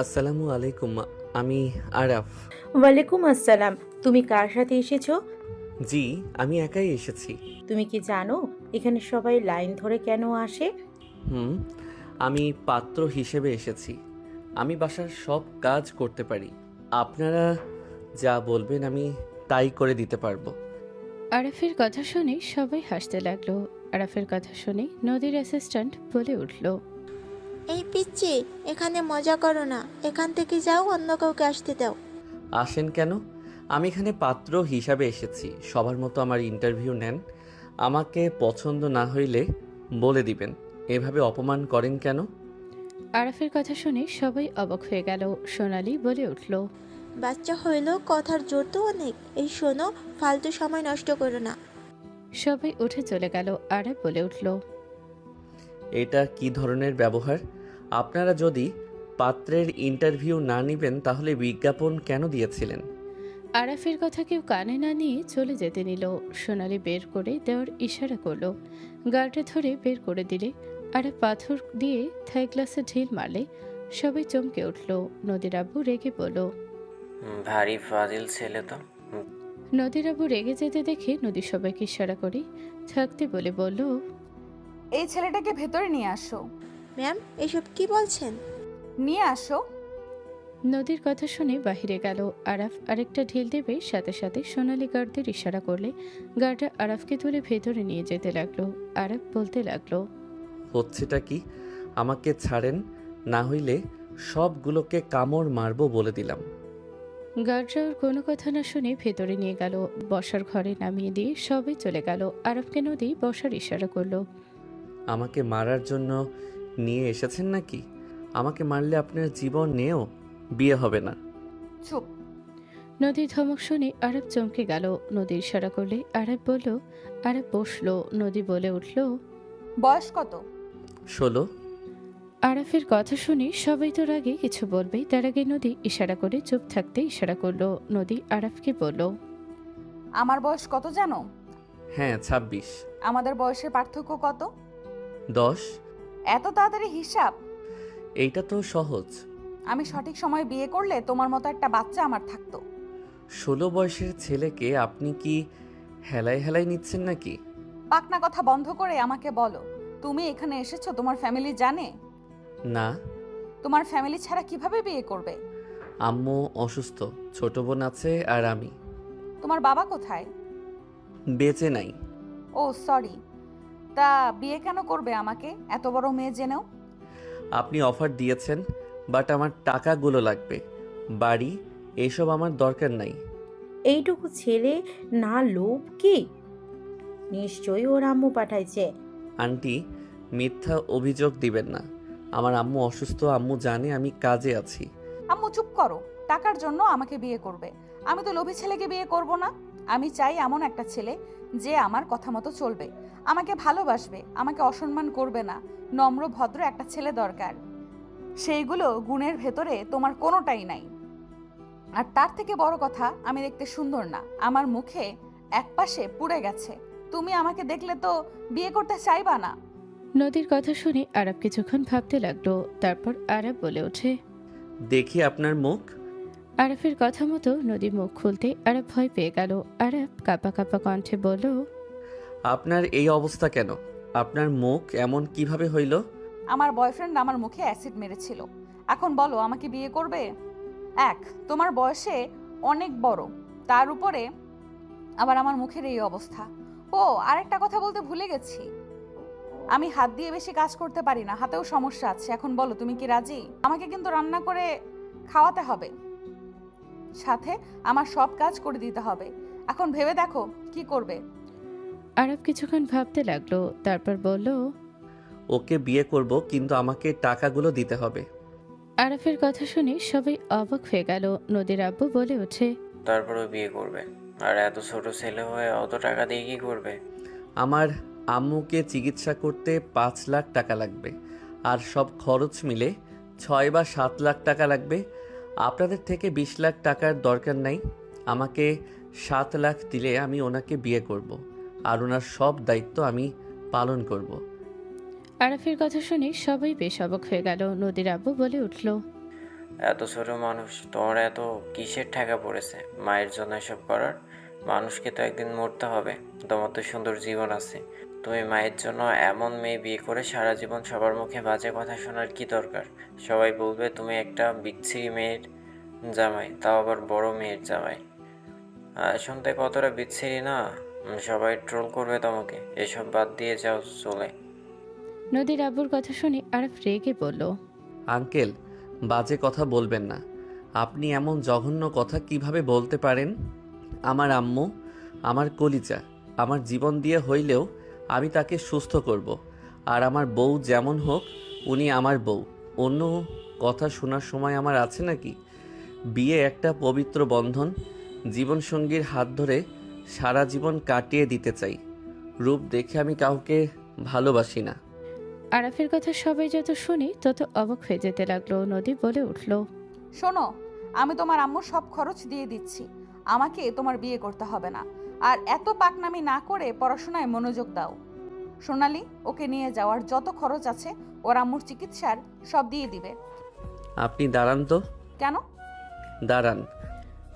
আসসালামু আলাইকুম। আমি আরাফ। ওয়ালাইকুম আসসালাম। তুমি কার সাথে এসেছো? জি, আমি একাই এসেছি। তুমি কি জানো এখানে সবাই লাইন ধরে কেন আসে? হুম, আমি পাত্র হিসেবে এসেছি। আমি বাসার সব কাজ করতে পারি। আপনারা যা বলবেন আমি তাই করে দিতে পারবো। আরাফের কথা শুনে সবাই হাসতে লাগলো। আরাফের কথা শুনে নদীর অ্যাসিস্ট্যান্ট বলে উঠল, এই পিচ্চি, এখানে মজা করো না, এখান থেকে যাও, অন্য কাউকে আসতে দাও। আসেন কেন? আমি এখানে পাত্র হিসাবে এসেছি। সবার মতো আমার ইন্টারভিউ নেন। আমাকে পছন্দ না হইলে বলে দিবেন। এভাবে অপমান করেন কেন? আরাফের কথা শুনে সবাই অবাক হয়ে গেল। সোনালি বলে উঠল, বাচ্চা হইলো, কথার জোর তো অনেক। এই শোনো, ফালতু সময় নষ্ট করো না। সবাই উঠে চলে গেল। আরাফ বলে উঠল, এটা কি ধরনের ব্যবহার? আপনারা যদি পাত্রের ইন্টারভিউ না নিবেন তাহলে বিজ্ঞাপন কেন দিয়েছিলেন? আরাফের কথা কেউ কানে না নিয়ে চলে যেতে নিল। সোনালি বের করে দেওয়ার ইশারা করলো। গার্ডে ধরে বের করে দিলে আরাফ পাথর দিয়ে থাই গ্লাসে ঢিল মারলে সবাই চমকে উঠল। নদীর আব্বু রেগে বলল, ভারী ফাজিল ছেলে তো। নদীর আব্বু রেগে যেতে দেখে নদী সবাইকে ইশারা করে থাকতে বলে বলল, এই ছেলেটাকে ভেতরে নিয়ে আসো। ম্যাম, এসব কি বলছেন? নিয়ে আসো। নদীর কথা শুনে বাহিরে গেল। আরাফ আরেকটা ঢিল দেবে সাথে সাথে সোনালী গার্ডদের ইশারা করলে গার্ডরা আরাফকে তুলে ভেতরে নিয়ে যেতে লাগলো। আরাফ বলতে লাগলো, হচ্ছেটা কি? আমাকে ছাড়েন, না হইলে সবগুলোকে কামড় মারবো বলে দিলাম। গার্ডরা ওর কোনো কথা না শুনে ভেতরে নিয়ে গেল। বসার ঘরে নামিয়ে দিয়ে সবাই চলে গেল। আরাফকে নদী বসার ইশারা করলো। আমাকে মারার জন্য নিয়ে এসেছেন নাকি? আমাকে মারলে আপনার জীবন নিয়েও বিয়ে হবে না। চুপ। নদীর ধমক শুনে আরাফ চমকে গেল। নদীর ইশারা করলে আরাফ বলল। আরাফ বসলো। নদী বলে উঠল, বয়স কত? 16। আরাফের কথা শুনে সবাই তো রাগে কিছু বলবেই, তার আগে নদী ইশারা করে চুপ থাকতে ইশারা করলো। নদী আরাফকে বলল, আমার বয়স কত জানো? হ্যাঁ, 26। আমাদের বয়সের পার্থক্য কত? 10। এত তাড়াতাড়ি হিসাব? এইটা তো সহজ। আমি সঠিক সময় বিয়ে করলে তোমার মতো একটা বাচ্চা আমার থাকতো। 16 বয়সের ছেলেকে আপনি কি হেলায় হেলায় নিচ্ছেন নাকি? পাকনা কথা বন্ধ করে আমাকে বলো, তুমি এখানে এসেছো তোমার ফ্যামিলি জানে? না। তোমার ফ্যামিলি ছাড়া কিভাবে বিয়ে করবে? আম্মু অসুস্থ, ছোট বোন আছে আর আমি। তোমার বাবা কোথায়? বেঁচে নাই। ও সরি। তা বিয়ে কেন করবে আমাকে, এত বড় মেয়ে জেনেও? আপনি অফার দিয়েছেন, বাট আমার টাকাগুলো লাগবে। বাড়ি এসব আমার দরকার নাই। এইটুকু ছেলে, না লোভ কি? নিশ্চয়ই ওর আম্মু পাঠাইছে। আন্টি, মিথ্যা অভিযোগ দিবেন না। আমার আম্মু অসুস্থ, আম্মু জানে আমি কাজে আছি। আম্মু চুপ করো। টাকার জন্য আমাকে বিয়ে করবে? আমি তো লোভী ছেলেকে বিয়ে করব না। আমি চাই এমন একটা ছেলে যে আমার কথা মতো চলবে, আমাকে ভালোবাসবে, আমাকে অসম্মান করবে না। নম্র ভদ্র একটা ছেলে দরকার। সেইগুলো গুণের ভেতরে তোমার কোনোটাই নাই। আর তার থেকে বড় কথা, আমি দেখতে সুন্দর না, আমার মুখে একপাশে পুড়ে গেছে। তুমি আমাকে দেখলে তো বিয়ে করতে চাইবা না। নদীর কথা শুনে আরাফ কিছুক্ষণ ভাবতে লাগলো। তারপর আরাফ বলে ওঠে, দেখি আপনার মুখ। আরাফের কথা মতো নদী মুখ খুলতে আরাফ ভয় পেয়ে গেল। আরাফ কাঁপা কাঁপা কণ্ঠে বলল, আপনার এই অবস্থা কেন? আপনার মুখ এমন কিভাবে হইল? আমার বয়ফ্রেন্ড আমার মুখে অ্যাসিড মেরেছিল। এখন বলো, আমাকে বিয়ে করবে? এক, তোমার বয়সে অনেক বড়, তার উপরে আবার আমার মুখের এই অবস্থা। ও, আরেকটা কথা বলতে ভুলে গেছি, আমি হাত দিয়ে বেশি কাজ করতে পারি না, হাতেও সমস্যা আছে। এখন বলো, তুমি কি রাজি? আমাকে কিন্তু রান্না করে খাওয়াতে হবে, সাথে আমার সব কাজ করে দিতে হবে। এখন ভেবে দেখো কি করবে। আরাফ কিছুক্ষণ ভাবতে লাগলো। তারপর বলল, ওকে বিয়ে করব, কিন্তু আমাকে টাকাগুলো দিতে হবে। আরাফের কথা শুনে সবাই অবাক হয়ে গেল। নদীর আব্বু বলে ওঠে, তারপরেও বিয়ে করবে? আর এত ছোট ছেলে হয়ে অত টাকা দিয়ে কি করবে? আমার আম্মুকে চিকিৎসা করতে 5 লাখ টাকা লাগবে, আর সব খরচ মিলে 6 বা 7 লাখ টাকা লাগবে। আপনাদের থেকে 20 লাখ টাকার দরকার নাই। আমাকে 7 লাখ দিলে আমি ওনাকে বিয়ে করব, আর ওনার সব দায়িত্ব আমি পালন করব। আরাফের কথা শুনে সবাই বেশ অবাক হয়ে গেল। নদীর আব্বু বলে উঠল, এত ছোট মানুষ, তোমার এত কিসের ঠেকা পড়েছে মায়ের জন্য এসব করার? মানুষকে তো একদিন মরতে হবে। তোমার তো সুন্দর জীবন আছে। তুমি মায়ের জন্য এমন মেয়ে বিয়ে করে সারা জীবন সবার মুখে বাজে কথা শোনার কি দরকার? সবাই বলবে তুমি একটা বিচ্ছিরি মেয়ের জামাই, তাও আবার বড় মেয়ের জামাই। শুনতে কতটা বিচ্ছিরি না? সবাই ট্রোল করবে তোমাকে। এসব বাদ দিয়ে যাও চলে। নদীর আব্বুর কথা শুনে আরাফ রেগে বলল, আঙ্কেল, বাজে কথা বলবেন না। আপনি এমন জঘন্য কথা কিভাবে বলতে পারেন? আমার আম্মু আমার কলিজা, আমার জীবন দিয়ে হইলেও আমি তাকে সুস্থ করব। আর আমার বউ যেমন হোক, উনি আমার বউ। অন্য কথা শোনার সময় আমার আছে নাকি? বিয়ে একটা পবিত্র বন্ধন। জীবনসঙ্গীর হাত ধরে সারা জীবন কাটিয়ে দিতে চাই। রূপ দেখে আমি কাউকে ভালোবাসি না। আরাফের কথা সবাই যত শুনে তত অবাক হয়ে যেতে লাগলো। নদী বলে উঠল, শোনো, আমি তোমার আম্মুর সব খরচ দিয়ে দিচ্ছি। আমাকে তোমার বিয়ে করতে হবে না। আর এত পাকনামি না করে পড়াশোনায় মনোযোগ দাও। সোনালি, ওকে নিয়ে যাওয়ার যত খরচ আছে ওর আম্মুর চিকিৎসার সব দিয়ে দিবে। আপনি দাঁড়ান তো। কেন? দাঁড়ান।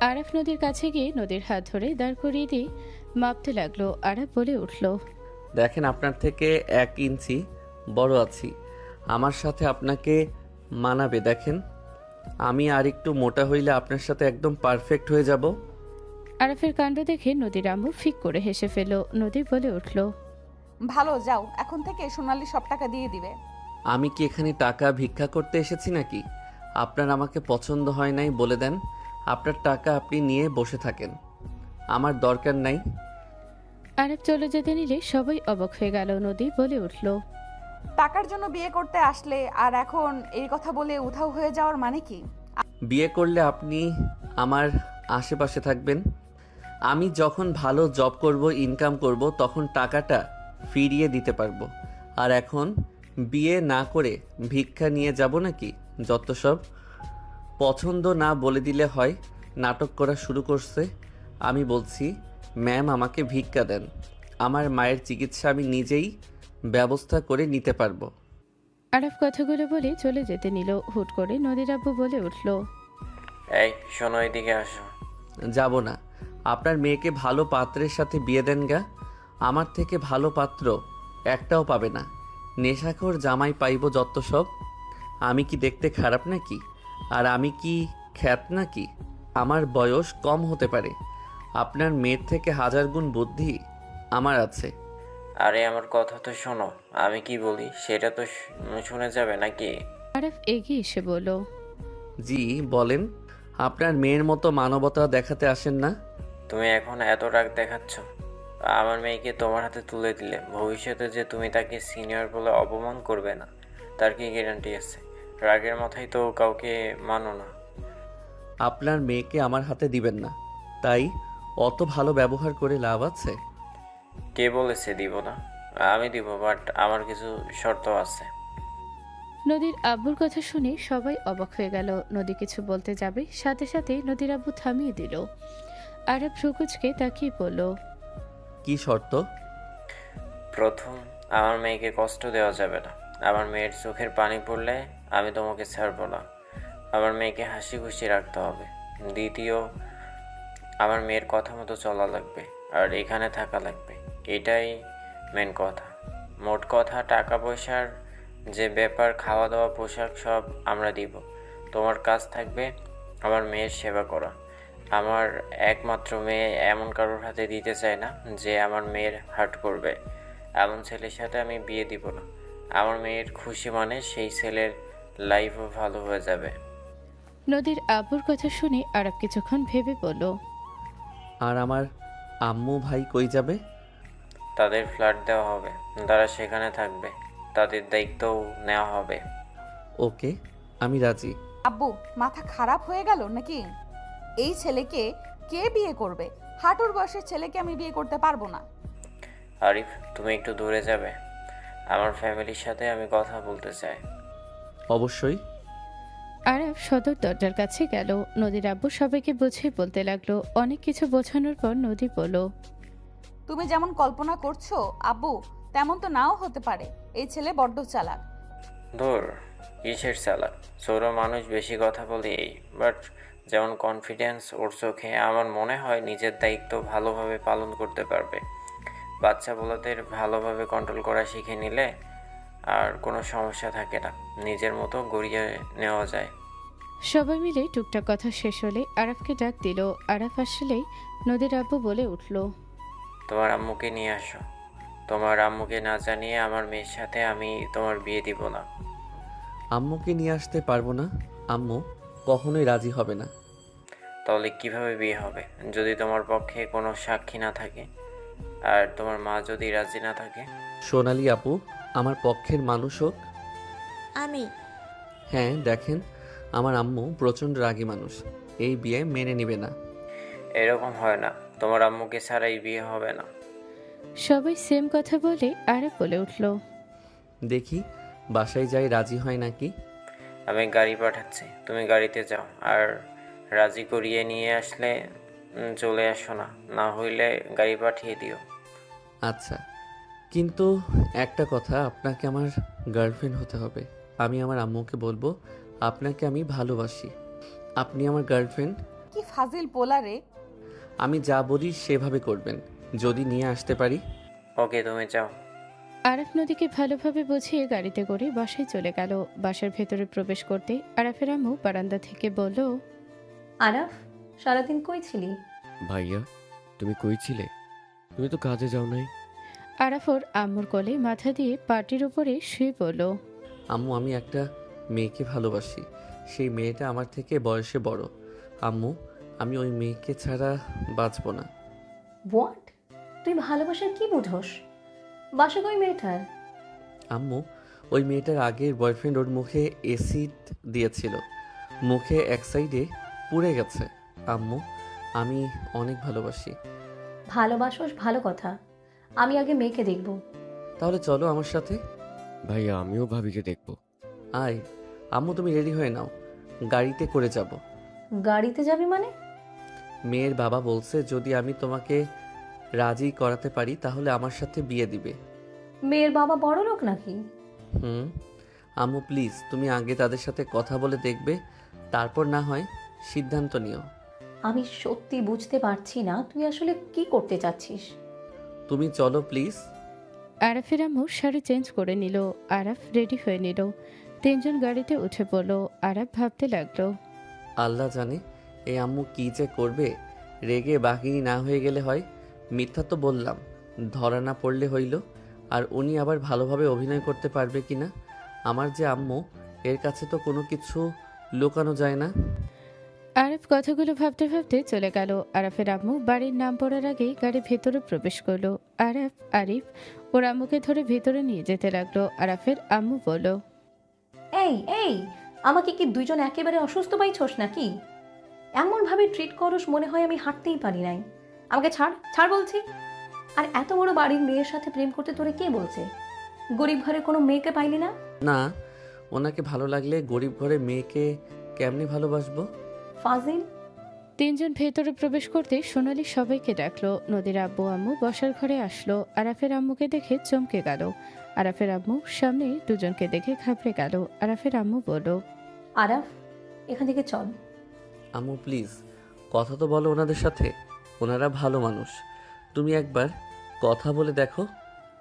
আরাফ নদীর কাছে গিয়ে নদীর হাত ধরে দাঁড় করিয়ে দিয়ে মাপতে লাগলো। আরাফ বলে উঠল, দেখেন, আপনার থেকে 1 ইঞ্চি বড় আছি। আমার সাথে আপনাকে মানাবে। দেখেন, আমি আর একটু মোটা হইলে আপনার সাথে একদম পারফেক্ট হয়ে যাব। আরাফের কাণ্ড দেখে নদীর আম্মু ফিক করে হেসে ফেল। নদী বলে উঠল, ভালো, যাও, এখন থেকে সোনালি সব টাকা দিয়ে দিবে। আমি কি এখানে টাকা ভিক্ষা করতে এসেছি নাকি? আপনার আমাকে পছন্দ হয় নাই বলে দেন। আপনার টাকা আপনি নিয়ে বসে থাকেন, আমার দরকার নাই। আরাফ চলে যেতে নিলে সবাই অবাক হয়ে গেল। নদী বলে উঠল, টাকার জন্য বিয়ে করতে আসলে আর এখন এই কথা বলে উধাও হয়ে যাওয়ার মানে কি? বিয়ে করলে আপনি আমার আশেপাশে থাকবেন। আমি যখন ভালো জব করব, ইনকাম করব, তখন টাকাটা ফিরিয়ে দিতে পারবো। আর এখন বিয়ে না করে ভিক্ষা নিয়ে যাব নাকি? যত সব। পছন্দ না বলে দিলে হয়। নাটক করা শুরু করছে। আমি বলছি, ম্যাম আমাকে ভিক্ষা দেন। আমার মায়ের চিকিৎসা আমি নিজেই ব্যবস্থা করে নিতে পারবো। আরাফ কথাগুলো বলে চলে যেতে নিল। হুট করে নদীর আব্বু বলে উঠল, এই শোনো, এদিকে আসো। যাব না। আপনার মেয়েকে ভালো পাত্রের সাথে বিয়ে দেন গা। আমার থেকে ভালো পাত্র একটাও পাবে না। নেশাখোর জামাই পাইব যত সব। আমি কি দেখতে খারাপ নাকি? আর আমি কি খ্যাত নাকি? আমার বয়স কম হতে পারে। আপনার মেয়ের থেকে 1000 গুণ বুদ্ধি আমার আছে। আরে আমার কথা তো শোনো, আমি কি বলি সেটা তো শুনে যাবে নাকি? আরাফ এগিয়ে এসে বলল, জি বলেন। আপনার মেয়ের মতো মানবতা দেখাতে আসেন না? তুমি এখন এত রাগ দেখাচ্ছ। আমার মেয়েকে তোমার হাতে তুলে দিলে ভবিষ্যতে যে তুমি তাকে সিনিয়র বলে অপমান করবে না, তার কি গ্যারান্টি আছে? রাগের মাথায় তো কাউকে মানো না। আপনার মেয়েকে আমার হাতে দিবেন না, তাই অত ভালো ব্যবহার করে লাভ আছে? কে বলেছে দিব না? আমি দিব, বাট আমার কিছু শর্ত আছে। নদীর আব্বুর কথা শুনে সবাই অবাক হয়ে গেল। নদী কিছু বলতে যাবে, সাথে সাথে নদীর আব্বু থামিয়ে দিল। আরাফ ভ্রুকুচকে তাকিয়ে বলল, কি শর্ত? প্রথম, আমার মেয়েকে কষ্ট দেওয়া যাবে না। আমার মেয়ের চোখের পানি পড়লে আমি তোমাকে ছাড়বো না। আমার মেয়েকে হাসি খুশি রাখতে হবে। দ্বিতীয়, আমার মেয়ের কথা মতো চলা লাগবে আর এখানে থাকা লাগবে। এটাই মেন কথা। মোট কথা, টাকা পয়সার যে ব্যাপার, খাওয়া দাওয়া, পোশাক সব আমরা দিব। তোমার কাজ থাকবে আমার মেয়ের সেবা করা। আমার একমাত্র মেয়ে এমন কারোর হাতে দিতে চাই না যে আমার মেয়ের হার্ট করবে। এমন ছেলের সাথে আমি বিয়ে দিব না। আমার মেয়ের খুশি মানে সেই ছেলের লাইফও ভালো হয়ে যাবে। নদীর আব্বুর কথা শুনে আরাফ কিছুক্ষণ ভেবে বলল, আর আমার আম্মু ভাই কই যাবে? তাদের ফ্ল্যাট দেওয়া হবে, তারা সেখানে থাকবে। তাদের দায়িত্বও নেওয়া হবে। ওকে, আমি রাজি। আব্বু, মাথা খারাপ হয়ে গেল নাকি? এই ছেলেকে কে বিয়ে করবে? হাঁটুর বয়সের ছেলেকে আমি বিয়ে করতে পারবো না। আরিফ, তুমি একটু দূরে যাবে? আমার ফ্যামিলির সাথে আমি কথা বলতে চাই। অবশ্যই। আরাফ সদর দরজার কাছে গেল। নদীর আব্বু সবাইকে বুঝিয়ে বলতে লাগলো। অনেক কিছু বোঝানোর পর নদী বলল, তুমি যেমন কল্পনা করছো আব্বু, তেমন তো নাও হতে পারে। এই ছেলে বড্ড চালাক। ধুর, কিসের চালাক ছোট মানুষ, বেশি কথা বলে এই। বাট যেমন কনফিডেন্স ওর চোখে, আমার মনে হয় নিজের দায়িত্ব ভালোভাবে পালন করতে পারবে। বাচ্চা বলাদের ভালোভাবে কন্ট্রোল করা শিখে নিলে আর কোনো সমস্যা থাকে না, নিজের মতো গড়িয়ে নেওয়া যায়। সবাই মিলে টুকটাক কথা শেষ হলে আরাফকে ডাক দিল। আরাফ আসলেই নদীর আব্বু বলে উঠল, তোমার আম্মুকে নিয়ে আসো। তোমার আম্মুকে না জানিয়ে আমার মেয়ের সাথে আমি তোমার বিয়ে দিব না। আম্মুকে নিয়ে আসতে পারবো না। আম্মু কখনোই রাজি হবে না। তাহলে কিভাবে বিয়ে হবে যদি তোমার পক্ষে কোনো সাক্ষী না থাকে, আর তোমার মা যদি রাজি না থাকে? সোনালি আপু আমার পক্ষের মানুষ হোক। আমি হ্যাঁ দেখেন, আমার আম্মু প্রচণ্ড রাগী মানুষ, এই বিয়ে মেনে নেবে না। এরকম হয় না, তোমার আম্মুকে ছাড়াই বিয়ে হবে না। সবাই সেম কথা বলে আরাফ বলে উঠল, দেখি বাসায় যাই রাজি হয় নাকি। আমি গাড়ি পাঠাচ্ছি, তুমি গাড়িতে যাও। আর রাজি করিয়ে নিয়ে আসলে চলে আসো, না না হইলে গাড়ি পাঠিয়ে দিও। আচ্ছা, কিন্তু একটা কথা, আপনাকে আমার গার্লফ্রেন্ড হতে হবে। আমি আমার আম্মুকে বলবো আপনাকে আমি ভালোবাসি, আপনি আমার গার্লফ্রেন্ড। কি ফাজিল পোলা রে। আমি যা বলি সেভাবে করবেন, যদি নিয়ে আসতে পারি। ওকে, তুমি যাও। আরাফ নদীকে ভালোভাবে বুঝিয়ে গাড়িতে করে বাসায় চলে গেল। বাসার ভেতরে প্রবেশ করতে আরাফের আম্মু বারান্দা থেকে বলল, আরাফ, সারাদিন কই ছিলি? ভাইয়া, তুমি কই ছিলে? তুমি তো কাজে যাও নাই। আরাফ ওর আম্মুর কোলে মাথা দিয়ে পাটির উপরে শুয়ে পড়ল। আম্মু আমি একটা মেয়েকে ভালোবাসি, সেই মেয়েটা আমার থেকে বয়সে বড়। আম্মু আমি ওই মেয়েকে ছাড়া বাঁচবো না। হোয়াট? তুই ভালোবাসার কি বুঝোস? বাসা কই মেয়েটার? আম্মু ওই মেয়েটার আগের বয়ফ্রেন্ড ওর মুখে অ্যাসিড দিয়েছিল, মুখে এক সাইডে পুড়ে গেছে। আম্মু আমি অনেক ভালোবাসি। ভালোবাসোস ভালো কথা, আমি আগে মেয়েকে দেখব। তাহলে চলো আমার সাথে। ভাইয়া, আমিও ভাবিকে দেখবো। আয় আম্মু, তুমি রেডি হয়ে নাও, গাড়িতে করে যাব। গাড়িতে যাবি মানে? মেয়ের বাবা বলছে যদি আমি তোমাকে রাজি করাতে পারি তাহলে আমার সাথে বিয়ে দিবে। মেয়ের বাবা বড় লোক নাকি? হুম। আম্মু প্লিজ তুমি আগে তাদের সাথে কথা বলে দেখবে, তারপর না হয় সিদ্ধান্ত নিও। আমি সত্যি বুঝতে পারছি না তুই আসলে কি করতে চাচ্ছিস। তুমি চলো প্লিজ। আরাফের আম্মু শাড়ি চেঞ্জ করে নিল। আরাফ রেডি হয়ে নিল। তিনজন গাড়িতে উঠে পড়ল। আরাফ ভাবতে লাগলো, আল্লাহ জানে এই আম্মু কি যে করবে। রেগে বাহিনী না হয়ে গেলে হয়, মিথ্যা তো বললাম, ধরা না পড়লে হইল। আর উনি আবার ভালোভাবে অভিনয় করতে পারবে কিনা। আমার যে আম্মু, এর কাছে তো কোনো কিছু লুকানো যায় না। আরাফ কথাগুলো ভাবতে ভাবতে চলে গেল। আরাফের আম্মু বাড়ির নাম পড়ার আগেই গাড়ি ভেতরে প্রবেশ করলো। আরাফ আরিফ ওর আম্মুকে ধরে ভেতরে নিয়ে যেতে লাগলো। আরাফের আম্মু বলল, এই এই, আমাকে কি দুইজন একেবারে অসুস্থ পাইছস নাকি? এমনভাবে ট্রিট করস মনে হয় আমি হাঁটতেই পারি নাই। আমাকে ছাড় ছাড় বলছি। আর এত বড় বাড়ির মেয়ের সাথে প্রেম করতে তোরে কে বলছে? গরিব ঘরে কোনো মেয়েকে পাইলি না? না, ওনাকে ভালো লাগলে গরিব ঘরে মেয়েকে কেমনে ভালোবাসবো? ফাজিল। তিনজন ভেতরে প্রবেশ করতে সোনালি সবাইকে ডাকলো। নদীর আব্বু আম্মু বসার ঘরে আসলো। আরাফের আম্মুকে দেখে চমকে গেল। আরাফের আম্মু সামনে দুজনকে দেখে ঘাবড়ে গেল। আরাফের আম্মু বলল, আরাফ, এখান থেকে চল। আম্মু প্লিজ কথা তো বলো ওনাদের সাথে, ওনারা ভালো মানুষ, তুমি একবার কথা বলে দেখো।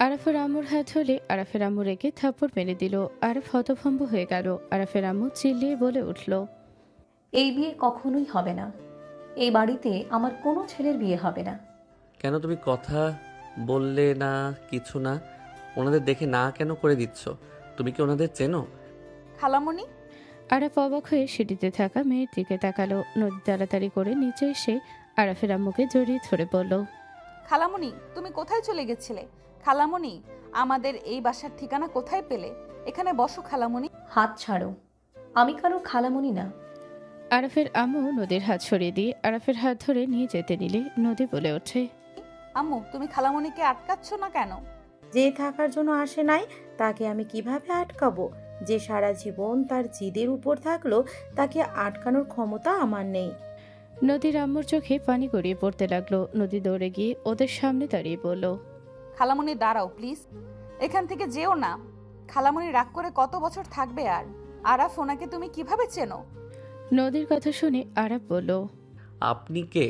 আরাফের আম্মুর হাত হলে আরাফের আম্মু রেগে থাপ্পড় মেরে দিল। আরাফ হতভম্ব হয়ে গেল। আরাফের আম্মু চিল্লিয়ে বলে উঠল, এই বিয়ে কখনোই হবে না। এই বাড়িতে আমার কোনো ছেলের বিয়ে হবে না। কেন তুমি কথা বললে না? কিছু না, ওনাদের দেখে না কেন করে দিচ্ছ? তুমি কি ওনাদের চেনো? খালামণি, আরাফ অবাক হয়ে সিঁড়িতে থাকা মেয়ের দিকে তাকালো। নদী তাড়াতাড়ি করে নিচে এসে আরাফের আম্মুকে জড়িয়ে ধরে বলল, খালামণি, তুমি কোথায় চলে গেছিলে? খালামণি, আমাদের এই বাসার ঠিকানা কোথায় পেলে? এখানে বসো খালামণি। হাত ছাড়ো, আমি কারোর খালামণি না। আরাফের আম্মু নদীর হাত সরিয়ে দিয়ে আরাফের হাত ধরে নিয়ে যেতে নিলে নদী বলে ওঠে, আম্মু, তুমি খালামণিকে আটকাচ্ছ না কেন? যে থাকার জন্য আসে নাই তাকে আমি কিভাবে আটকাবো? যে সারা জীবন তার জিদের উপর থাকলো, তাকে আটকানোর ক্ষমতা আমার নেই। নদীর আম্মুর চোখে পানি গড়িয়ে পড়তে লাগলো। নদী দৌড়ে গিয়ে ওদের সামনে দাঁড়িয়ে বলল, খালামণি দাঁড়াও প্লিজ, এখান থেকে যেও না। খালামণি রাগ করে কত বছর থাকবে? আর আরাফ, ওনাকে তুমি কিভাবে চেনো? নদীর কথা শুনে আরাফ বলল, আপনি কে?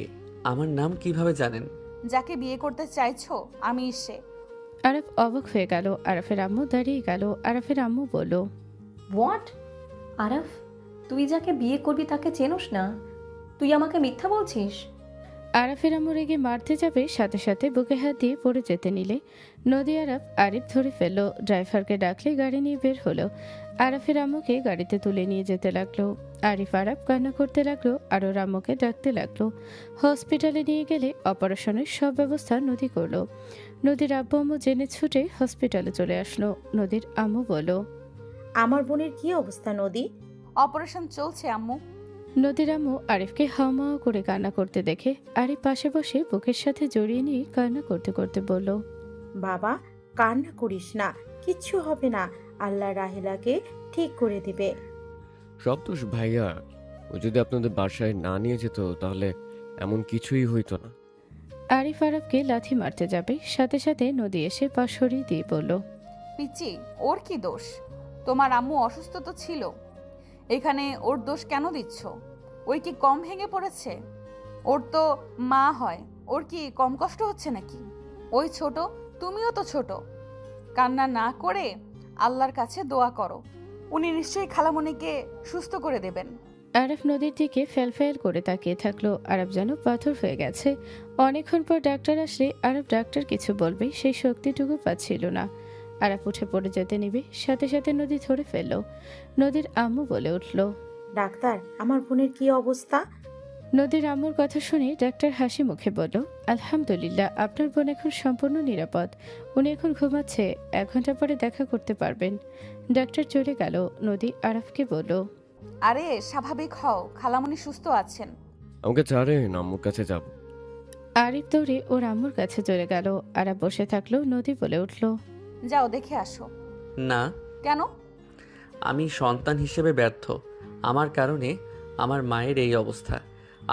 আমার নাম কিভাবে জানেন? যাকে বিয়ে করতে চাইছো আমি সে। আরাফ অবাক হয়ে গেল। আরাফের আম্মু দাঁড়িয়ে গেল। আরাফের আম্মু বলল, হোয়াট? আরাফ, তুই যাকে বিয়ে করবি তাকে চেনোস না? তুই আমাকে মিথ্যা বলছিস? আরাফের আম্মু রেগে মারতে যাবে, সাথে সাথে বুকে হাত দিয়ে পড়ে যেতে নিলে নদী আরাফ আরিফ ধরে ফেললো। ড্রাইভারকে ডাকলে গাড়ি নিয়ে বের হলো। আরাফের আম্মুকে গাড়িতে তুলে নিয়ে যেতে লাগলো। আরিফ আরাফ কান্না করতে লাগলো আর ওর আম্মুকে ডাকতে লাগলো। হসপিটালে নিয়ে গেলে অপারেশনের সব ব্যবস্থা নদী করলো। নদীর আব্বু আম্মু জেনে ছুটে হসপিটালে চলে আসলো। নদীর আম্মু বলল, আমার বোনের কি অবস্থা নদী? অপারেশন চলছে আম্মু। নদীর আম্মু আরিফকে হাওমাও করে কান্না করতে দেখে আরিফ পাশে বসে বুকের সাথে জড়িয়ে নিয়ে কান্না করতে করতে বলল, বাবা, কান্না করিস না, কিচ্ছু হবে না, আল্লাহ রাহেলাকে ঠিক করে দিবে। সব দোষ ভাইয়া। ও যদি আপনাদের বাসায় না নিয়ে যেত তাহলে এমন কিছুই হইতো না। আরিফ আরাফকে লাথি মারতে যাবে, সাথে সাথে নদী এসে পা সরিয়ে দিয়ে বলল, পিচি, ওর কি দোষ? তোমার আম্মু অসুস্থ তো ছিল, এখানে ওর দোষ কেন দিচ্ছ? ওই কি কম ভেঙে পড়েছে? ওর তো মা হয়, ওর কি কম কষ্ট হচ্ছে নাকি? ওই ছোট, তুমিও তো ছোট। কান্না না করে আল্লাহর কাছে দোয়া করো, উনি নিশ্চয়ই খালামণিকে সুস্থ করে দেবেন। আরাফ নদীর দিকে ফ্যাল করে তাকিয়ে থাকলো। আরাফ যেন পাথর হয়ে গেছে। অনেকক্ষণ পর ডাক্তার আসলে আরাফ ডাক্তার কিছু বলবে সেই শক্তিটুকু পাচ্ছিল না। আরাফ উঠে পড়ে যেতে নিবে, সাথে সাথে নদী ধরে ফেলল। নদীর আম্মু বলে উঠল, ডাক্তার, আমার বোনের কি অবস্থা? নদীর আম্মুর কথা শুনে ডাক্তার হাসি মুখে বলল, আলহামদুলিল্লাহ, আপনার বোন এখন সম্পূর্ণ নিরাপদ। উনি এখন ঘুমাচ্ছে, 1 ঘন্টা পরে দেখা করতে পারবেন। ডাক্তার চলে গেল। নদী আরাফকে বলল, আরে স্বাভাবিক হও, খালামণি সুস্থ আছেন। আমাকে ছাড়েন, আম্মুর কাছে যাব। আরিফ দৌড়ে ওর আম্মুর কাছে চলে গেল। আরাফ বসে থাকলো। নদী বলে উঠল, যাও দেখে আসো। না, কেন? আমি সন্তান হিসেবে ব্যর্থ। আমার কারণে আমার মায়ের এই অবস্থা।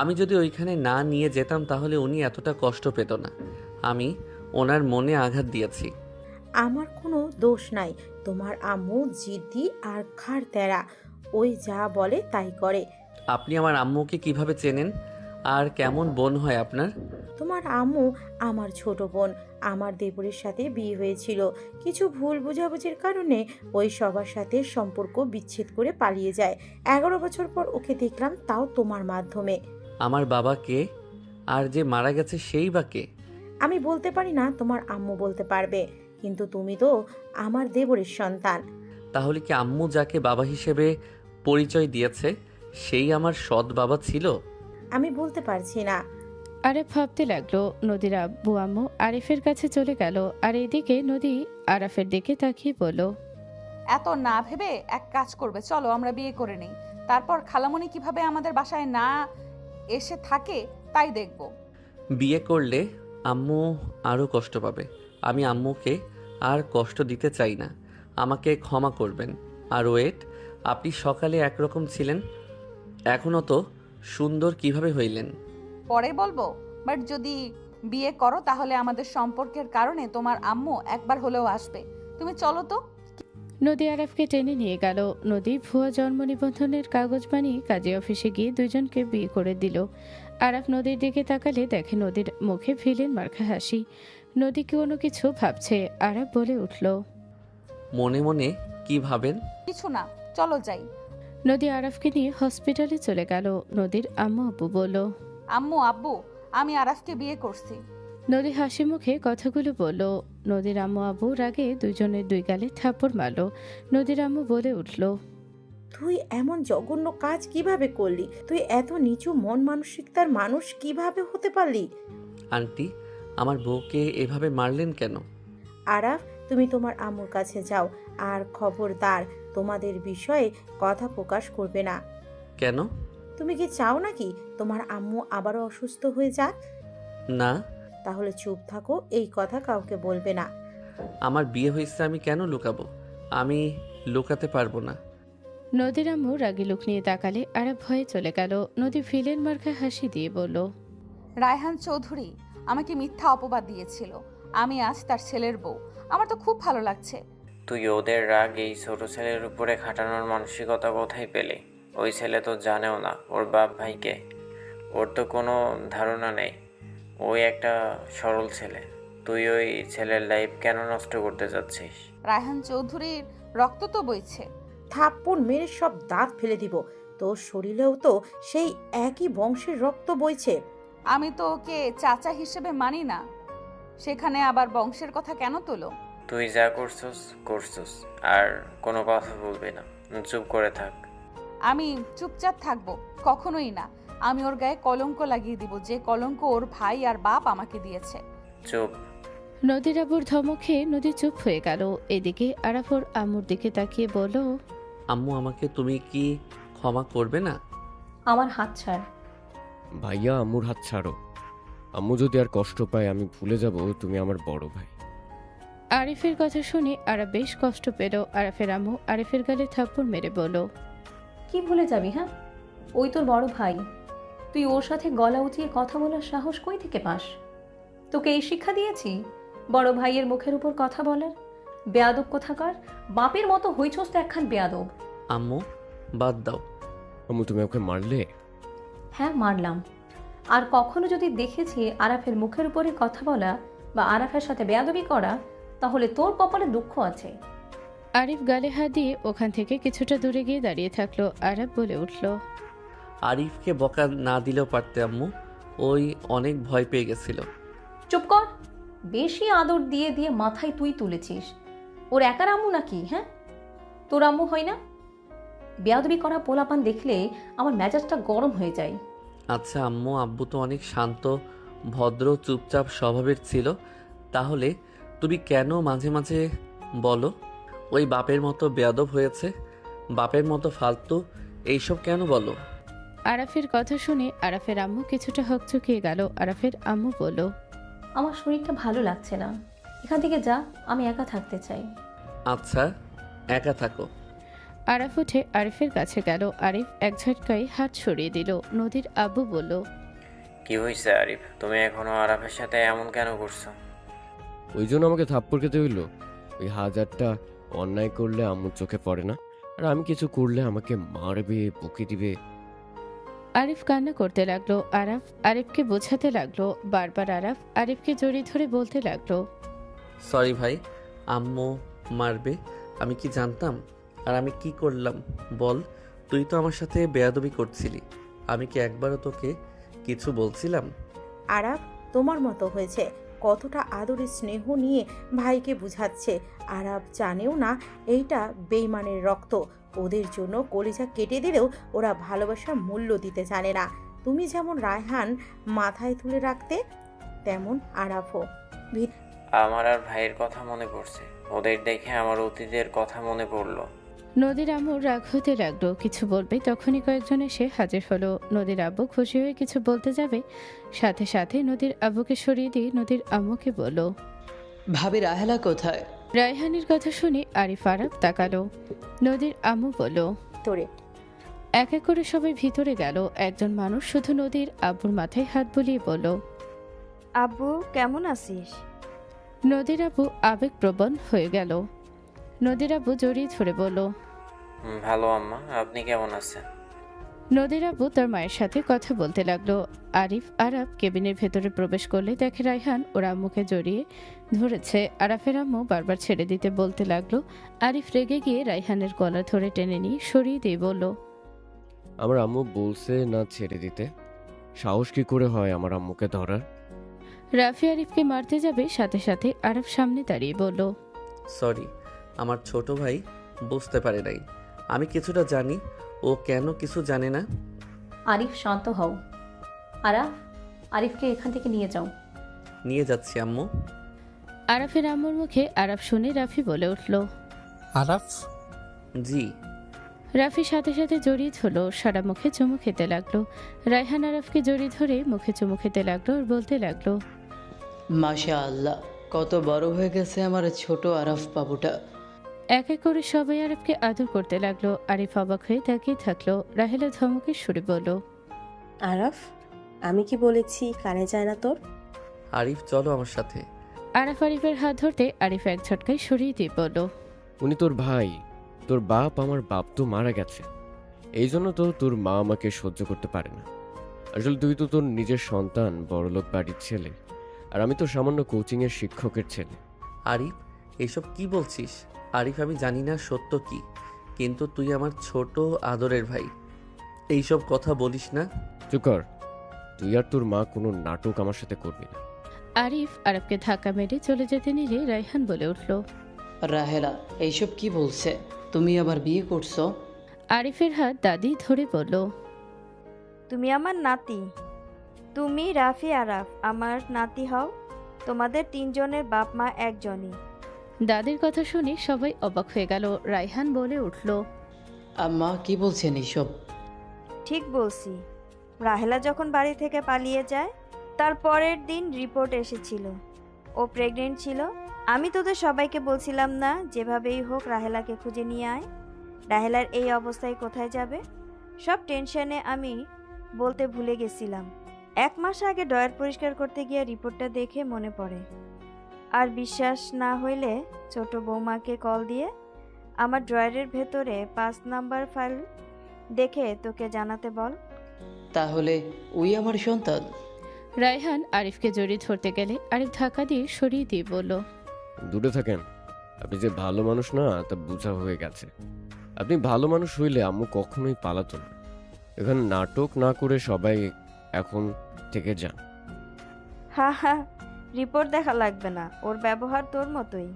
আমি যদি ওইখানে না নিয়ে যেতাম তাহলে উনি এতটা কষ্ট পেত না। আমি ওনার মনে আঘাত দিয়েছি। আমার কোনো দোষ নাই, তোমার আম্মু জিদ্দি আর খাড় তেরা, ওই যা বলে তাই করে। আপনি আমার আম্মুকে কিভাবে চেনেন? আর কেমন বোন হয় আপনার? তোমার আম্মু আমার ছোট বোন, আমার দেবরের সাথে বিয়ে হয়েছিল। কিছু ভুল বোঝাবুঝির কারণে ওই সবার সাথে সম্পর্ক বিচ্ছেদ করে পালিয়ে যায়। 11 বছর পর ওকে দেখলাম, তাও তোমার মাধ্যমে। আমার বাবা কে? আর যে মারা গেছে সেই বা কে? আমি বলতে পারি না, তোমার আম্মু বলতে পারবে, কিন্তু তুমি তো আমার দেবরের সন্তান। তাহলে কি আম্মু যাকে বাবা হিসেবে পরিচয় দিয়েছে সেই আমার সৎ বাবা ছিল? আমি বলতে পারছি না। আরাফ ভাবতে লাগলো। নদীর আব্বু আম্মু আরিফের কাছে চলে গেল। আর এদিকে নদী আরাফের দিকে তাকিয়ে বলল, এত না ভেবে এক কাজ করবে, চলো আমরা বিয়ে করে নিই, তারপর খালামণি কিভাবে আমাদের বাসায় না এসে থাকে তাই দেখব। বিয়ে করলে আম্মু আরও কষ্ট পাবে। আমি আম্মুকে আর কষ্ট দিতে চাই না। আমাকে ক্ষমা করবেন। আর ওয়েট, আপনি সকালে একরকম ছিলেন, এখনও তো সুন্দর কিভাবে হইলেন? পরে বলবো, বাট যদি বিয়ে করো তাহলে আমাদের সম্পর্কের কারণে তোমার আম্মু একবার হলেও আসবে। তুমি চলো তো। নদী আরাফকে টেনে নিয়ে গেল। নদী ভুয়া জন্ম নিবন্ধনের কাগজ বানিয়ে কাজী অফিসে গিয়ে দুজনকে বিয়ে করে দিল। আরাফ নদীর দিকে তাকালে দেখে নদীর মুখে ভিলেন মার্কা হাসি। নদী কোনো কিছু ভাবছে। আরাফ বলে উঠল, মনে মনে কি ভাবেন? কিছু না, চলো যাই। নদী আরাফকে নিয়ে হসপিটালে চলে গেল। নদীর আম্মু আব্বু বলল, আম্মু আব্বু, আমি আরাফকে বিয়ে করছি। নদী হাসি মুখে কথাগুলো বলল। নদীর আম্মু আব্বু রাগে দুজনের 2 গালে থাপ্পড় মারল। নদীর আম্মু বলে উঠল, তুই এমন জঘন্য কাজ কিভাবে করলি? তুই এত নিচু মন মানসিকতার মানুষ কিভাবে হতে পারলি? আন্টি, আমার বউকে এভাবে মারলেন কেন? আরাফ, তুমি তোমার আম্মুর কাছে যাও, আর খবরদার তোমাদের বিষয়ে কথা প্রকাশ করবে না। কেন? তুমি কি চাও নাকি তোমার আম্মু আবারও অসুস্থ হয়ে যাক? না। তাহলে চুপ থাকো, এই কথা কাউকে বলবে না। আমার বিয়ে হয়েছে, আমি কেন লুকাবো? আমি লুকাতে পারবো না। নদীর আম্মু রাগি লুক নিয়ে তাকালে আরাফ ভয়ে চলে গেল। নদী ভিলেন মার্কা হাসি দিয়ে বলল, রায়হান চৌধুরী আমাকে মিথ্যা অপবাদ দিয়েছিল। আমি আজ তার ছেলের বউ। আমার তো খুব ভালো লাগছে। তুই ওদের রাগ এই ছোট ছেলের উপরে খাটানোর মানসিকতা কোথায় পেলি? ওই ছেলে তো জানেও না ওর বাপ ভাইকে। ওর তো কোনো ধারণা নেই। ওই একটা সরল ছেলে। তুই ওই ছেলের লাইফ কেন নষ্ট করতে চাচ্ছিস? রায়হান চৌধুরীর রক্ত তো বইছে। থাপ্পড় মেরে সব দাঁত ফেলে দিব। তোর শরীরেও তো সেই একই বংশের রক্ত বইছে। আমি তো ওকে চাচা হিসেবে মানি না, সেখানে আবার বংশের কথা কেন তোলো? তুই যা করছস করছস, আর কোনো কথা বলবি না, চুপ করে থাক। আমি চুপচাপ থাকবো? কখনোই না। আমি ওর গায়ে কলঙ্ক লাগিয়ে দিব, যে কলঙ্ক ওর ভাই আর বাপ আমাকে দিয়েছে। চুপ। নদীর আবুর ধমকে নদী চুপ হয়ে গেল। এদিকে আরাফ ওর আম্মুর দিকে তাকিয়ে বলল, আম্মু আমাকে তুমি কি ক্ষমা করবে না? আমার হাত ছাড়। ভাইয়া আম্মুর হাত ছাড়ো। আম্মু যদি আর কষ্ট পায় আমি ভুলে যাব তুমি আমার বড় ভাই। আরিফের কথা শুনে আরাফ বেশ কষ্ট পেল। আরাফের আম্মু আরিফের গালে থাপ্পড় মেরে বলল, কি ভুলে যাবি? হ্যাঁ, ওই তোর বড় ভাই। তুই ওর সাথে গলা উঁচিয়ে কথা বলার সাহস কই থেকে পাস? তোকে এই শিক্ষা দিয়েছি বড় ভাইয়ের মুখের উপর কথা বলার? বেয়াদব কোথাকার, বাপের মতো হইছস তো একখান বেয়াদব। আম্মু বাদ দাও। আম্মু তুমি ওকে মারলে? হ্যাঁ, মারলাম। আর কখনো যদি দেখেছি আরাফের মুখের উপরে কথা বলা বা আরাফের সাথে বেয়াদবি করা, তাহলে তোর কপালে দুঃখ আছে। আরিফ গালে হাত দিয়ে ওখান থেকে কিছুটা দূরে গিয়ে দাঁড়িয়ে থাকলো। আরাফ বলে উঠল, আরিফকে বকা না দিলেও পারতে আম্মু, ওই অনেক ভয় পেয়ে গেছিল। চুপ কর। বেশি আদর দিয়ে দিয়ে মাথায় তুই তুলেছিস। ওর একার আম্মু নাকি? হ্যাঁ, তোর আম্মু হয় না? বেয়াদবি করা পোলাপান দেখলে আমার মেজাজটা গরম হয়ে যায়। আচ্ছা আম্মু, আব্বু তো অনেক শান্ত ভদ্র চুপচাপ স্বভাবের ছিল, তাহলে তুমি কেন মাঝে মাঝে বলো ওই বাপের মতো বেয়াদব হয়েছে, বাপের মতো ফালতু, এইসব কেন বলো? আরাফের কথা শুনে আরাফের আম্মু কিছুটা হকচকিয়ে গেল। আরাফের আম্মু বলল, আমার শরীরটা ভালো লাগছে না, এখান থেকে যা, আমি একা থাকতে চাই। আচ্ছা একা থাকো। আরাফ উঠে আরিফের কাছে গেল। আরিফ এক ঝটকায় হাত সরিয়ে দিল। নদীর আব্বু বলল, কি হয়েছে আরিফ? তুমি এখনো আরাফের সাথে এমন কেন করছো? ওই জন্য আমাকে থাপ্পড় খেতে হইলো? ওই হাজারটা অন্যায় করলে আম্মুর চোখে পড়ে না, আর আমি কিছু করলে আমাকে মারবে, বকে দিবে। আরিফ কান্না করতে লাগলো। আরাফ আরিফকে বোঝাতে লাগলো। বারবার আরাফ আরিফকে জড়িয়ে ধরে বলতে লাগলো, সরি ভাই, আম্মু মারবে, আমি কি জানতাম? আর আমি কি করলাম বল? তুই তো আমার সাথে বেয়াদবি করছিলি, আমি কি একবারও তোকে কিছু বলছিলাম? আরাফ তোমার মতো হয়েছে, কতটা আদরের স্নেহ নিয়ে ভাইকে বুঝাচ্ছে। আরাফ জানেও না এইটা বেইমানের রক্ত। ওদের জন্য কলিজা কেটে দিলেও ওরা ভালোবাসার মূল্য দিতে জানে না। তুমি যেমন রায়হান মাথায় তুলে রাখতে, তেমন আরাফও। আমার আর ভাইয়ের কথা মনে পড়ছে, ওদের দেখে আমার অতীতের কথা মনে পড়লো। নদীর আম্মু রাগ হতে লাগলো। কিছু বলবে তখনই কয়েকজন এসে হাজির হলো। নদীর আব্বু খুশি হয়ে কিছু বলতে যাবে, সাথে সাথে নদীর আব্বুকে সরিয়ে দিয়ে নদীর আম্মুকে বলল, ভাবি রাহেলা কোথায়? রায়হানের কথা শুনে আরিফ আরাফ তাকালো। নদীর আম্মু বলল, তোরে এক এক করে সবাই ভিতরে গেল। একজন মানুষ শুধু নদীর আব্বুর মাথায় হাত বুলিয়ে বলল, আব্বু কেমন আছিস? নদীর আব্বু আবেগপ্রবণ হয়ে গেল। নদীর আব্বু জড়িয়ে ধরে বলল, ভালো আম্মা, আপনি কেমন আছেন? নদীর আব্বু তার মায়ের সাথে কথা বলতে লাগলো। আরিফ আরাফ কেবিনের ভেতরে প্রবেশ করলে দেখে রায়হান ওর আম্মুকে জড়িয়ে ধরেছে। আরাফের আম্মু বারবার ছেড়ে দিতে বলতে লাগলো। আরিফ রেগে গিয়ে রায়হানের গলা ধরে টেনে নিয়ে সরিয়ে দিয়ে বলল, আমার আম্মু বলছে না ছেড়ে দিতে। সাহস কি করে হয় আমার আম্মুকে ধরার? রাফি আরিফকে মারতে যাবে, সাথে সাথে আরাফ সামনে দাঁড়িয়ে বলল, সরি, আমার ছোট ভাই বুঝতে পারে নাই, আমি কিছুটা জানি, ও কেন কিছু জানে না। আরিফ শান্ত হও। আরাফ, আরিফকে এখান থেকে নিয়ে যাও। নিয়ে যাচ্ছি আম্মু। আরাফের আম্মুর মুখে আরাফ শুনে রাফি বলে উঠল, আরাফ? জি। রাফি সাথে সাথে জড়িয়ে ধরল, সারা মুখে চুমু খেতে লাগলো। রায়হান আরাফকে জড়িয়ে ধরে মুখে চুমু খেতে লাগলো আর বলতে লাগলো, মাশাআল্লাহ, কত বড় হয়ে গেছে আমার ছোট আরাফ বাবুটা। এক এক করে সবাই আরিফকে আদর করতে লাগলো। আরিফ অবাক হয়ে তাকিয়ে থাকলো। রাহেলা ধমকের সুরে বলল, আরাফ, আমি কি বলেছি কানে যায় না তোর? আরিফ চলো আমার সাথে। আরাফ আরিফের হাত ধরতে আরিফ এক ঝটকায় সরিয়ে দিয়ে বলল, উনি তোর ভাই, তোর বাপ। আমার বাপ তো মারা গেছে, এই জন্য তো তোর মা আমাকে সহ্য করতে পারে না। আসলে তুই তো তোর নিজের সন্তান, বড়লোক বাড়ির ছেলে, আর আমি তো সামান্য কোচিংয়ের শিক্ষকের ছেলে। আরিফ, এসব কি বলছিস? আরিফ, আমি জানি না সত্য কি, কিন্তু তুই আমার ছোট আদরের ভাই। এইসব কথা বলিস না। চুপ কর, তুই আর তোর মা কোনো নাটক আমার সাথে করবি না। আরিফ আরবকে ধাক্কা মেরে চলে যেতে নিলে রায়হান বলে উঠল। রাহেলা এইসব কি বলছে? তুমি আবার বিয়ে করছো? আরিফের হাত দাদি ধরে বলল, তুমি আমার নাতি। তুমি রাফি আরাফ আমার নাতি হও। তোমাদের তিনজনের বাপ মা একজনই। দাদির কথা শুনে সবাই অবাক হয়ে গেল। রায়হান বলে উঠল, আম্মা কি বলছেন এইসব? ঠিক বলছি। রাহেলা যখন বাড়ি থেকে পালিয়ে যায়, তার পরের দিন রিপোর্ট এসেছিল ও প্রেগনেন্ট ছিল। আমি তোদের সবাইকে বলছিলাম না, যেভাবেই হোক রাহেলাকে খুঁজে নিয়ে আয়। রাহেলার এই অবস্থায় কোথায় যাবে? সব টেনশনে আমি বলতে ভুলে গেছিলাম। 1 মাস আগে ড্রয়ার পরিষ্কার করতে গিয়ে রিপোর্টটা দেখে মনে পড়ে। আর বিশ্বাস না হইলে ছোট বৌমাকে কল দিয়ে আমার ড্রয়ারের ভেতরে 5 নাম্বার ফাইল দেখে তোকে জানাতে বল। তাহলে ওই আমার সন্তান? রায়হান আরিফকে জড়িয়ে ধরতে গেলে আরিফ ধাক্কা দিয়ে সরিয়ে দিয়ে বলল, দূরে থাকেন, আপনি যে ভালো মানুষ না তা বোঝা হয়ে গেছে। আপনি ভালো মানুষ হইলে আম্মু কখনোই পালাতো না। এখানে নাটক না করে সবাই এখন থেকে যান। হা হা, রিপোর্ট দেখা লাগবে না, ওর ব্যবহার তোর মতোই।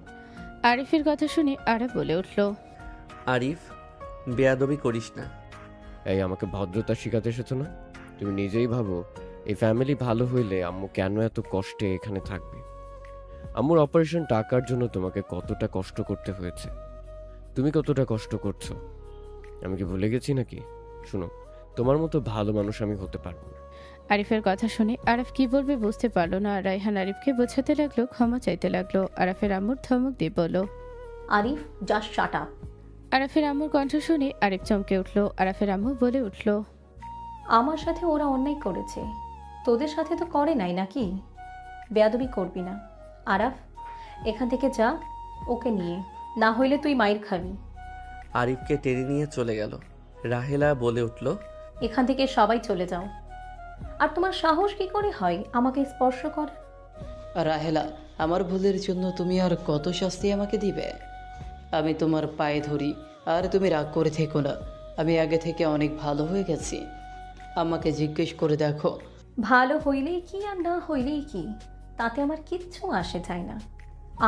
আরিফের কথা শুনে আরব বলে উঠল, আরিফ, বেয়াদবি করিস না। এই আমাকে ভদ্রতা শিখাতে এসেছো না? তুমি নিজেই ভাবো, এই ফ্যামিলি ভালো হইলে আম্মু কেন এত কষ্টে এখানে থাকবে? আম্মুর অপারেশন টাকার জন্য তোমাকে কতটা কষ্ট করতে হয়েছে, তুমি কতটা কষ্ট করছো আমি কি ভুলে গেছি নাকি? শুনো, তোমার মতো ভালো মানুষ আমি হতে পারবো না। আরিফের কথা শুনে আরফ কি বলবে বুঝতে পারলো না। রায়হান আরিফকে বোঝাতে লাগলো, ক্ষমা চাইতে লাগলো। আরফের আম্মুর ধমক দিয়ে বলল, আরিফ জাস্ট শাট আপ। আরফের আম্মুর কণ্ঠ শুনে আরিফ চমকে উঠল। আরফের আম্মু বলে উঠল, আমার সাথে ওরা অন্যায় করেছে, তোদের সাথে তো করে নাই নাকি? বেয়াদবি করবি না। আরাফ, এখান থেকে যা ওকে নিয়ে, না হইলে তুই মাইর খাবি। আরিফকে টেনে নিয়ে চলে গেল। রাহেলা বলে উঠল, এখান থেকে সবাই চলে যাও। আর তোমার সাহস কি করে হয় আমাকে স্পর্শ কর? রাহেলা, আমার ভুলের জন্য তুমি আর কত শাস্তি আমাকে দিবে? আমি তোমার পায়ে ধরি, আর তুমি রাগ করে থেকো না। আমি আগে থেকে অনেক ভালো হয়ে গেছি। আমাকে জিজ্ঞেস করে দেখো। ভালো হইলেই কি আর না হইলেই কি, তাতে আমার কিচ্ছু আসে যায় না।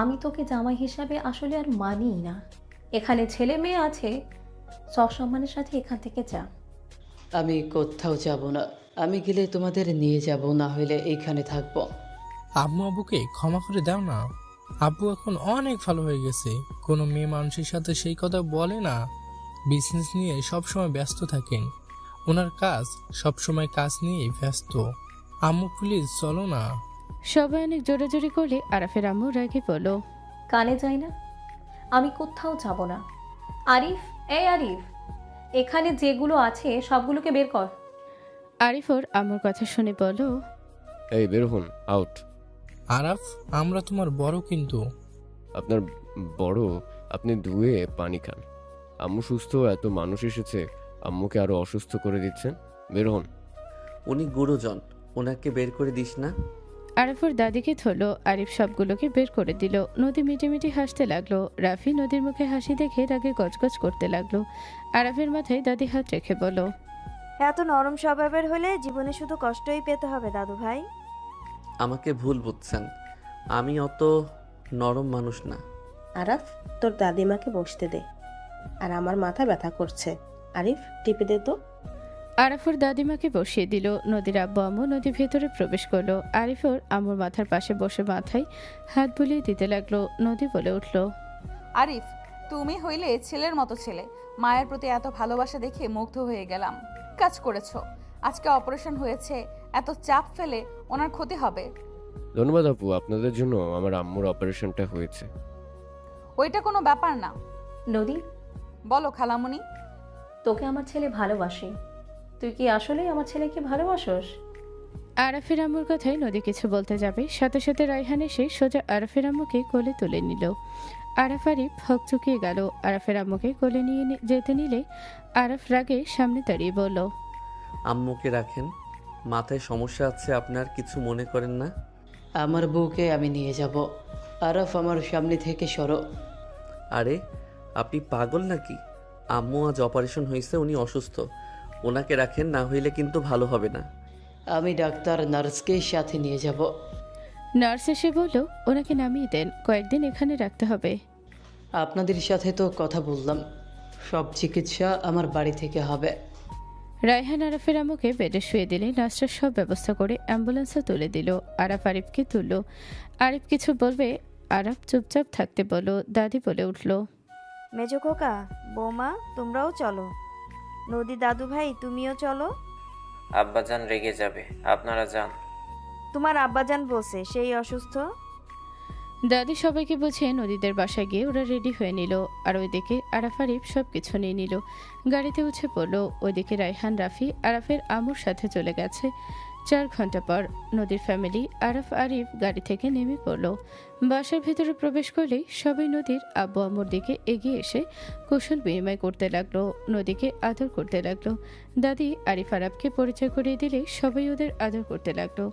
আমি তোকে জামাই হিসাবে আসলে আর মানিই না। এখানে ছেলে মেয়ে আছে, সসম্মানের সাথে এখান থেকে যা। আমি কোথাও যাব না। আমি গেলে তোমাদের নিয়ে যাব, না হইলে এইখানে থাকবো। আম্মু আব্বুকে ক্ষমা করে দাও না। আব্বু এখন অনেক ভালো হয়ে গেছে, কোনো মেয়ে মানুষের সাথে সেই কথা বলে না। বিজনেস নিয়ে সবসময় ব্যস্ত থাকেন, ওনার কাজ সবসময় কাজ নিয়েই ব্যস্ত। আম্মু প্লিজ চলো না। সবাই অনেক জোরাজোরি করলে আরফের আম্মু রাগে বলল, কানে যাই না, আমি কোথাও যাব না। আরিফ, এই আরিফ, এখানে যেগুলো আছে সবগুলোকে বের কর। আরিফ ওর আম্মুর কথা শুনে বলল, এই বের হন, আউট। আরাফ, আমরা তোমার বড় কিন্তু। আপনার বড়? আপনি ধুয়ে পানি খান। আম্মু সুস্থ, এত মানুষ এসেছে, আম্মুকে আরো অসুস্থ করে দিচ্ছেন। বের হন। উনি গুরুজন, ওনাকে বের করে দিস না। আরিফ ওর দাদিকে ধরলো। আরিফ সবগুলোকে বের করে দিল। নদী মিটিমিটি হাসতে লাগলো। রাফি নদীর মুখে হাসি দেখে রাগে গজগজ করতে লাগলো। আরাফের মাথায় দাদি হাত রেখে বলল, এত নরম স্বভাবের হলে জীবনে শুধু কষ্টই পেতে হবে দাদু ভাই। আমাকে ভুল বুঝছেন, আমি অত নরম মানুষ না। আরাফ, তোর দাদিমাকে বসতে দে, আর আমার মাথা ব্যথা করছে। আরিফ, টিপে দে তো। আরিফ ওর দাদিমাকে বসিয়ে দিল। নদীর আব্বু আম্মু নদীর ভেতরে প্রবেশ করলো। আরিফ ওর আম্মুর মাথার পাশে বসে মাথায় হাত বুলিয়ে দিতে লাগলো। নদী বলে উঠল, আরিফ, তুমি হইলে ছেলের মতো ছেলে। মায়ের প্রতি এত ভালোবাসা দেখে মুগ্ধ হয়ে গেলাম। কাজ করেছো, আজকে অপারেশন হয়েছে, এত চাপ ফেলে ওনার ক্ষতি হবে। ধন্যবাদ আপু, আপনাদের জন্য আমার আম্মুর অপারেশনটা হয়েছে। ওইটা কোনো ব্যাপার না। নদী, বলো খালামুনি। তোকে আমার ছেলে ভালোবাসে, তুই কি আসলেই আমার ছেলেকে ভালোবাসোস? আরাফের আম্মুর কথায় নদী কিছু বলতে যাবে, সাথে সাথে রায়হান এসে সোজা আরাফের আম্মুকে কোলে তুলে নিল। আরাফ আরিফ হকচকিয়ে গেল। আরাফের আম্মুকে কোলে নিয়ে যেতে নিলে আরাফ রাগে সামনে দাঁড়িয়ে বলল, আম্মুকে রাখেন, মাথায় সমস্যা আছে আপনার, কিছু মনে করেন না? আমার বউকে আমি নিয়ে যাব। আরাফ, আমার সামনে থেকে সরো। আরে আপনি পাগল নাকি? আম্মু আজ অপারেশন হয়েছে, উনি অসুস্থ, ওনাকে রাখেন, না হইলে কিন্তু ভালো হবে না। আমি ডাক্তার নার্সকে সাথে নিয়ে যাব। নার্স এসে বলল, ওনাকে নামিয়ে দেন, কয়েকদিন এখানে রাখতে হবে। আপনাদের সাথে তো কথা বললাম, সব চিকিৎসা আমার বাড়ি থেকে হবে। রায়হান আরাফের আম্মুকে বেডে শুয়ে দিলে নার্সরা সব ব্যবস্থা করে অ্যাম্বুলেন্সে তুলে দিল। আরাফ আরিফকে তুলল। আরিফ কিছু বলবে, আরাফ চুপচাপ থাকতে বলল। দাদি বলে উঠল, মেজো খোকা, বৌমা, তোমরাও চলো। নদী দাদু ভাই, তুমিও চলো। আব্বাজান রেগে যাবে, আপনারা যান। তোমার আব্বাজান বলছে সেই অসুস্থ। দাদি সবাইকে বুঝিয়ে নদীদের বাসায় গিয়ে ওরা রেডি হয়ে নিল। আর ওইদিকে আরাফ আরিফ সব কিছু নিয়ে নিল, গাড়িতে উঠে পড়ল। ওইদিকে রায়হান রাফি আরাফের আম্মুর সাথে চলে গেছে। 4 ঘন্টা পর নদীর ফ্যামিলি আরাফ আরিফ গাড়ি থেকে নেমে পড়ল। বাসার ভেতরে প্রবেশ করলেই সবাই নদীর আব্বু আম্মুর দিকে এগিয়ে এসে কুশল বিনিময় করতে লাগলো, নদীকে আদর করতে লাগলো। দাদি আরিফ আরাফকে পরিচয় করিয়ে দিলে সবাই ওদের আদর করতে লাগলো।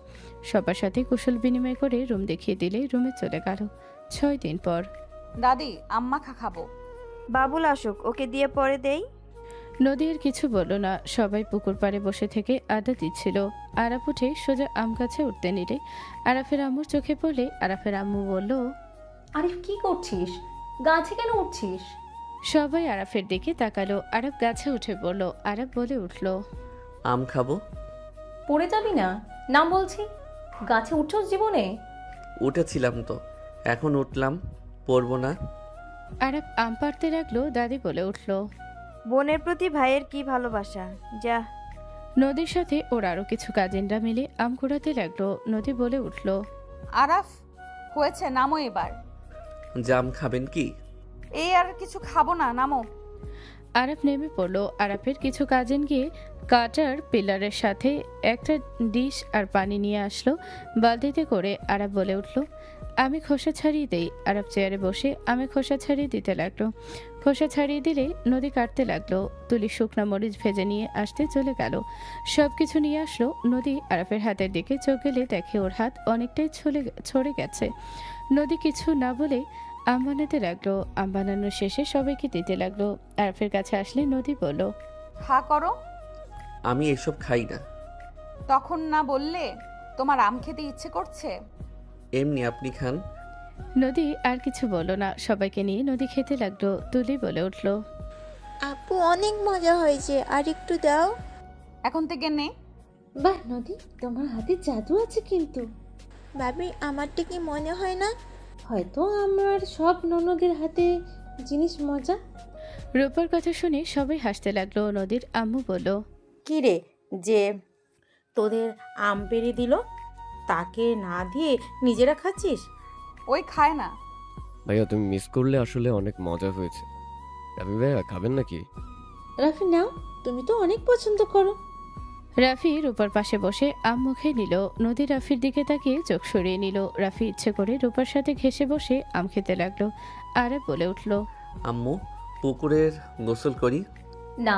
সবার সাথে কুশল বিনিময় করে রুম দেখিয়ে দিলে রুমে চলে গেল। 6 দিন পর দাদি, আম্মা খাবো। বাবুল আসুক, ওকে দিয়ে পরে দেই। নদী আর কিছু বলল না, সবাই পুকুর পাড়ে বসে থেকে আড্ডা দিচ্ছিল। আরাফ উঠে সোজা আম গাছে উঠতে নিলে আরাফের আম্মুর চোখে পড়লে আরাফের আম্মু বলল, আরিফ কি করছিস? গাছে কেন উঠছিস? সবাই আরাফের দিকে তাকালো। আরাফ গাছে উঠে পড়ল। আরাফ বলে উঠল, আম খাবো। পড়ে যাবি না? নাম বলছি। গাছে উঠছস জীবনে? উঠেছিলাম তো, এখন উঠলাম, পড়বো না। আরাফ আম পাড়তে লাগলো। দাদি বলে উঠল, বোনের প্রতি ভাইয়ের কি ভালোবাসা, যা। নদীর সাথে ওর আরো কিছু কাজিনরা মিলে আম কুড়াতে লাগলো। নদী বলে উঠল, আরাফ, হয়েছে, নামো এবার। জাম খাবেন কি? এই আর কিছু খাবো না, নামো। আরাফ নেমে পড়লো। আরাফের কিছু কাজিন গিয়ে কাটার পিলারের সাথে একটা ডিশ আর পানি নিয়ে আসলো বালতিতে করে। আরাফ বলে উঠল, আমি খোসা ছাড়িয়ে দেই। আরাফ চেয়ারে বসে আমি খোসা ছাড়িয়ে দিতে লাগলো। খোসা ছাড়িয়ে দিলে নদী কাটতে লাগলো। তুলি শুকনা মরিচ ভেজে নিয়ে আসতে চলে গেল। সব কিছু নিয়ে আসলো। নদী আরাফের হাতের দিকে চোখ গেলে দেখে ওর হাত অনেকটাই ছড়ে গেছে। নদী কিছু না বলে আম বানাতে লাগলো। আম বানানোর শেষে সবাইকে দিতে লাগলো। আরাফের কাছে আসলে নদী বলল, খা করো। আমি এসব খাই না। তখন না বললে তোমার আম খেতে ইচ্ছে করছে? এমনি আপনি খান। নদী আর কিছু বলল না। সবাইকে নিয়ে নদী খেতে লাগলো। তুলি বলে উঠল, আপু, অনেক মজা হয়েছে, আর একটু দাও। এখন থেকে নে। বাহ নদী, তোমার হাতে জাদু আছে কিন্তু। ভাবি, আমারটা কি মনে হয় না? হয়তো আমার সব ননদের হাতে জিনিস মজা। রূপার কথা শুনে সবাই হাসতে লাগলো। নদীর আম্মু বলল, কি রে, যে তোদের আম পেড়ে দিল তাকে না দিয়ে নিজেরা খাচ্ছিস? ওই খায় না। ভাইয়া, তুমি মিস করলে আসলে অনেক মজা হয়েছে। রাফি ভাইয়া, খাবেন নাকি? রাফি নাও, তুমি তো অনেক পছন্দ করো। রাফি রূপার পাশে বসে আম মুখে নিল। নদী রাফির দিকে তাকিয়ে চোখ সরিয়ে নিল। রাফি ইচ্ছে করে রূপার সাথে ঘেঁষে বসে আম খেতে লাগলো। আরাফ বলে উঠল, আম্মু, পুকুরের গোসল করি? না,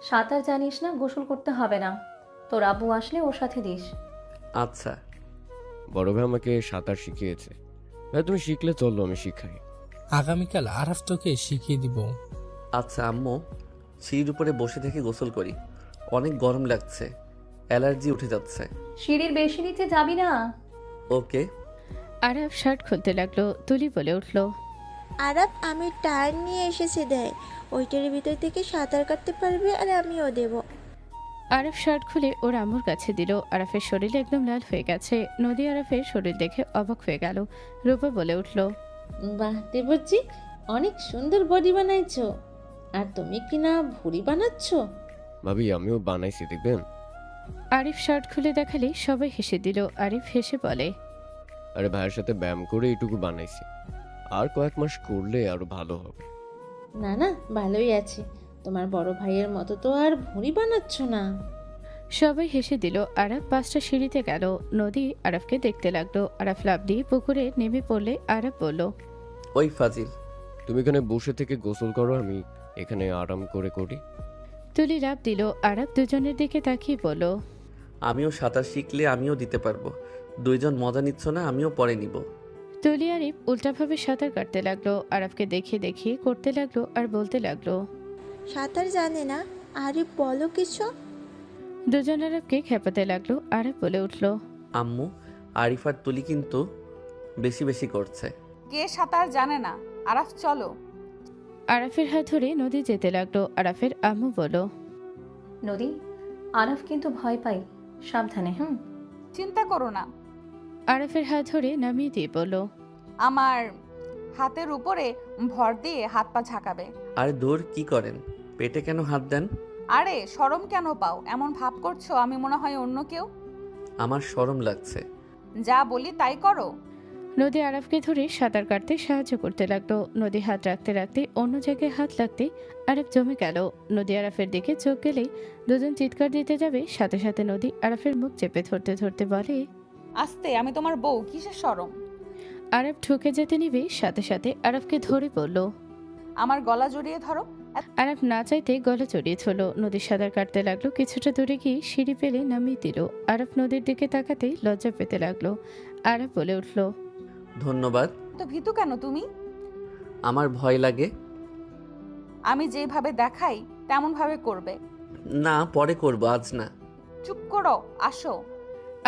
সাঁতার জানিস না, গোসল করতে হবে না। তোর আব্বু আসলে ওর সাথে দিস। আচ্ছা। বড় ভাই আমাকে সাঁতার শিখিয়েছে। ভাই, তুমি শিখলে চলো, আমি শিখাই। আগামীকাল আরাফ তোকে শিখিয়ে দিব। আচ্ছা আম্মু, সিঁড়ির উপরে বসে থেকে গোসল করি, অনেক গরম লাগছে, অ্যালার্জি উঠে যাচ্ছে। সিঁড়ির বেশি নিচে যাবি না। ওকে। আরাফ শার্ট খুলতে লাগলো। তুলি বলে উঠল, আরাফ, আমি টায়ার নিয়ে এসেছি, দেয় ওইটার ভিতর থেকে সাঁতার কাটতে পারবে আর আমিও দেব। আরাফ শার্ট খুলে ওর আম্মুর কাছে দিল। আরাফের শরীর একদম লাল হয়ে গেছে। নদী আরাফের শরীর দেখে অবাক হয়ে গেল। রূপা বলে উঠল, বাহ দেবজি, অনেক সুন্দর বডি বানাইছো। আর তুমি কিনা ভুড়ি বানাচ্ছ? ভাবি, আমিও বানাইছি, দেখবেন। আরিফ শার্ট খুলে দেখালে সবাই হেসে দিল। আরিফ হেসে বলে, আরে ভাইয়ের সাথে ব্যায়াম করে এইটুকু বানাইছি, আর কয়েক মাস করলে আরো ভালো হবে। না না, ভালোই আছে। তোমার বড় ভাইয়ের মতো তো আর ভুড়ি বানাচ্ছ না। সবাই হেসে দিল। আরাফ 5টা সিঁড়িতে গেল। নদী আরাফকে দেখতে লাগলো। আরাফ লাফ দিয়ে পুকুরে নেমে পড়লে আরাফ বলল, ওই ফাজিল, তুমি এখানে বসে থেকে গোসল করো, আমি এখানে আরাম করে করি। তুলি লাফ দিল। আরাফ দুজনের দিকে তাকিয়ে বলল, আমিও সাঁতার শিখলে আমিও দিতে পারবো। দুইজন মজা নিচ্ছ না, আমিও পরে নিব। তুলি আরিফ উল্টাভাবে সাঁতার কাটতে লাগলো। আরাফকে দেখিয়ে দেখিয়ে করতে লাগলো আর বলতে লাগলো, সাঁতার জানে না, আরে বলো কিছু। দুজন আরাফকে খেপাতে লাগলো। আরাফ বলে উঠল, আম্মু, আরিফ আর তুলি কিন্তু বেশি বেশি করছে। কে সাঁতার জানে না? আরাফ চলো। আরাফের হাত ধরে নদী যেতে লাগলো। আরাফের আম্মু বলল, নদী, আরাফ কিন্তু ভয় পাই, সাবধানে। চিন্তা করো না। আরাফের হাত ধরে নামিয়ে দিয়ে বলল, আমার হাতের উপরে ভর দিয়ে হাত পা ঝাঁকাবে। আরে দূর, কি করেন? পেটে কেন হাত দেন? আরে শরম কেন পাও? এমন ভাব করছো আমি মনে হয় অন্য কেউ। আমার শরম লাগছে। যা বলি তাই করো। নদী আরাফকে ধরে সাঁতার কাটতে সাহায্য করতে লাগলো। নদী হাত রাখতে রাখতে অন্য জায়গায় হাত লাগতে আরাফ জমে গেল। নদী আরাফের দিকে চোখ গেলেই দুজন চিৎকার দিতে যাবে। সাথে সাথে নদী আরাফের মুখ চেপে ধরতে ধরতে বলে, আস্তে, আমি তোমার বউ, কিসের শরম? আরাফ ঠুকে যেতে নিবে। সাথে সাথে আরাফকে ধরে বলল, আমার গলা জড়িয়ে ধরো। আরাফ না চাইতে গলা জড়িয়ে ধরল। নদী সাঁতার কাটতে লাগলো। কিছুটা দূরে গিয়ে সিঁড়ি পেলে নামিয়ে দিল। আরাফ নদীর দিকে তাকাতেই লজ্জা পেতে লাগলো। আরাফ বলে উঠল, ধন্যবাদ। তো ভীতু কেন তুমি? আমার ভয় লাগে। আমি যেভাবে দেখাই তেমন ভাবে করবে। না, পরে করব, আজ না। চুপ করো, আসো।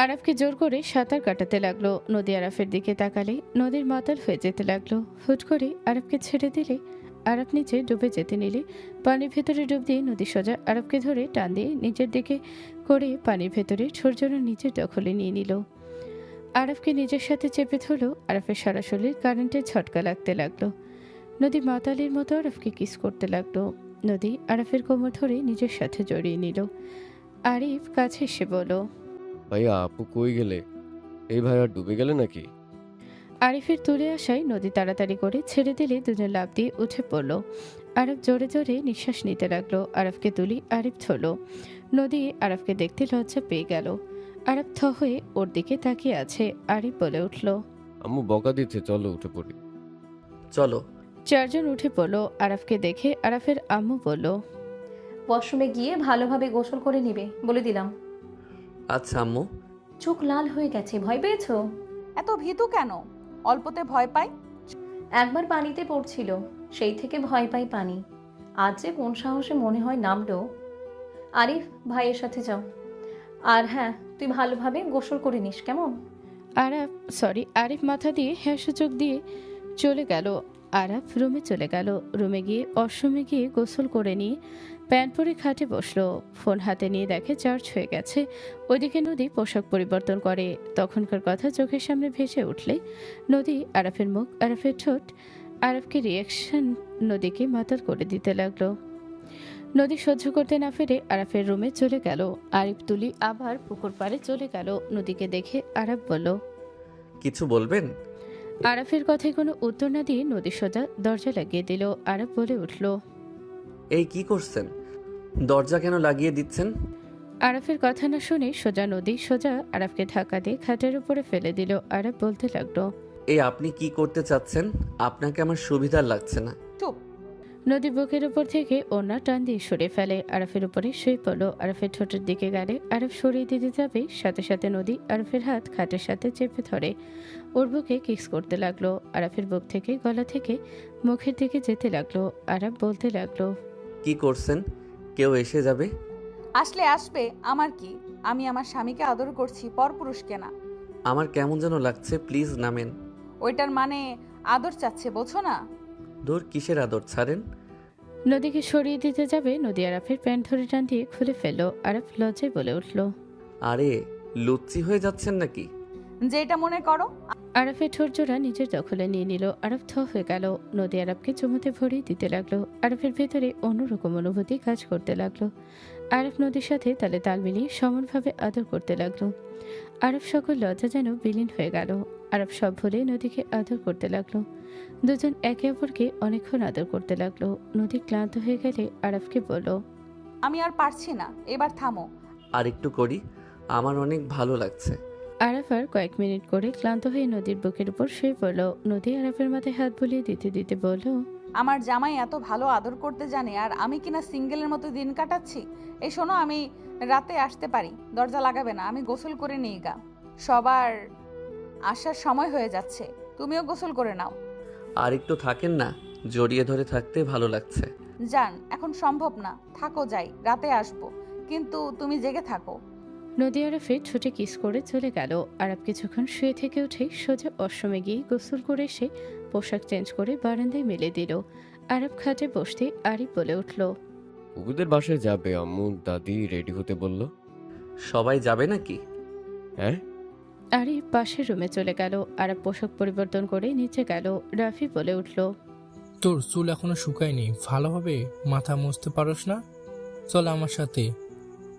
আরাফকে জোর করে সাঁতার কাটাতে লাগলো। নদী আরাফের দিকে তাকালে নদীর মাতাল হয়ে যেতে লাগলো। হুট করে আরাফকে ছেড়ে দিলে আরাফ নিচে ডুবে যেতে নিলে পানির ভেতরে ডুব দিয়ে নদী সোজা আরাফকে ধরে টান দিয়ে নিজের দিকে করে পানির ভেতরে ছোটজোড়া নিজের দখলে নিয়ে নিল। আরাফকে নিজের সাথে চেপে ধরলো। আরাফের সারা শরীর কারেন্টের ঝটকা লাগতে লাগলো। নদী মাতালের মতো আরাফকে কিস করতে লাগলো। নদী আরাফের কোমর ধরে নিজের সাথে জড়িয়ে নিল। আরিফ কাছে এসে বলল, ভাইয়া, আপু কই গেলে? এই ভাইয়া ডুবে গেলে নাকি? আরিফের তুলে আসায় নদী তাড়াতাড়ি করে ছেড়ে দিলে দুজন লাফ দিয়ে উঠে পড়ল। আরব জোরে জোরে নিঃশ্বাস নিতে লাগলো। আরবকে তুলি আরিফ ধরল। নদী আরবকে দেখতে লজ্জা পেয়ে গেল। আরব থ হয়ে ওর দিকে তাকিয়ে আছে। আরিফ বলে উঠল, আম্মু বকা দিচ্ছে, চলো উঠে পড়ি। চলো। চারজন উঠে পড়ল। আরবকে দেখে আরফের আম্মু বলল, ওয়াশরুমে গিয়ে ভালোভাবে গোসল করে নিবে বলে দিলাম। আচ্ছা আম্মু। চোখ লাল হয়ে গেছে, ভয় পেয়েছো? এত ভীতু কেন? অল্পতে ভয় পাই। একবার পানিতে পড়ছিল, সেই থেকে ভয় পাই পানি। আজ যে কোন সাহসে মনে হয় নামলো। আরিফ, ভাইয়ের সাথে যাও। আর হ্যাঁ, তুই ভালোভাবে গোসল করে নিস, কেমন? আরিফ মাথা দিয়ে হ্যাঁ সূচক দিয়ে চলে গেল। আরাফ রুমে চলে গেল। রুমে গিয়ে ওয়াশরুমে গিয়ে গোসল করে নিয়ে প্যান্ট পরে খাটে বসলো। ফোন হাতে নিয়ে দেখে চার্জ হয়ে গেছে। ওইদিকে নদী পোশাক পরিবর্তন করে। তখনকার কথা চোখের সামনে ভেসে উঠলে নদী, আরাফের মুখ, আরাফের ঠোঁট, আরাফকে রিয়াকশন নদীকে মাতাল করে দিতে লাগলো। নদী সহ্য করতে না পেরে আরাফের রুমে চলে গেল। আরিফ তুলি আবার পুকুর পাড়ে চলে গেল। নদীকে দেখে আরাফ বলল, কিছু বলবেন? আরাফের কথায় কোনো উত্তর না দিয়ে নদী সোজা দরজা লাগিয়ে দিল। আরাফ বলে উঠল, এই কি করছেন? দরজা কেন লাগিয়ে দিচ্ছেন? আরাফের কথা না শুনে নদী সোজা আরাফকে ধাক্কা দিয়ে খাটের উপরে ফেলে দিল। আরাফ বলতে লাগলো, এই আপনি কি করতে চাচ্ছেন? আপনাকে আমার সুবিধা লাগছে না। চুপ। নদী বুকের উপর থেকে ওড়না টান দিয়ে সরে ফেলে। আরাফের উপরে শুয়ে পড়ল। আরাফের ঠোঁটের দিকে গেলে আরাফ সরিয়ে দিতে যাবে, সাথে সাথে নদী আরাফের হাত খাটের সাথে চেপে ধরে ওর বুকে কিস করতে লাগলো। আরাফের বুক থেকে গলা থেকে মুখের দিকে যেতে লাগলো। আরাফ বলতে লাগলো, কি করছেন? কেউ এসে যাবে। আসলে আসবে, আমার কি? আমি আমার স্বামীকে আদর করছি, পরপুরুষকে না। আমার কেমন যেন লাগছে, প্লিজ নামেন। ওইটার মানে আদর চাচ্ছে, বোঝো না? দূর, কিসের আদর? ছাড়েন। নদীকে সরিয়ে দিতে যাবে। নদী আরাফের প্যান্ট ধরে টান দিয়ে খুলে ফেললো। আরাফ লজ্জায় বলে উঠল, আরে লুচ্চি হয়ে যাচ্ছেন নাকি? যেটা মনে করো। আরাফের ঠোঁট জোড়া নিজের দখলে নিয়ে নিল। আরাফ থ হয়ে গেল। নদী আরাফকে চুমুতে ভরিয়ে দিতে লাগলো। আরাফের ভেতরে অন্যরকম অনুভূতি কাজ করতে লাগলো। আরাফ নদীর সাথে তালে তাল মিলিয়ে সমানভাবে আদর করতে লাগলো। আরাফ সকল লজ্জা যেন বিলীন হয়ে গেল। আরাফ সব ভুলে নদীকে আদর করতে লাগলো। দুজন একে অপরকে অনেকক্ষণ আদর করতে লাগলো। নদী ক্লান্ত হয়ে গেলে আরাফকে বলল, আমি আর পারছি না, এবার থামো। আর একটু করি, আমার অনেক ভালো লাগছে। আরাফ আর কয়েক মিনিট করে ক্লান্ত হয়ে নদীর বুকের উপর শুয়ে পড়ল। নদী আরাফের মাথায় হাত বুলিয়ে দিতে দিতে বলল, আমার জামাই এত ভালো আদর করতে জানে, আর আমি কিনা সিঙ্গেলের মতো দিন কাটাচ্ছি। এই শোনো, আমি রাতে আসতে পারি, দরজা লাগাবে না, আমি গোসল করে নিই গা। সবার আসার সময় হয়ে যাচ্ছে, তুমিও গোসল করে নাও। আর একটু থাকেন না, জড়িয়ে ধরে থাকতে ভালো লাগছে। যান, এখন সম্ভব না, থাকো, যাই, রাতে আসবো, কিন্তু তুমি জেগে থাকো। নদী আরফের ঠোঁটে কিস করে চলে গেল। আরব কিছুক্ষণ শুয়ে থেকে উঠে সোজা ওয়াশরুমে গিয়ে গোসল করে এসে পোশাক চেঞ্জ করে বারান্দায় মেলে দিল। আরব খাটে বসতে আরিফ বলে উঠল, ওদের বাসায় যাবে, আম্মু দাদি রেডি হতে বলল। সবাই যাবে নাকি? হ্যাঁ। আরিফ পাশের রুমে চলে গেল। আরব পোশাক পরিবর্তন করে নিচে গেল। রাফি বলে উঠল, তোর চুল এখনো শুকায়নি, ভালোভাবে মাথা মুছতে পারোস না? চল আমার সাথে,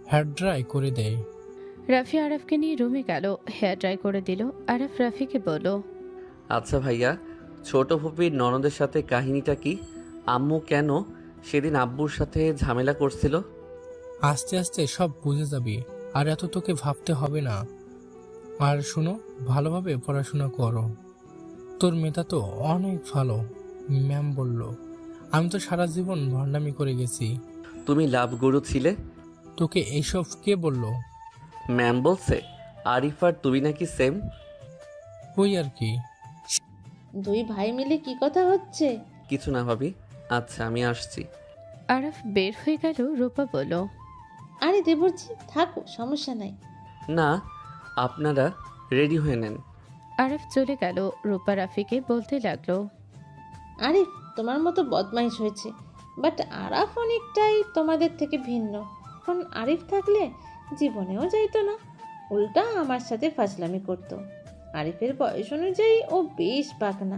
হেয়ার ড্রাই করে দেয়। রাফি আরবকে নিয়ে রুমে গেল, হেয়ার ড্রাই করে দিল। আরব রাফিকে বলল, আচ্ছা ভাইয়া, ছোট ফুপির ননদের সাথে কাহিনীটা কি? আম্মু কেন সেদিন আব্বুর সাথে ঝামেলা করছিল? আস্তে আস্তে সব বুঝে যাবি, আর এত তোকে ভাবতে হবে না। আর শুনো, ভালোভাবে পড়াশোনা করো। তোর মেয়েটা তো অনেক ভালো, ম্যাম বলল। আমি তো সারা জীবন ভণ্ডামি করে গেছি। তুমি লাভ গুরু ছিলে? তোকে এইসব কে বলল? ম্যাম বলছে। আরিফ আর তুমি নাকি সেম? ওই আর কি। দুই ভাই মিলে কি কথা হচ্ছে? কিছু না ভাবি। আচ্ছা, আমি আসছি। আরব বের হয়ে গেল। রূপা বলল, আরে দেবরজি, থাকো, সমস্যা নাই। না, আপনারা রেডি হয়ে নেন। আরব চলে গেল। রূপা রাফিকে বলতে লাগলো, আরিফ তোমার মতো বদমাইশ হয়েছে, বাট আরাফ অনেকটাই তোমাদের থেকে ভিন্ন। এখন আরিফ থাকলে জীবনেও যাইতো না, উল্টা আমার সাথে ফাজলামি করতো। আরিফের বয়স অনুযায়ী ও বেশ পাকনা,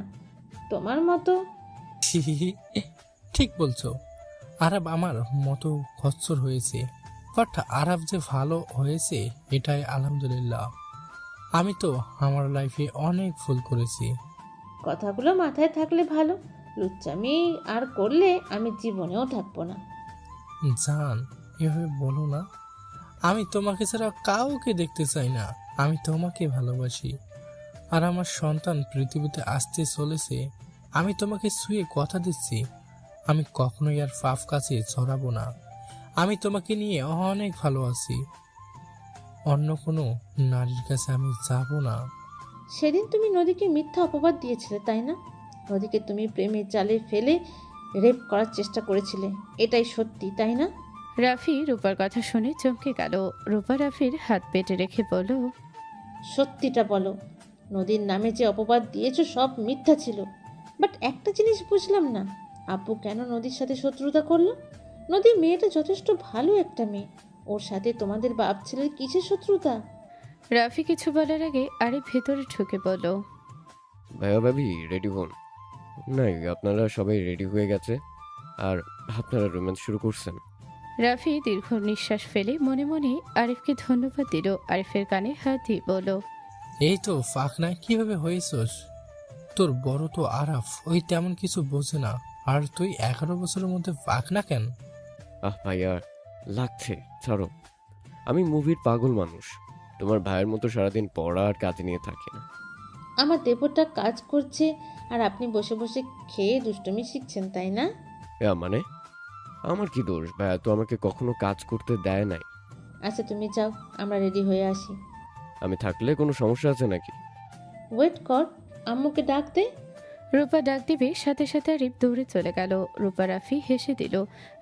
তোমার মতো। ঠিক বলছো, আরব আমার মতো খচ্চর হয়েছে, বাট আরব যে ভালো হয়েছে এটাই আলহামদুলিল্লাহ। আমি তো আমার লাইফে অনেক ভুল করেছি। কথাগুলো মাথায় থাকলে ভালো, লুচ্চামি আর করলে আমি জীবনেও থাকবো না। জান, এভাবে বলো না। আমি তোমাকে ছাড়া কাউকে দেখতে চাই না। আমি তোমাকে ভালোবাসি, আর আমার সন্তান পৃথিবীতে আসতে চলেছে। আমি তোমাকে ছুঁয়ে কথা দিচ্ছি, আমি কখনোই আর ফাফ কাছে ছড়াবো না। আমি তোমাকে নিয়ে অনেক ভালো আছি, অন্য কোনো নারীর কাছে আমি যাব না। সেদিন তুমি নদীকে মিথ্যা অপবাদ দিয়েছিলে, তাই না? নদীকে তুমি প্রেমের জালে ফেলে রেপ করার চেষ্টা করেছিলে, এটাই সত্যি, তাই না? রাফি রূপার কথা শুনে চমকে গেল। রূপা রাফির হাত পেটে রেখে বলল, সত্যিটা বলো, নদীর নামে যে অপবাদ দিয়েছো সব মিথ্যা ছিল। বাট একটা জিনিস বুঝলাম না, আব্বু কেন নদীর সাথে শত্রুতা করলো? নদীর মেয়েটা যথেষ্ট ভালো একটা মেয়ে, ওর সাথে তোমাদের বাপ ছেলের কিসের শত্রুতা? রাফি কিছু বলার আগে আরে ভেতরে ঢুকে বলল, ভাইয়া ভাবি রেডি হন। নাই, আপনারা সবাই রেডি হয়ে গেছে, আর আপনারা রোম্যান্স শুরু করছেন। রাফি দীর্ঘ নিঃশ্বাস ফেলে মনে মনে আরিফকে ধন্যবাদ দিল। আরিফের কানে হাত দিয়ে বলল, এই তো ফাঁকনা, কিভাবে হয়েছস? তোর বড় তো আরাফ, ওই তেমন কিছু বোঝে না, আর তুই 11 বছরের মধ্যে ফাঁকনা কেন? ভাইয়া লাগছে, ছাড়ো। আমি মুভির পাগল মানুষ, তোমার ভাইয়ের মতো সারাদিন পড়া আর কাজে নিয়ে থাকি না। আমার দেবরটা কাজ করছে আর আপনি বসে বসে খেয়ে দুষ্টুমি শিখছেন, তাই না? মানে আমার কি দোষ? ভাইয়া তো আমাকে কখনো কাজ করতে দেয় নাই। আচ্ছা তুমি যাও, আমরা রেডি হয়ে আসি। আমি থাকলে কোনো সমস্যা আছে নাকি? ওয়েট কর, আম্মুকে ডাক দে। রূপা ডাক দিবে, সাথে সাথে আরিফ দৌড়ে চলে গেল। রূপা রাফি হেসে দিল।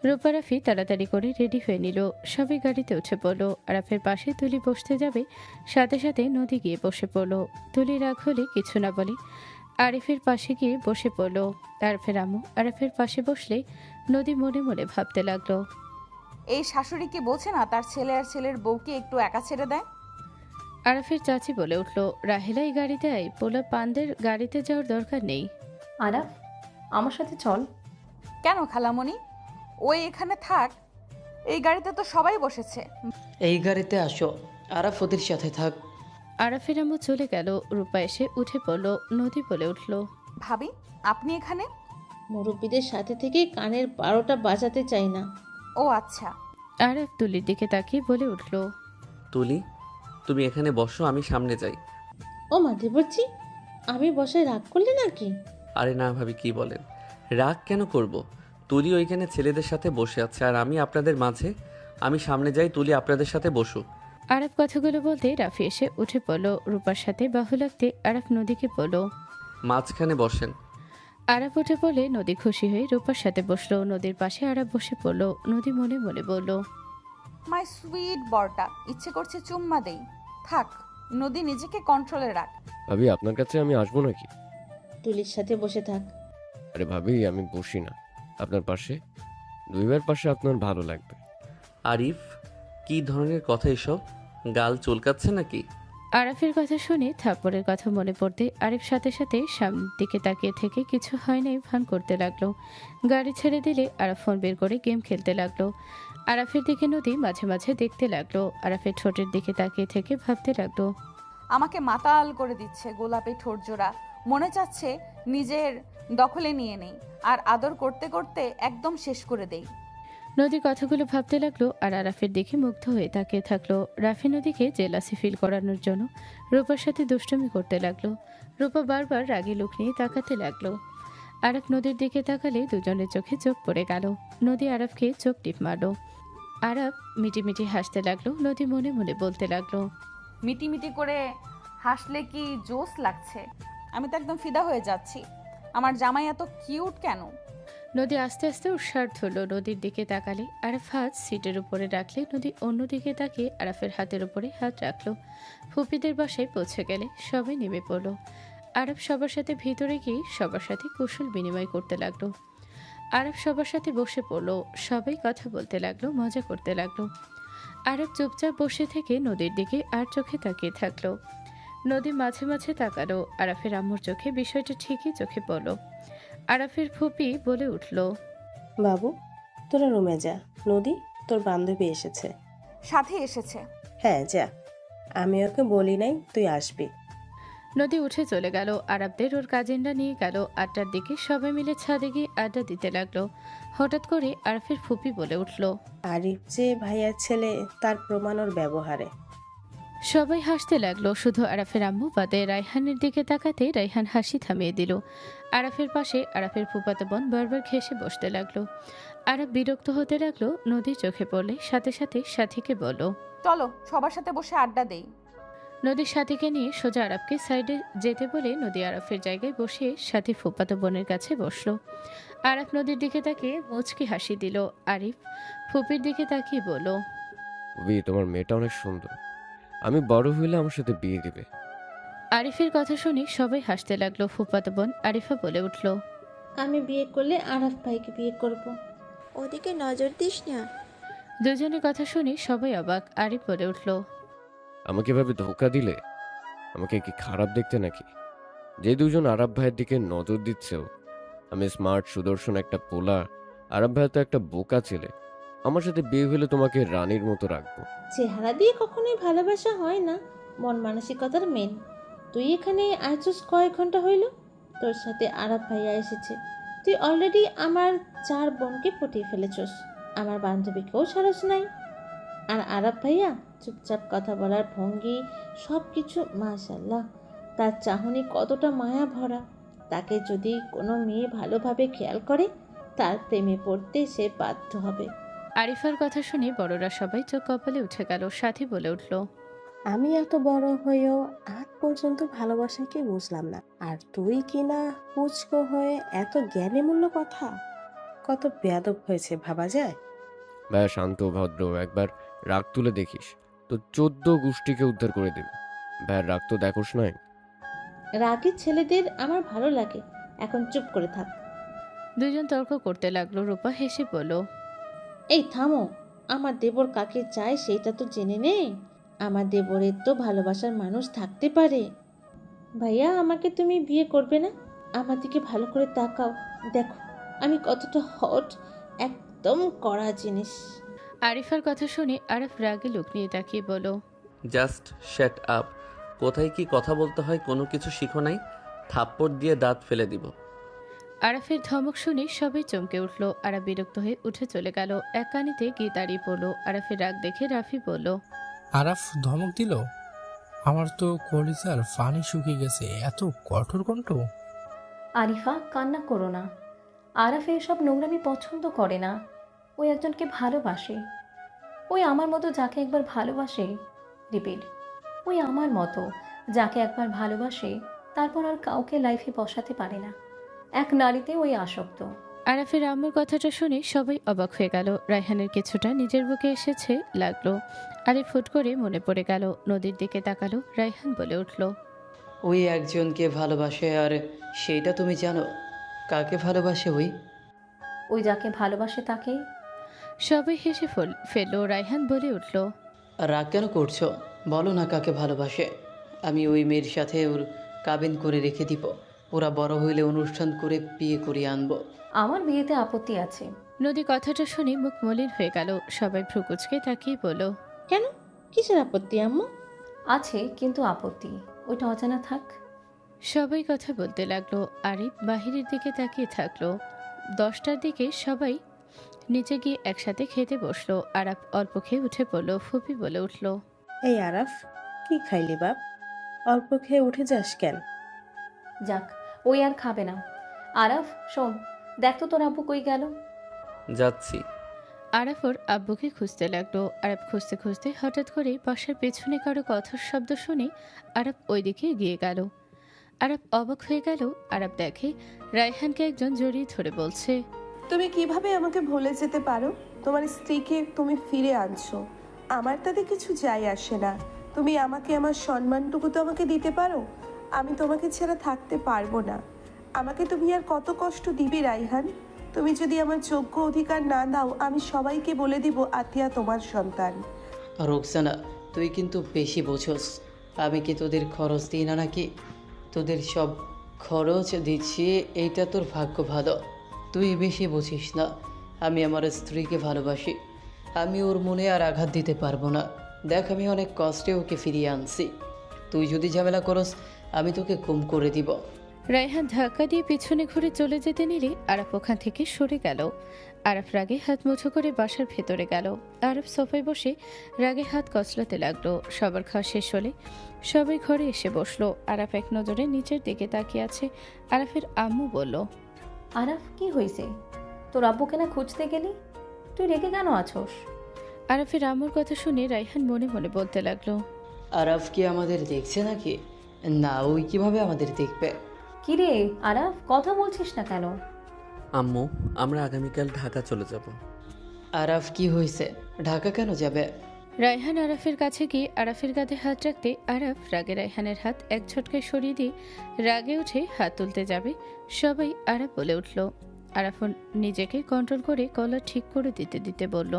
রূপা রাফি তাড়াতাড়ি করে রেডি হয়ে নিল। সবাই গাড়িতে উঠে পড়ল। আরাফের পাশে তুলি বসতে যাবে, সাথে সাথে নদী গিয়ে বসে পড়ল। তুলি রাগ হলে কিছু না বলে আরিফের পাশে গিয়ে বসে পড়ল। আরাফের আম্মু আরাফের পাশে বসলে নদী মনে মনে ভাবতে লাগলো, এই শাশুড়ি কি বলছে না তার ছেলে আর ছেলের বউকে একটু একা ছেড়ে দেয়? আরাফের চাচি বলে উঠল, রাহেলা এই গাড়িতে আয়, পোলা পানদের গাড়িতে যাওয়ার দরকার নেই। আরাফ, আমার সাথে চল। কেন খালামণি, ওই এখানে থাক, এই গাড়িতে তো সবাই বসেছে। এই গাড়িতে আসো, আরাফ ওদের সাথে থাক। আরাফের আম্মু চলে গেল। রূপা এসে উঠে পড়ল। নদী বলে উঠল, ভাবি আপনি এখানে? মুরব্বীদের সাথে থেকে কানের 12টা বাজাতে চাই না। ও আচ্ছা। আরাফ তুলির দিকে তাকিয়ে বলে উঠল, তুলি, তুমি এখানে বসো, আমি সামনে যাই। ও মা দেবরজি, আমি বসায় রাগ করলে নাকি? আরে না ভাবি, কি বলেন, রাগ কেন করব? তুলি ওইখানে ছেলেদের সাথে বসে আছে আর আমি আপনাদের মাঝে। আমি সামনে যাই, তুলি আপনাদের সাথে বসুক। আরাফ কথাগুলো বলতে রাফি এসে উঠে পড়ল। রূপার সাথে বাহু লাগতে আরাফ নদীকে বলল, মাঝখানে বসেন। আরাফ উঠে পড়লে নদী খুশি হয়ে রূপার সাথে বসলো। নদীর পাশে আরাফ বসে পড়ল। নদী মনে মনে বলল, মাই সুইট বরটা, ইচ্ছে করছে চুম্মা দেই। থাক, নদী নিজেকে কন্ট্রোলে রাখ। ভাবি, আপনার কাছে আমি আসবো নাকি? তুলির সাথে বসে থাক। আরে ভাবি, আমি বসি না আপনার পাশে, দুইবার পাশে আপনার ভালো লাগবে। আরিফ, কি ধরনের কথা এসব? গাল চুলকাচ্ছে নাকি? আরাফের কথা শুনে থাপ্পড়ের কথা মনে পড়তে আরিফ সাথে সাথে সামনের দিকে তাকিয়ে থেকে কিছু হয় নাই ভান করতে লাগলো। গাড়ি ছেড়ে দিলে আরাফ ফোন বের করে গেম খেলতে লাগলো। আরাফের দিকে নদী মাঝে মাঝে দেখতে লাগলো। আরাফের ঠোঁটের দিকে তাকিয়ে থেকে ভাবতে লাগলো, আমাকে মাতাল করে দিচ্ছে গোলাপি ঠোঁট জোড়া। মনে চাচ্ছে নিজের দখলে নিয়ে নেই আর আদর করতে করতে একদম শেষ করে দেই। নদী কথাগুলো ভাবতে লাগলো আর আরাফের দিকে মুগ্ধ হয়ে তাকিয়ে থাকলো। রাফি নদীকে জেলাসি ফিল করানোর জন্য রূপার সাথে দুষ্টুমি করতে লাগলো। রূপা বারবার রাগী লুক নিয়ে তাকাতে লাগলো। আরাফ নদীর দিকে তাকালে দুজনের চোখে চোখ পড়ে গেল। নদী আরাফকে চোখ টিপ মারলো। আরাফ মিটিমিটি হাসতে লাগলো। নদী মনে মনে বলতে লাগলো, মিটিমিটি করে হাসলে কি জোস লাগছে? আমি তো একদম ফিদা হয়ে যাচ্ছি। আমার জামাই এত কিউট কেন? নদী আস্তে আস্তে উৎসার ধরলো। নদীর দিকে তাকালে আরাফ হাত সিটের উপরে রাখলে নদী অন্যদিকে তাকিয়ে আরাফের হাতের উপরে হাত রাখলো। ফুপিদের বাসায় পৌঁছে গেলে সবাই নেমে পড়লো। আরাফ সবার সাথে ভিতরে গিয়ে সবার সাথে কুশল বিনিময় করতে লাগলো। আরাফ সবার সাথে বসে পড়লো। সবাই কথা বলতে লাগলো, মজা করতে লাগলো। আরাফ চুপচাপ বসে থেকে নদীর দিকে আর চোখে তাকিয়ে থাকলো। নদী মাঝে মাঝে তাকালো। আরাফের আম্মুর চোখে বিষয়টা ঠিকই চোখে পড়লো। আরাফের ফুপি বলে উঠল, বাবু, তোরা রুমে যা। নদী, তোর বান্ধবী এসেছে। সাথে এসেছে? হ্যাঁ, যা। আমি ওকে বলি নাই তুই আসবি। নদী উঠে চলে গেল। আরাফদের ওর কাজিনরা নিয়ে গেল আড্ডার দিকে। সবাই মিলে ছাদে গিয়ে আড্ডা দিতে লাগলো। হঠাৎ করে আরাফের ফুপি বলে উঠল, আরিফ যে ভাইয়ার ছেলে তার প্রমাণ ওর ব্যবহারে। সবাই হাসতে লাগলো। শুধু আরাফের আম্মু বাদে রায়হানের দিকে তাকাতে রায়হান হাসি থামিয়ে দিল। আরাফের পাশে আরাফের ফুফাতো বোন বারবার ঘেঁষে বসতে লাগলো। আরাফ বিরক্ত হতে লাগলো। নদীর চোখে পড়লে সাথে সাথে সাথীকে বলল, চলো সবার সাথে বসে আড্ডা দেই। নদীর সাথীকে নিয়ে সোজা আরাফকে সাইডে যেতে বলে নদী আরাফের জায়গায় বসিয়ে সাথী ফুফাতো বোনের কাছে বসলো। আরাফ নদীর দিকে তাকিয়ে মুচকি হাসি দিল। আরিফ ফুপির দিকে তাকিয়ে বলল, তোমার মেয়েটা অনেক সুন্দর, আমি বড় হইলে আমার সাথে বিয়ে দিবে। আরিফের কথা শুনে সবাই হাসতে লাগলো। ফুফাতো বোন আরিফা বলে উঠল, আমি বিয়ে করলে আরাফ ভাইকে বিয়ে করব। ওদিকে নজর দিস না। দুজনের কথা শুনে সবাই অবাক। আরিফ বলে উঠল, আমাকে এভাবে ধোকা দিলে আমাকে কি খারাপ দেখতে নাকি? যে দুজন আরাব ভাইয়ের দিকে নজর দিচ্ছেও, আমি স্মার্ট সুদর্শন একটা পোলা, আরাব ভাই তো একটা বোকা ছেলে। আমার সাথে বিয়ে হলে তোমাকে রানীর মতো রাখবো। চেহারা দিয়ে কখনোই ভালোবাসা হয় না, মন মানসিকতার মেন। তুই এখানে আইছস কয়েক ঘন্টা হইল, তোর সাথে আরাফ ভাইয়া এসেছে। তুই অলরেডি আমার 4 বোনকে পটিয়ে ফেলেছস, আমার বান্ধবীকেও ছাড়স নাই। আর আরাফ ভাইয়া চুপচাপ কথা বলার ভঙ্গি সব কিছু মাশাল্লাহ। তার চাহনি কতটা মায়া ভরা। তাকে যদি কোনো মেয়ে ভালোভাবে খেয়াল করে তার প্রেমে পড়তে সে বাধ্য হবে। আরিফার কথা শুনে বড়রা সবাই চোখ কপালে উঠে গেল। সাথী বলে উঠল, আমি এত বড় হয়েও আজ পর্যন্ত ভালোবাসাকে বুঝলাম না, আর তুই কিনা পুচকো হয়ে এত জ্ঞানী মূল্য কথা। কত বেয়াদব হয়েছে ভাবা যায়। ভাইয়া শান্ত ভদ্র, একবার রাগ তুলে দেখিস তো 14 গোষ্ঠীকে উদ্ধার করে দেবে। ভাইয়ার রাগ তো দেখোস নাই। রাগী ছেলেদের আমার ভালো লাগে, এখন চুপ করে থাক। দুজন তর্ক করতে লাগলো। রূপা হেসে বলল, এই থামো, আমার দেবর কাকে চায় সেটা তো জেনে নেই। আমার দেবরের তো ভালোবাসার মানুষ থাকতে পারে। ভাইয়া, আমাকে তুমি বিয়ে করবে না? আমার দিকে ভালো করে তাকাও, দেখো আমি কতটা হট, একদম কড়া জিনিস। আরিফার কথা শুনে আরাফ রাগে লুক নিয়ে তাকিয়ে বলল, জাস্ট শ্যাট আপ। কোথায় কি কথা বলতে হয় কোনো কিছু শিখো নাই? থাপ্পড় দিয়ে দাঁত ফেলে দিব। আরাফের ধমক শুনে সবাই চমকে উঠল। আরাফ বিরক্ত হয়ে উঠে চলে গেল। এক কানিতে গিয়ে দাঁড়িয়ে পড়ল। আরাফের রাগ দেখে রাফি বলল, আরাফ ধমক দিল? আমার তো কলিজার পানি শুকিয়ে গেছে, এত কঠোর কণ্ঠ। আরিফা, কান্না করো না। আরাফ এসব নোংরামি পছন্দ করে না। ওই একজনকে ভালোবাসে। ওই আমার মতো যাকে একবার ভালোবাসে, রিপিট, ওই আমার মতো যাকে একবার ভালোবাসে তারপর আর কাউকে লাইফে বসাতে পারে না। এক নারীতে ওই আসক্ত। আরাফের আম্মুর কথাটা শুনে সবাই অবাক হয়ে গেল। রায়হানের কিছুটা নিজের বুকে এসেছে লাগলো। আরে ফুট করে মনে পড়ে গেল। নদীর দিকে তাকালো। রায়হান বলে উঠল, ওই একজনকে ভালোবাসে, আর সেইটা তুমি জানো কাকে ভালোবাসে? ওই যাকে ভালোবাসে তাকে। সবাই হেসে ফেললো। রায়হান বলে উঠল, রাগ কেন করছো? বলো না কাকে ভালোবাসে। আমি ওই মেয়ের সাথে ওর কাবিন করে রেখে দিব। ওরা বড় হইলে অনুষ্ঠান করে বিয়ে করিয়ে আনবো। আমার বিয়েতে আপত্তি আছে। নদী কথাটা শুনে মুখ মলিন হয়ে গেল। সবাই ভ্রুকুচকে তাকিয়ে বলল, কেন, কিসের আপত্তি আম্মু? আছে, কিন্তু আপত্তি ওইটা অজানা থাক। সবাই কথা বলতে লাগলো। আরিফ বাহিরের দিকে তাকিয়ে থাকলো। 10টার দিকে সবাই নিচে গিয়ে একসাথে খেতে বসলো। আরাফ অল্প খেয়ে উঠে পড়লো। ফুপি বলে উঠল, এই আরাফ, কি খাইলি বাপ? অল্প খেয়ে উঠে যাস কেন? যাক, ওই আর খাবে না। আরাফ শোন, দেখ তো তোর আব্বু কই গেল। যাচ্ছি। আরাফ ওর আব্বুকে খুঁজতে লাগলো। আরাফ খুঁজতে খুঁজতে হঠাৎ করে বাসার পেছনে কারো কথার শব্দ শুনে আরাফ ওইদিকে এগিয়ে গেল। আরাফ অবাক হয়ে গেল। আরাফ দেখে রায়হানকে একজন জড়িয়ে ধরে বলছে, তুমি কিভাবে আমাকে ভুলে যেতে পারো? তোমার স্ত্রীকে তুমি ফিরে আনছো, আমার তাতে কিছু যায় আসে না। তুমি আমাকে আমার সম্মানটুকু তো আমাকে দিতে পারো। আমি তোমাকে ছাড়া থাকতে পারবো না। আমাকে তুমি আর কত কষ্ট দিবে রাইহান? তুমি যদি আমার যোগ্য অধিকার না দাও, আমি সবাইকে বলে দিব আতিয়া তোমার সন্তান। রোকসানা, তুই কিন্তু বেশি বোঝোস। আমি কি তোদের খরচ দিই না নাকি? তোদের সব খরচ দিচ্ছি, এইটা তোর ভাগ্য ভালো। তুই বেশি বুঝিস না। আমি আমার স্ত্রীকে ভালোবাসি। আমি ওর মনে আর আঘাত দিতে পারবো না। দেখ, আমি অনেক কষ্টে ওকে ফিরিয়ে আনছি। তুই যদি ঝামেলা করস, আমি তোকে গুম করে দিব। রায়হান ধাক্কা দিয়ে পিছনে ঘুরে চলে যেতে নিলে আরাফ ওখান থেকে সরে গেল। আরাফ রাগে হাত মুঠো করে বাসার ভেতরে গেল। আরাফ সোফায় বসে রাগে হাত কচলাতে লাগলো। সবার খাওয়া শেষ হলে সবাই ঘরে এসে বসলো। আরাফ এক নজরে নিচের দিকে তাকিয়ে আছে। আরাফের আম্মু বলল, আরাফ, কি হয়েছে? তোর আব্বুকে না খুঁজতে গেলি? তুই রেগে কেন আছোস? আরাফের আম্মুর কথা শুনে রায়হান মনে মনে বলতে লাগলো, আরাফ কি আমাদের দেখছে নাকি? না, ওই কিভাবে আমাদের দেখবে? কিরে আরাফ, কথা বলছিস না কেন? আম্মু, আমরা আগামীকাল ঢাকা চলে যাব। আরাফ, কি হয়েছে? ঢাকা কেন যাবে? রায়হান আরাফের কাছে গিয়ে আরাফের কাঁধে হাত রাখতে আরাফ রাগে রায়হানের হাত এক ঝটকায় সরিয়ে দিয়ে রাগে উঠে হাত তুলতে যাবে। সবাই আরাফ বলে উঠল। আরাফ নিজেকে কন্ট্রোল করে কলার ঠিক করে দিতে দিতে বলল,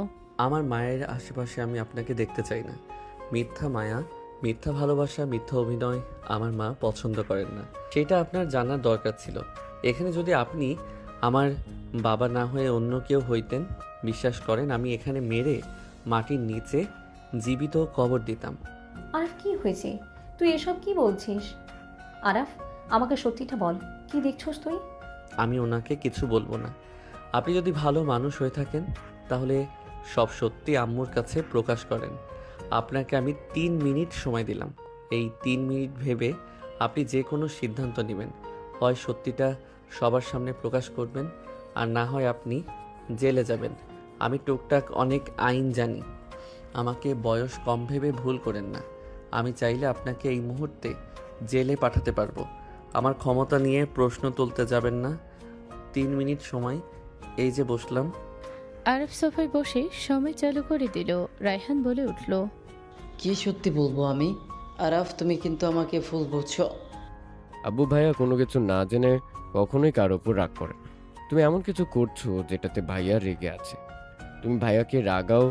আমার মায়ের আশেপাশে আমি আপনাকে দেখতে চাই না। মিথ্যা মায়া, মিথ্যা ভালোবাসা, মিথ্যা অভিনয় আমার মা পছন্দ করেন না। সেটা আপনার জানার দরকার ছিল। এখানে যদি আপনি আমার বাবা না হয়ে অন্য কেউ হইতেন, বিশ্বাস করেন আমি এখানে মেরে মাটির নিচে জীবিত কবর দিতাম। আরাফ, কি হয়েছে? তুই এসব কি বলছিস? আরাফ, আমাকে সত্যিটা বল, কি দেখছস তুই? আমি ওনাকে কিছু বলবো না। আপনি যদি ভালো মানুষ হয়ে থাকেন তাহলে সব সত্যি আম্মুর কাছে প্রকাশ করেন। আপনাকে আমি 3 মিনিট সময় দিলাম। এই 3 মিনিট ভেবে আপনি যে কোনো সিদ্ধান্ত নেবেন। হয় সত্যিটা সবার সামনে প্রকাশ করবেন, আর না হয় আপনি জেলে যাবেন। আমি টুকটাক অনেক আইন জানি। আমাকে বয়স কম ভেবে ভুল করেন না। আমি চাইলে আপনাকে এই মুহূর্তে জেলে পাঠাতে পারবো। আমার ক্ষমতা নিয়ে প্রশ্ন তুলতে যাবেন না। 3 মিনিট সময়, এই যে বসলাম। আরাফ সোফায় বসে সময় চালু করে দিল। রায়হান বলে উঠল, কি সত্যি বলবো আমি? আরাফ, তুমি কিন্তু আমাকে ভুল বুঝছো। আব্বু ভাইয়া কোনো কিছু না জেনে কখনোই কারোর ওপর রাগ করে না। তুমি এমন কিছু করছো যেটাতে ভাইয়া রেগে আছে। তুমি ভাইয়াকে রাগাও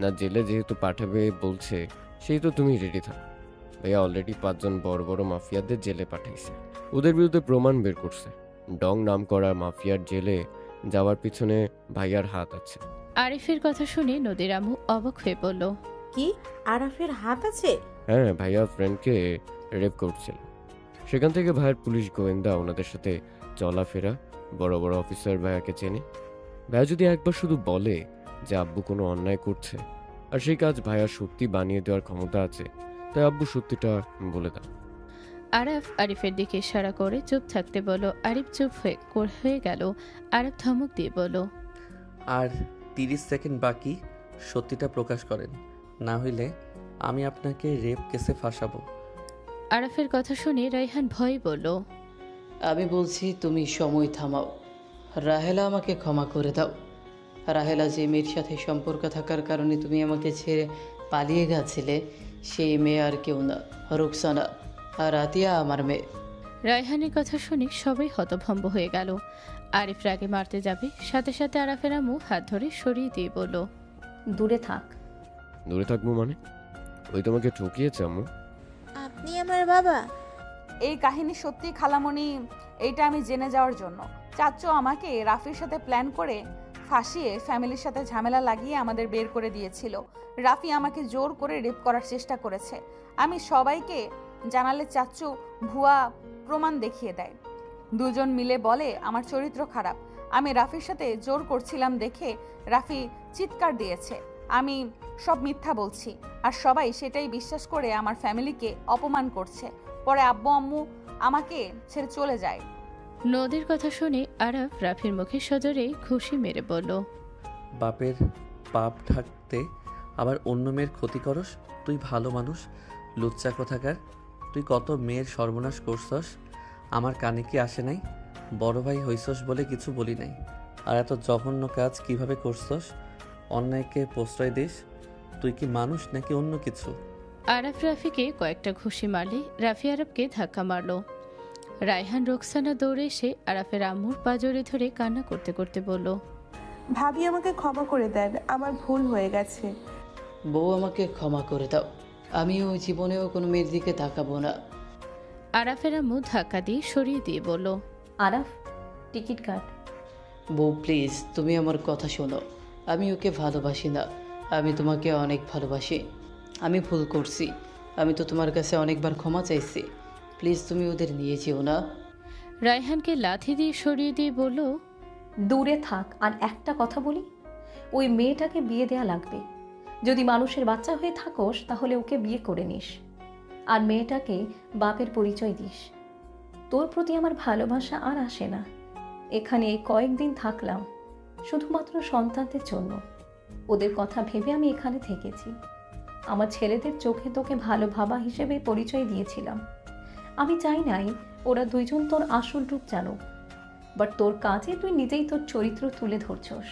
না, জেলে যেহেতু পাঠাবে বলছে, সেই তো তুমি রেডি থাকো। ভাইয়া অলরেডি 5 জন বড় বড় মাফিয়াদের জেলে পাঠাইছে। ওদের বিরুদ্ধে প্রমাণ বের করছে। ডং নাম করা মাফিয়ার জেলে যাওয়ার পিছনে ভাইয়ার হাত আছে। আরিফের কথা শুনে নদীর আম্মু অবাক হয়ে বলল, কি আরাফের হাত আছে? হ্যাঁ, ভাইয়া ফ্রেন্ডকে রেপ করছিল। সেখান থেকে ভাইয়ের পুলিশ গোয়েন্দা ওনাদের সাথে চলাফেরা। বড় বড় অফিসার ভাইয়াকে চেনে। ভাইয়া যদি একবার শুধু বলে যে আব্বু কোনো অন্যায় করছে আর সেই কাজ ভাইয়া সত্যি বানিয়ে দেওয়ার ক্ষমতা আছে, তাই আব্বু সত্যিটা বলে দাও। আরাফ আরিফের দিকে ইশারা করে চুপ থাকতে বলল। আরিফ চুপ হয়ে গেল। আরাফ ধমক দিয়ে বলল, আর 30 সেকেন্ড বাকি, সত্যিটা প্রকাশ করেন, না হইলে আমি আপনাকে রেপ কেসে ফাঁসাবো। আরাফের কথা শুনে রায়হান ভয়ে বলল, আমি বলছি তুমি সময় থামাও। রাহেলা আমাকে ক্ষমা করে দাও। রাহেলা যে মেয়ের সাথে সম্পর্ক থাকার কারণে তুমি আমাকে ছেড়ে পালিয়ে গেছিলে, সেই মেয়ে আর কেউ না, রুকসানা। আর আতিয়া আমার মেয়ে। রায়হানের কথা শুনে সবাই হতভম্ব হয়ে গেল। আরিফ রাগে মারতে যাবে, সাথে সাথে আরাফের আম্মু হাত ধরে সরিয়ে দিয়ে বলল, দূরে থাক। দূরে থাকবো মানে? ওই তোমাকে ঠকিয়েছে আম্মু? আপনি আমার বাবা? এই কাহিনী সত্যি খালামণি, এইটা আমি জেনে যাওয়ার জন্য চাচ্চু আমাকে রাফির সাথে প্ল্যান করে ফাঁসিয়ে ফ্যামিলির সাথে ঝামেলা লাগিয়ে আমাদের বের করে দিয়েছিল। রাফি আমাকে জোর করে রেপ করার চেষ্টা করেছে। আমি সবাইকে জানালে চাচ্চু ভুয়া প্রমাণ দেখিয়ে দেয়। দুজন মিলে বলে আমার চরিত্র খারাপ। আমি রাফির সাথে জোর করছিলাম দেখে রাফি চিৎকার দিয়েছে। আমি সব মিথ্যা বলছি, আর সবাই সেটাই বিশ্বাস করে আমার ফ্যামিলিকে অপমান করছে। পরে আব্বু আম্মু আমাকে ছেড়ে চলে যায়। নদীর কথা শুনে আরাফ রাফির মুখে সজোরে ঘুষি মেরে বলল, বাপের পাপ ঢাকতে আবার অন্য মেয়ের ক্ষতি করস? তুই ভালো মানুষ, লুচ্চা কোথাকার। তুই কত মেয়ের সর্বনাশ করছস, আমার কানে কি আসে নাই? বড় ভাই হইছস বলে কিছু বলি নাই। আর এত জঘন্য কাজ কিভাবে করছস? অন্যায়কে প্রশ্রয় দিস? তুই কি মানুষ নাকি অন্য কিছু? আরাফ রাফিকে কয়েকটা ঘুষি মারলে রাফি আরাফকে ধাক্কা মারল। রায়হান রোকসানা দৌড়ে এসে আরাফের আম্মুর পা জড়িয়ে ধরে কান্না করতে করতে বলল, ভাবি আমাকে ক্ষমা করে দেন, আমার ভুল হয়ে গেছে। বউ আমাকে ক্ষমা করে দাও। আমিও জীবনেও কোনো মেয়ের দিকে তাকাবো না। আরাফের আম্মু ধাক্কা দিয়ে সরিয়ে দিয়ে বলল, আরাফ, টিকিট কাট। বউ প্লিজ, তুমি আমার কথা শোনো। আমি ওকে ভালোবাসি না, আমি তোমাকে অনেক ভালোবাসি। আমি ভুল করছি, আমি তো তোমার কাছে অনেকবার ক্ষমা চাইছি। প্লিজ তুমি ওদের নিয়ে যেও না। রায়হানকে লাথি দিয়ে সরিয়ে দিয়ে বলল, দূরে থাক। আর একটা কথা বলি, ওই মেয়েটাকে বিয়ে দেয়া লাগবে। যদি মানুষের বাচ্চা হয়ে থাকোস তাহলে ওকে বিয়ে করে নিস, আর মেয়েটাকে বাপের পরিচয় দিস। তোর প্রতি আমার ভালোবাসা আর আসে না। এখানে এই কয়েকদিন থাকলাম শুধুমাত্র সন্তানদের জন্য। ওদের কথা ভেবে আমি এখানে থেকেছি। আমার ছেলেদের চোখে তোকে ভালো ভাবা হিসেবে পরিচয় দিয়েছিলাম। আমি চাই নাই ওরা দুইজন তোর আসল রূপ জানুক, বাট তোর কাজে তুই নিজেই তোর চরিত্র তুলে ধরছস।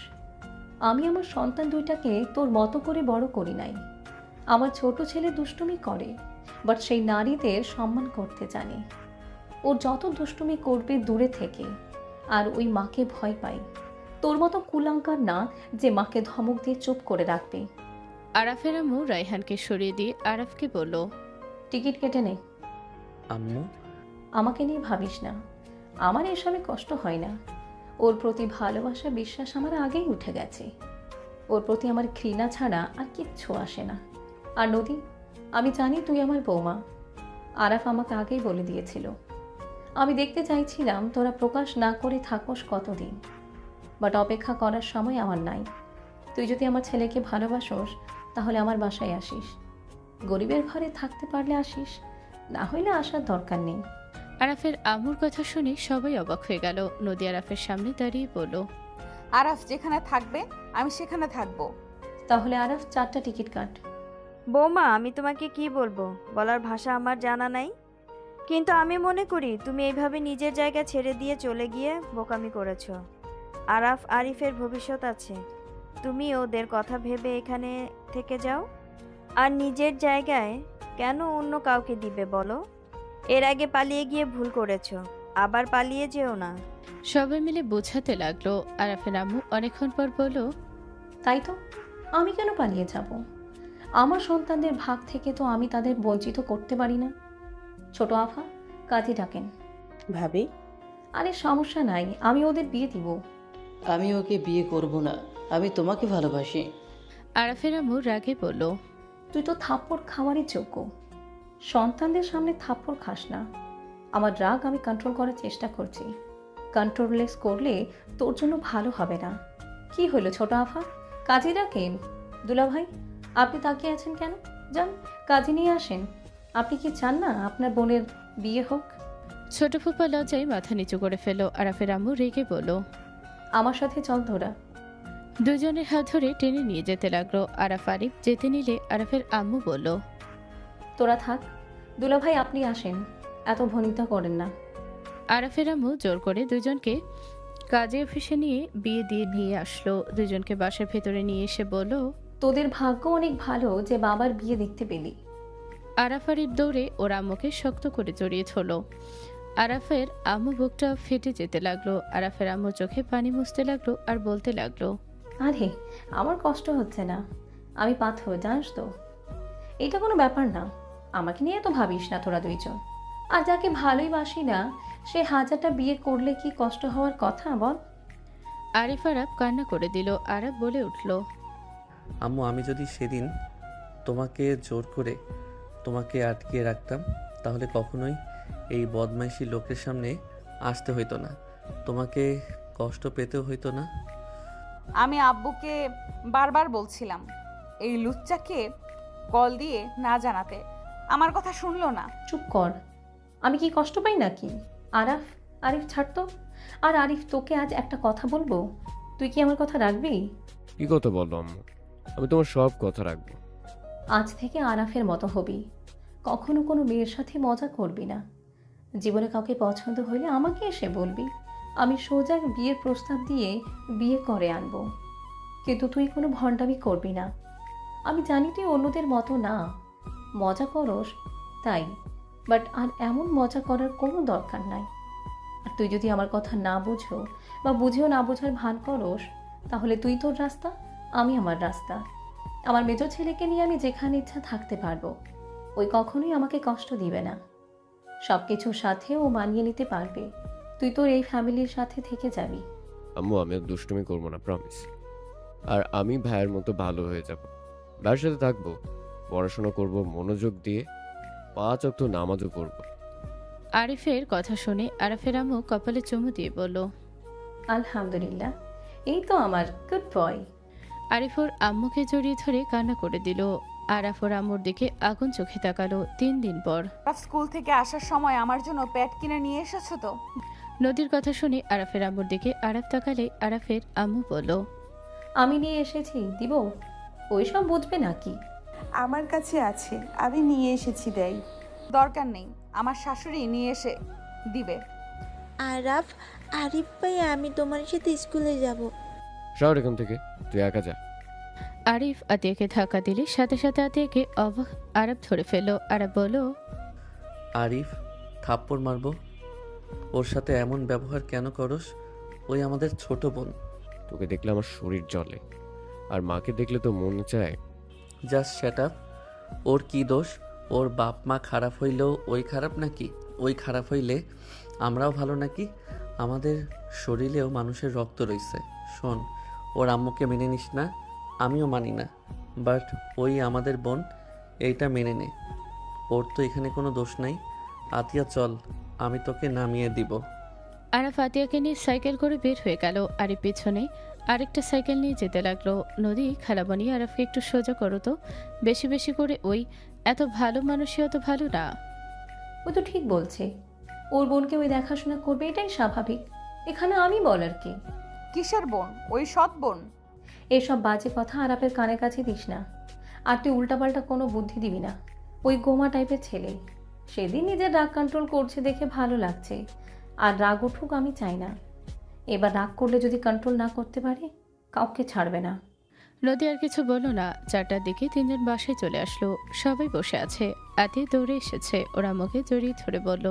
আমি আমার সন্তান দুইটাকে তোর মতো করে বড় করি নাই। আমার ছোট ছেলে দুষ্টুমি করে, বাট সেই নারীদের সম্মান করতে জানে। ও যত দুষ্টুমি করবে দূরে থেকে, আর ওই মাকে ভয় পাই। তোর মতো কুলাঙ্কার না যে মাকে ধমক দিয়ে চুপ করে রাখবে। আরাফের আম্মু রায়হানকে সরিয়ে দিয়ে আরাফকে বলল, টিকিট কেটে নে। আম্মু, আমাকে নিয়ে ভাবিস না, আমার এসবে কষ্ট হয় না। ওর প্রতি ভালোবাসা বিশ্বাস আমার আগেই উঠে গেছে। ওর প্রতি আমার ঘৃণা ছাড়া আর কিচ্ছু আসে না। আর নদী, আমি জানি তুই আমার বৌমা। আরাফ আমাকে আগেই বলে দিয়েছিল। আমি দেখতে চাইছিলাম তোরা প্রকাশ না করে থাকোস কতদিন, বাট অপেক্ষা করার সময় আমার নাই। তুই যদি আমার ছেলেকে ভালোবাসোস তাহলে আমার বাসায় আসিস। গরিবের ঘরে থাকতে পারলে আসিস, না হইলে আসার দরকার নেই। আরাফের আম্মুর কথা শুনে সবাই অবাক হয়ে গেল। নদী আরাফের সামনে দাঁড়িয়ে বলল, আরাফ যেখানে থাকবে আমি সেখানে থাকবো। তাহলে আরাফ 4টা টিকিট কাট। বৌমা, আমি তোমাকে কি বলবো, বলার ভাষা আমার জানা নাই। কিন্তু আমি মনে করি তুমি এইভাবে নিজের জায়গা ছেড়ে দিয়ে চলে গিয়ে বোকামি করেছ। আরাফ আরিফের ভবিষ্যৎ আছে, তুমি ওদের কথা ভেবে এখানে থেকে যাও। আর নিজের জায়গায় কেন অন্য কাউকে দিবে বলো? এর আগে পালিয়ে গিয়ে ভুল করেছ, আবার পালিয়ে যেও না। সবাই মিলে বোঝাতে লাগলো। আরাফের আম্মু অনেকক্ষণ পর বলল, তাই তো, আমি কেন পালিয়ে যাব? আমার সন্তানদের ভাগ থেকে তো আমি তাদের বঞ্চিত করতে পারি না। ছোট আফা, কাজে ডাকেন। ভাবি, আরে সমস্যা নাই, আমি ওদের বিয়ে দিব। আমি ওকে বিয়ে করব না, আমি তোমাকে ভালোবাসি। আরাফের আম্মু রাগে বলল, তুই তো থাপ্পড় খাওয়ারই যোগ্য। সন্তানদের সামনে থাপ্পড় খাস না। আমার রাগ আমি কন্ট্রোল করার চেষ্টা করছি। কন্ট্রোললেস করলে তোর জন্য ভালো হবে না। কি হলো ছোট আফা, কাজে ডাকেন। দুলা ভাই, আপনি তাকিয়ে আছেন কেন? যান, কাজে নিয়ে আসেন। আপনি কি চান না আপনার বোনের বিয়ে হোক? ছোট ফুপা লজ্জায় মাথা নিচু করে ফেলল। আরাফের আম্মু রেগে বলল, আমার সাথে চল তোরা। দুজনের হাত ধরে টেনে নিয়ে যেতে লাগলো। আরাফ আরিফ যেতে নিলে আরাফের আম্মু বলল, তোরা থাক, দুলাভাই আপনি আসেন, এত ভনিতা করেন না। আরাফের আম্মু জোর করে দুজনকে কাজে অফিসে নিয়ে বিয়ে দিয়ে নিয়ে আসলো। দুজনকে বাসার ভেতরে নিয়ে এসে বলল, তোদের ভাগ্য অনেক ভালো যে বাবার বিয়ে দেখতে পেলি। আরাফ আরিফ দৌড়ে ওর আম্মুকে শক্ত করে জড়িয়ে ধরল। আরাফের আম্মু বুকটা ফেটে যেতে লাগলো। আরাফের আম্মু চোখে পানি মুছতে লাগলো আর বলতে লাগলো, আরে আমার কষ্ট হচ্ছে না, আমি পাথর, জানিস তো। এটা কোনো ব্যাপার না, আমাকে নিয়ে তো ভাবিস না তোরা দুইজন। আর যাকে ভালোই বাসি না সে হাজারটা বিয়ে করলে কি কষ্ট হওয়ার কথা বল? আরিফ আরাফ কান্না করে দিল। আরাফ বলে উঠল, আম্মু, আমি যদি সেদিন তোমাকে জোর করে তোমাকে আটকিয়ে রাখতাম তাহলে কখনোই এই বদমাইশি লোকের সামনে আসতে হইতো না, তোমাকে কষ্ট পেতেও হইতো না। আমি আব্বুকে বারবার বলছিলাম এই লুচ্চাকে কল দিয়ে না জানাতে, আমার কথা শুনলো না। চুপ কর, আমি কি কষ্ট পাই নাকি? আরিফ ছাড় তো। আর আরিফ, তোকে আজ একটা কথা বলবো, তুই কি আমার কথা রাখবি? কি কথা বলো আম্মু? আমি তোমার সব কথা রাখবো। আজ থেকে আরাফের মতো হবি, কখনো কোনো মেয়ের সাথে মজা করবি না। জীবনে কাউকে পছন্দ হইলে আমাকে এসে বলবি, আমি সোজা বিয়ের প্রস্তাব দিয়ে বিয়ে করে আনবো। কিন্তু তুই কোনো ভণ্ডামি করবি না। আমি জানি তুই অন্যদের মতো না, মজা করস তাই, বাট আর এমন মজা করার কোনো দরকার নাই। আর তুই যদি আমার কথা না বুঝো বা বুঝেও না বোঝার ভান করস, তাহলে তুই তোর রাস্তা, আমি আমার রাস্তা। আমার মেজো ছেলেকে নিয়ে আমি যেখানে ইচ্ছা থাকতে পারবো, ওই কখনোই আমাকে কষ্ট দিবে না। সব কিছুর সাথে ও মানিয়ে নিতে পারবে। তুই তোর এই ফ্যামিলির সাথে থেকে যাবি। আম্মু, আমি আর দুষ্টুমি করবো না, প্রমিস। আর আমি ভাইয়ের মতো ভালো হয়ে যাব, ভাইয়ের সাথে থাকবো, পড়াশোনা করব মনোযোগ দিয়ে, 5 ওয়াক্ত নামাজও পড়বো। আরিফের কথা শুনে আরাফের আম্মু কপালে চুমু দিয়ে বলল, আলহামদুলিল্লাহ, এই তো আমার গুড বয়। আরিফ ওর আম্মুকে জড়িয়ে ধরে কান্না করে দিল। আরাফ ওর আম্মুর দিকে আগুন চোখে তাকালো। 3 দিন পর স্কুল থেকে আসার সময় আমার জন্য প্যাড কিনে নিয়ে এসেছো তো? নদীর কথা শুনে আরাফের আম্মুর দিকে আরাফ তাকালে আরাফের আম্মু বলল, আমি নিয়ে এসেছি, দিব? ওইসব বুঝবে নাকি? আমার কাছে আছে, আমি নিয়ে এসেছি, দেই। দরকার নেই, আমার শাশুড়ি নিয়ে এসে দিবে। আরিফ ভাই, আমি তোমার সাথে স্কুলে যাব। শহর এখান থেকে, তুই একা যা। আরিফ আতিয়াকে ধাক্কা দিলে সাথে সাথে আতিয়াকে অবাক আরাফ ধরে ফেলল। আরাফ বলল, আরিফ, থাপ্পড় মারবো? ওর সাথে এমন ব্যবহার কেন করস? ওই আমাদের ছোট বোন। তোকে দেখলে আমার শরীর জ্বলে, আর মাকে দেখলে তো মন চায়। Just shut up. ওর কি দোষ? ওর বাপ মা খারাপ হইলেও ওই খারাপ নাকি? ওই খারাপ হইলে আমরাও ভালো নাকি? আমাদের শরীরেও মানুষের রক্ত রয়েছে। শোন, ওর আম্মুকে মেনে নিস না, আমিও মানি না, বাট ওই আমাদের বোন, এইটা মেনে নে। ওর তো এখানে কোনো দোষ নাই। আতিয়া চল, আমি তোকে নামিয়ে দিব। আরাফ আতিয়াকে নিয়ে সাইকেল করে বের হয়ে গেল। আরিফ পেছনে আরেকটা সাইকেল নিয়ে যেতে লাগলো। নদী খালা বানিয়ে আরাফকে একটু সোজা করো তো, বেশি বেশি করে। ওই এত ভালো মানুষই অত ভালো না। ও তো ঠিক বলছে, ওর বোনকে ওই দেখাশোনা করবে, এটাই স্বাভাবিক। এখানে আমি বলার কি? কিসের বোন? ওই সৎ বোন। এসব বাজে কথা আরাপের কানে কাছে দিস না। আর তুই উল্টাপাল্টা কোনো বুদ্ধি দিবি না। ওই গোমা টাইপের ছেলে। সেদিন নিজের রাগ কন্ট্রোল করছে দেখে ভালো লাগছে, আর রাগ উঠুক আমি চাই না। এবার রাগ করলে যদি কন্ট্রোল না করতে পারে, কাউকে ছাড়বে না। নদী আর কিছু বলল না। 4টার দিকে 3 জন বাসায় চলে আসলো। সবাই বসে আছে। আতিয়া দৌড়ে এসেছে, ওরা আমাকে জড়িয়ে ধরে বলল,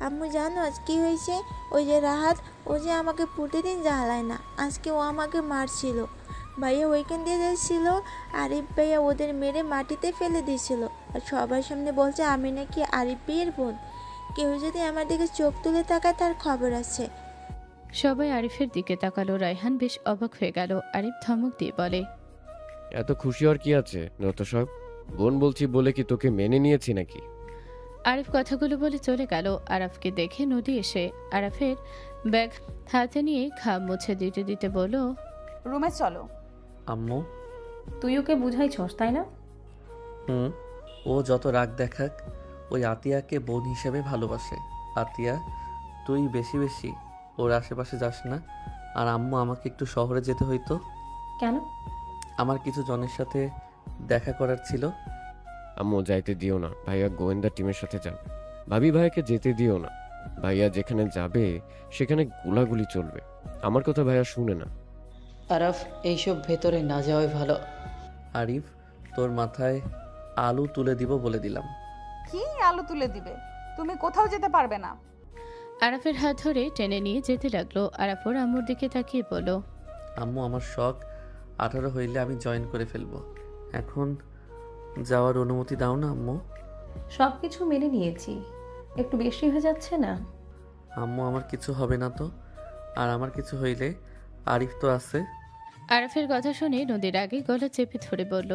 আম্মু জানো আজ কি হয়েছে? ওই যে রাহাত, ও যে আমাকে প্রতিদিন জ্বালায় না, আজকে ও আমাকে মারছিল। ভাইয়া ওইখান দিয়ে যাচ্ছিল, আরিফ ভাইয়া ওদের মেরে মাটিতে ফেলে দিয়েছিল, আর সবার সামনে বলছে আমি নাকি আরিফ ভাইয়ের বোন। কেউ যদি আমার দিকে চোখ তুলে তাকায় তার খবর আছে। সবাই আরিফের দিকে তাকালো। রায়হান বেশ অবাক হয়ে গেল। আরিফ ধমক দিয়ে বলে, এত খুশি হওয়ার কি আছে? যত সব বোন বলছি বলে কি তোকে মেনে নিয়েছি নাকি? আরিফ কথাগুলো বলে চলে গেল। আরাফকে দেখে নদী এসে আরাফের ব্যাগ হাতে নিয়ে ঘাম মুছে দিতে দিতে বলল, রুমে চলো। আম্মু, তুই ওকে বুঝাইছস তাই না? ও যত রাগ দেখাক, ওই আতিয়াকে বোন হিসেবে ভালোবাসে। আতিয়া, তুই বেশি বেশি ওর আশেপাশে যাস না। আর আম্মু, আমাকে একটু শহরে যেতে হইতো। কেন? আমার কিছু জনের সাথে দেখা করার ছিল। আম্মু যাইতে দিও না, ভাইয়া গোয়েন্দা টিমের সাথে যাবে। ভাবি ভাইয়াকে যেতে দিও না, ভাইয়া যেখানে যাবে সেখানে গোলাগুলি চলবে। আমার কথা ভাইয়া শুনে না। আরাফ, এইসব ভেতরে না যাওয়াই ভালো। আরিফ, তোর মাথায় আলু তুলে দিব বলে দিলাম। কি আলু তুলে দিবে? তুমি কোথাও যেতে পারবে না। আরাফের হাত ধরে টেনে নিয়ে যেতে লাগলো। আরাফ ওর আম্মুর দিকে তাকিয়ে বলল, আম্মু, আমার শখ 18 হইলে আমি জয়েন করে ফেলবো। এখন যাওয়ার অনুমতি দাও না আম্মু। সব কিছু মেনে নিয়েছি, একটু বেশি হয়ে যাচ্ছে না? আম্মু, আমার কিছু হবে না তো? আর আমার কিছু হইলে আরিফ তো আছে। আরাফের কথা শুনে নদীর আগে গলা চেপে ধরে বলল,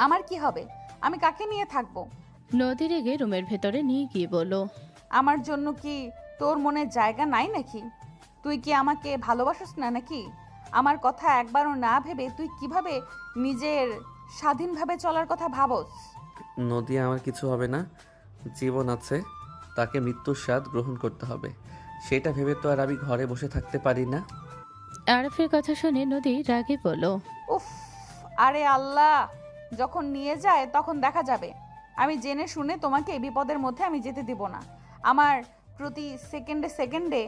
আমার কি হবে? আমি কাকে নিয়ে থাকবো? নদী রেগে রুমের ভেতরে নিয়ে গিয়ে বলল, আমার জন্য কি তোর মনে জায়গা নাই নাকি? তুই কি আমাকে ভালোবাসিস না নাকি? আমার কথা একবারও না ভেবে তুই কিভাবে নিজের স্বাধীনভাবে চলার কথা ভাবস? নদী, আমার কিছু হবে না। জীবন আছে, তাকে মৃত্যুর স্বাদ গ্রহণ করতে হবে। সেটা ভেবে তো আর আমি ঘরে বসে থাকতে পারি না। আরাফের কথা শুনে নদী রাগে বলল, উফ, আরে আল্লাহ, যখন নিয়ে যায় তখন দেখা যাবে। আমি জেনে শুনে তোমাকে এই বিপদের মধ্যে আমি যেতে দিব না। আমার প্রতি সেকেন্ডে সেকেন্ডে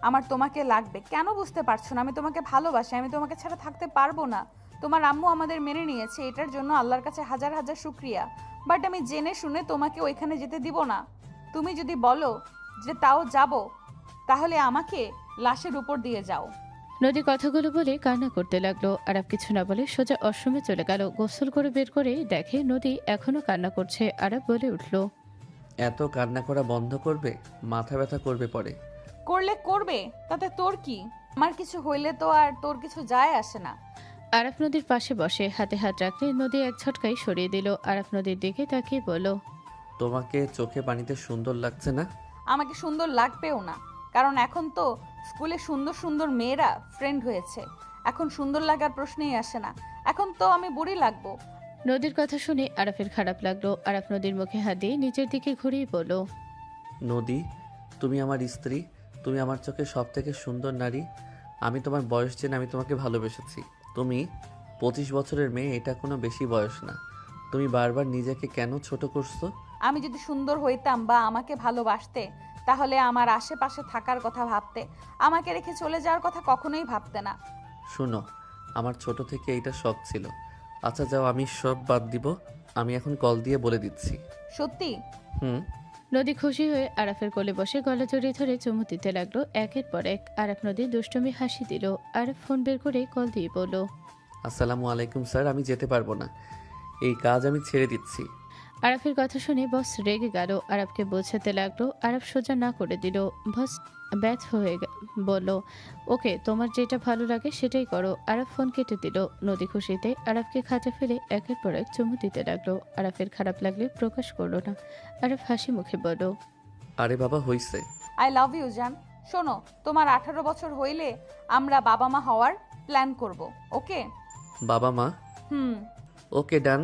আমার তোমাকে লাগবে। কেন বুঝতে পারছো না? আমি তোমাকে ভালোবাসি, আমি তোমাকে ছাড়া থাকতে পারবো না। তোমার আম্মু আমাদের মেনে নিয়েছে, এটার জন্য আল্লাহর কাছে হাজার হাজার শুক্রিয়া। বাট আমি জেনে শুনে তোমাকে ওইখানে যেতে দিব না। তুমি যদি বলো যে তাও যাব, তাহলে আমাকে লাশের উপর দিয়ে যাও। নদী কথাগুলো বলে কান্না করতে লাগলো। আরাফ কিছু না বলে সোজা ওয়াশরুমে চলে গেল। গোসল করে বের করে দেখে নদী এখনো কান্না করছে। আরাফ বলে উঠল, এত কান্না করা বন্ধ করবে? মাথা ব্যথা করবে পরে। করলে করবে, তাতে তোর কি? আমার কিছু হইলে তো আর তোর কিছু যায় আসে না। আরাফ নদীর পাশে বসে হাতে হাত রাখলে নদী এক ঝটকায় সরিয়ে দিল। আরাফ নদীর দিকে তাকিয়ে বলল, তোমাকে চোখে পানিতে সুন্দর লাগছে না? আমাকে সুন্দর লাগবেও না, কারণ এখন তো স্কুলে সুন্দর সুন্দর মেয়েরা ফ্রেন্ড হয়েছে। এখন সুন্দর লাগার প্রশ্নই আসে না। এখন তো আমি বুড়ি লাগবো। নদীর কথা শুনে আরাফের খারাপ লাগলো। আরাফ নদীর মুখে হাত দিয়ে নিচের দিকে ঘুরিয়ে বলল, নদী, তুমি আমার স্ত্রী, তুমি আমার চোখে সব থেকে সুন্দর নারী। আমি তোমার বয়স জেনে আমি তোমাকে ভালোবেসেছি। তুমি 25 বছরের মেয়ে, এটা কোনো বেশি বয়স না। তুমি বারবার নিজেকে কেন ছোট করছো? আমি যদি সুন্দর হইতাম বা আমাকে ভালোবাসতে, তাহলে আমার আশেপাশে থাকার কথা ভাবতে, আমাকে রেখে চলে যাওয়ার কথা কখনোই ভাবতে না। শোনো, আমার ছোট থেকে এইটা শখ ছিল। আচ্ছা যাও, আমি সব বাদ দিব। আমি এখন কল দিয়ে বলে দিচ্ছি। সত্যি? হুম। নদী খুশি হয়ে আরাফের কোলে বসে গলা জড়িয়ে ধরে চুমু দিতে লাগলো একের পর এক। আরাফ নদী দুষ্টমি হাসি দিল। আরাফ ফোন বের করে কল দিয়ে বলল, আসসালামু আলাইকুম স্যার, আমি যেতে পারবো না। এই কাজ আমি ছেড়ে দিচ্ছি। আরাফের কথা শুনে বস রেগে গেল। আরাফকে বোঝাতে লাগলো। আরাফ সোজা না করে দিল। বস ব্যথ হয়ে বলল, ওকে, তোমার যেটা ভালো লাগে সেটাই করো। আরাফ ফোন কেটে দিল। নদী খুশিতে আরাফকে খাটে ফেলে একের পর এক চুমু দিতে লাগলো। আরাফের খারাপ লাগলে প্রকাশ করলো না। আরাফ হাসি মুখে বলল, আরে বাবা, হইছে। আই লাভ ইউ জান। শোনো, তোমার 18 বছর হইলে আমরা বাবা মা হওয়ার প্ল্যান করব, ওকে? বাবা মা? ওকে, ডান।